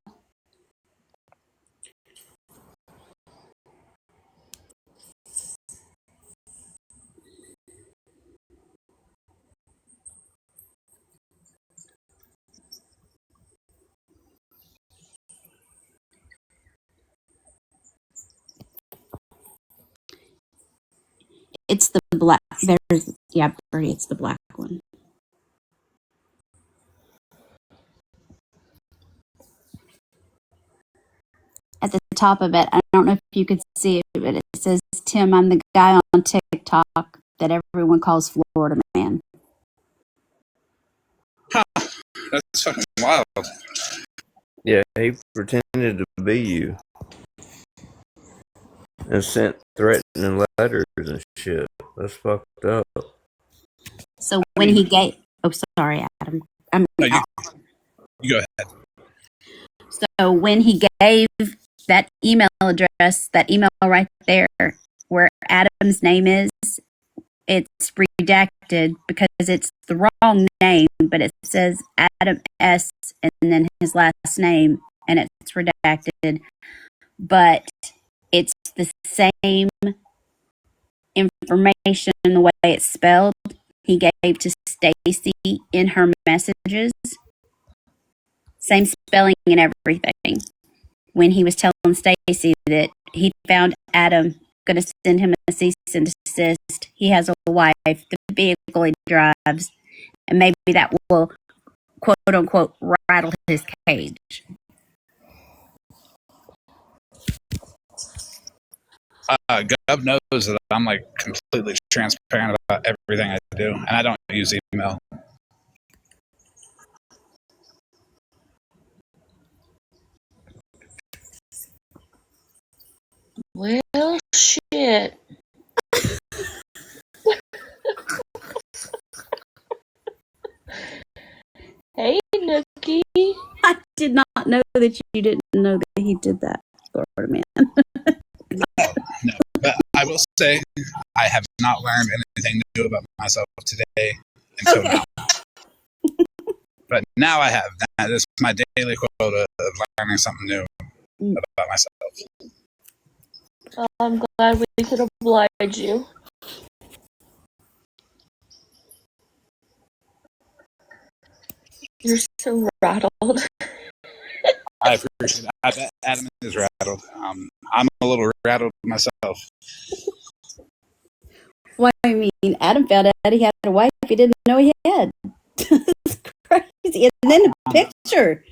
It's the black. There's, yeah, Birdie, it's the black one. At the top of it, I don't know if you could see it, but it says, Tim, I'm the guy on TikTok that everyone calls Florida Man. Huh. That's fucking wild. Yeah, he pretended to be you and sent threatening letters and shit. That's fucked up. So when he gave, oh, sorry, Adam. No, you go ahead. So when he gave that email address, that email right there where Adam's name is, it's redacted because it's the wrong name, but it says Adam S. and then his last name, and it's redacted. But it's the same information, the way it's spelled, he gave to Stacy in her messages. Same spelling and everything. When he was telling Stacy that he found Adam going to send him a cease and desist, he has a wife, the vehicle he drives, and maybe that will, quote unquote, rattle his cage. Gov knows that I'm like completely transparent about everything I do, and I don't use email. Well, shit. Hey, Nookie. I did not know that you didn't know that he did that, Florida Man. No. But I will say I have not learned anything new about myself today until now. But now I have. That is my daily quota of learning something new about myself. I'm glad we could oblige you. You're so rattled. I appreciate it. I bet Adam is rattled. I'm a little rattled myself. What I mean, Adam found out he had a wife he didn't know he had. It's crazy. And then the picture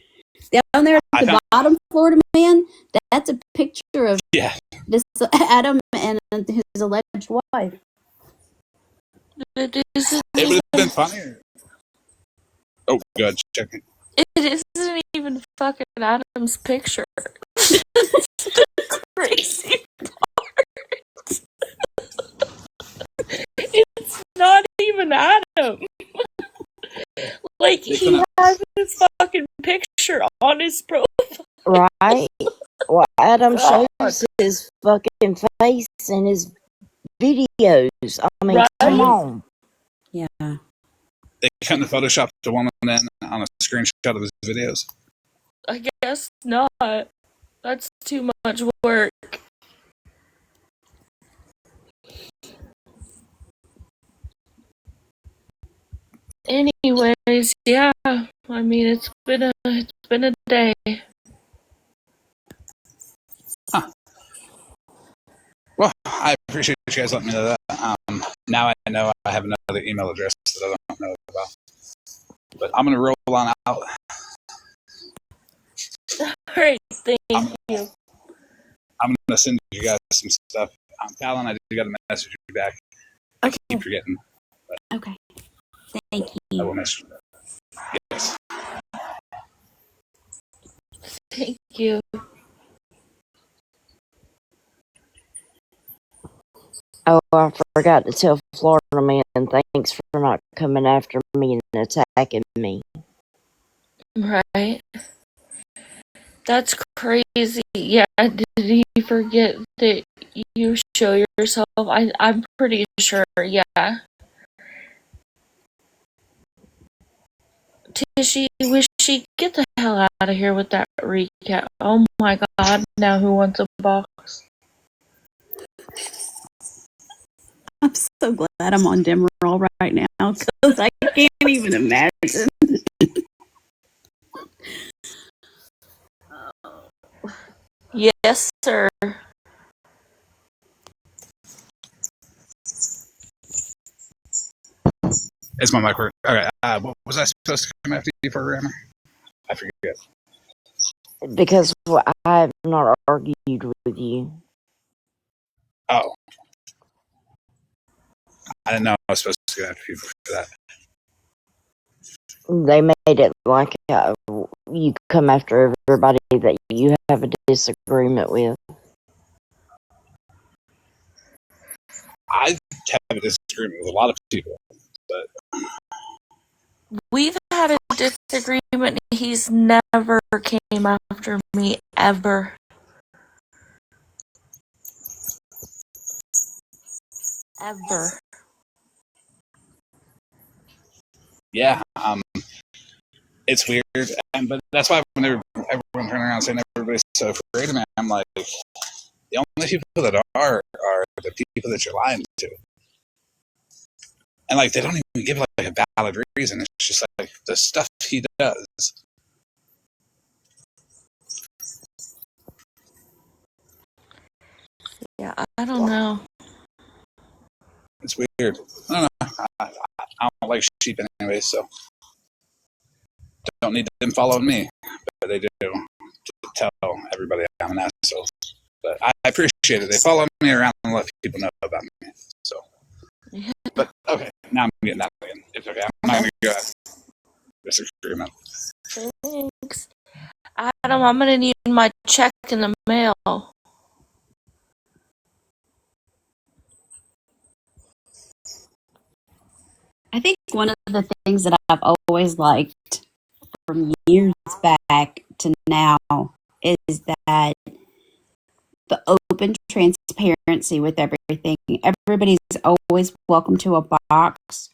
down there at the bottom, Florida Man, that's a picture of this Adam and his alleged wife. It would have been funnier. Oh, good. Check it. It isn't even fucking Adam's picture. The crazy part. It's not even Adam. Like, he has his fucking picture on his profile. Right? Well, Adam shows his fucking face in his videos. I mean, come on. Yeah. They couldn't have photoshopped a woman in on a screenshot of his videos. I guess not. That's too much work. Anyways, yeah. I mean, it's been a day. Huh. Well, I appreciate you guys letting me know that. Now I know I have another email address that I don't know about. But I'm going to roll on out. Alright, thank you. I'm going to send you guys some stuff. Fallon, I did got a message you back. I keep forgetting. Okay. Thank you. I will miss you. Yes. Thank you. Oh, I forgot to tell Florida Man thanks for not coming after me and attacking me. Right. That's crazy. Yeah, did he forget that you show yourself? I'm pretty sure, yeah. Wishy, get the hell out of here with that recap. Oh my god, now who wants a box? I'm so glad I'm on Demerol right now because I can't even imagine. Yes, sir. It's my mic work. Okay. What was I supposed to come after you, programmer? I forget. Because I have not argued with you. Oh, I didn't know I was supposed to go after people for that. They made it like you come after everybody that you have a disagreement with. I have a disagreement with a lot of people, but We've had a disagreement. He's never came after me, ever. Ever. yeah, it's weird. But that's why whenever everyone turns around saying everybody's so afraid of me, I'm like, the only people that are the people that you're lying to. And like they don't even give like a valid reason. It's just like the stuff he does. Yeah, I don't know. It's weird. I don't know. I don't like sheep anyway, so don't need them following me. But they do to tell everybody I'm an asshole. But I appreciate it. They follow me around and let people know about me. So, but okay, now I'm getting that again. It's okay. I'm not gonna go at disagreement. Thanks. Adam, I'm gonna need my check in the mail. I think one of the things that I've always liked from years back to now is that the open transparency with everything. Everybody's always welcome to a box.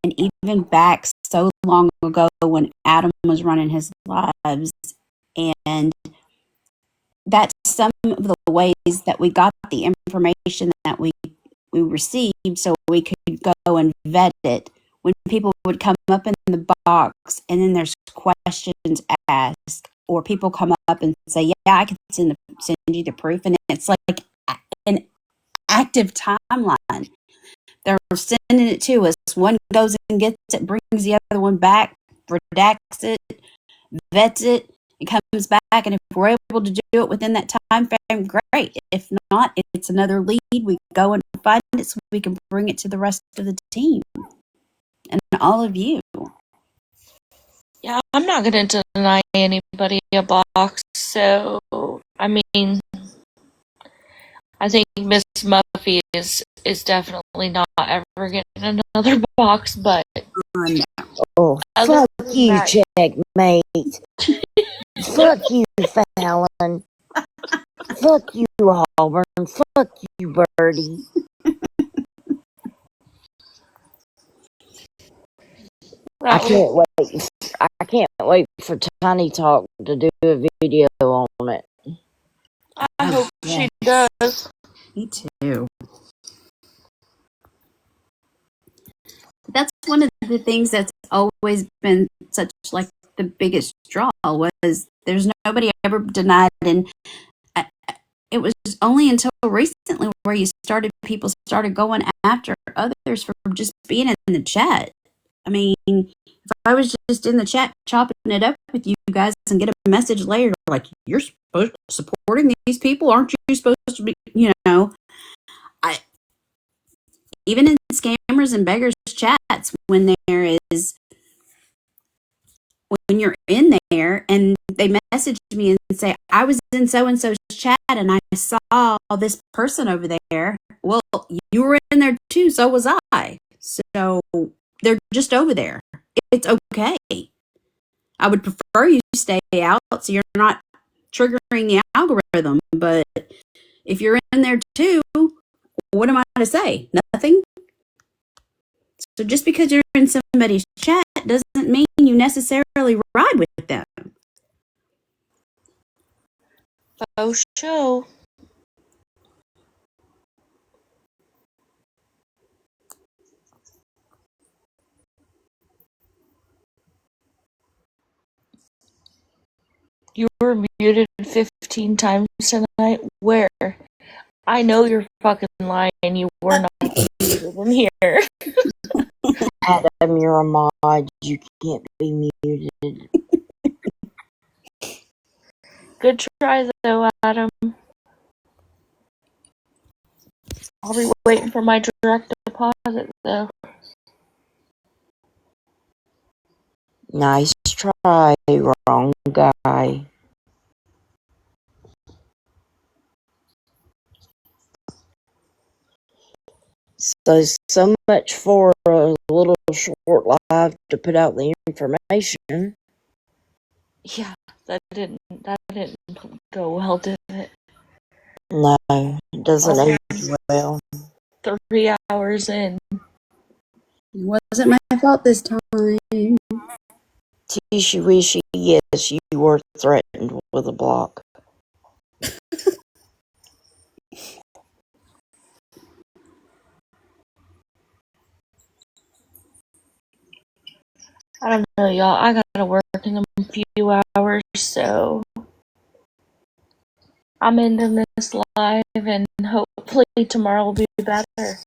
And even back so long ago when Adam was running his lives, and that's some of the ways that we got the information that we received so we could go and vet it. When people would come up in the box and then there's questions asked, or people come up and say, yeah, I can send you the proof. And it's like an active timeline. They're sending it to us. One goes and gets it, brings the other one back, redacts it, vets it, and comes back. And if we're able to do it within that time frame, great. If not, it's another lead. We go and find it so we can bring it to the rest of the team and all of you. Yeah, I'm not gonna deny anybody a box, so I mean, I think Miss Muffy is definitely not ever getting another box, but Oh, fuck you, Checkmate. Fuck you, Fallon. Fuck you, Auburn. Fuck you, Birdie. I can't wait. I can't wait for Tiny Talk to do a video on it. I hope she does. Me too. That's one of the things that's always been such like the biggest draw was there's nobody ever denied, and it was only until recently where people started going after others for just being in the chat. I mean, if I was just in the chat chopping it up with you guys and get a message later like you're supposed supporting these people, aren't you supposed to be? I even in scammers and beggars chats when you're in there and they message me and say, I was in so and so's chat and I saw this person over there. Well, you were in there too, so was I. So they're just over there. It's okay. I would prefer you stay out so you're not triggering the algorithm. But if you're in there too, what am I to say? Nothing. So just because you're in somebody's chat doesn't mean you necessarily ride with them. Faux show. You were muted 15 times tonight. Where? I know you're fucking lying. You were not muted in here. Adam, you're a mod. You can't be muted. Good try though, Adam. I'll be waiting for my direct deposit though. Nice try, wrong guy. So much for a little short live to put out the information. Yeah, that didn't go well, did it? No, it doesn't age well. 3 hours in. It wasn't my fault this time. Tishy wishy, yes, you were threatened with a block. I don't know, y'all. I gotta work in a few hours, so I'm ending this live, and hopefully tomorrow will be better.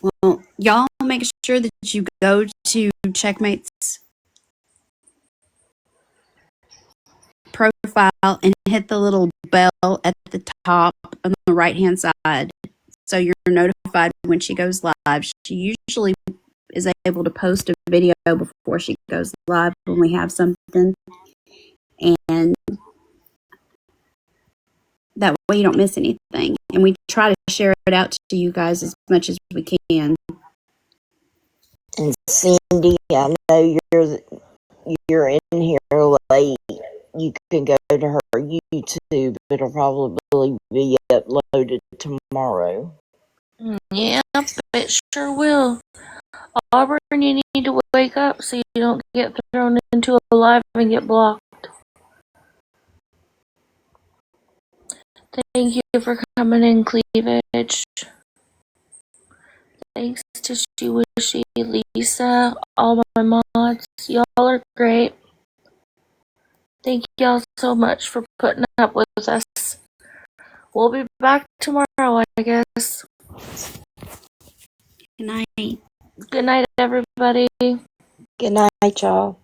Well, y'all make sure that you go to Checkmate's profile and hit the little bell at the top on the right hand side so you're notified when she goes live. She usually is able to post a video before she goes live when we have something, and that way you don't miss anything. And we try to share it out to you guys as much as we can. And Cindy, I know you're in here late. You can go to her YouTube. It'll probably be uploaded tomorrow. Yep, it sure will. Auburn, you need to wake up so you don't get thrown into a live and get blocked. Thank you for coming in, Cleavage. Thanks to She Wishy, Lisa, all my mods. Y'all are great. Thank y'all so much for putting up with us. We'll be back tomorrow, I guess. Good night. Good night, everybody. Good night, y'all.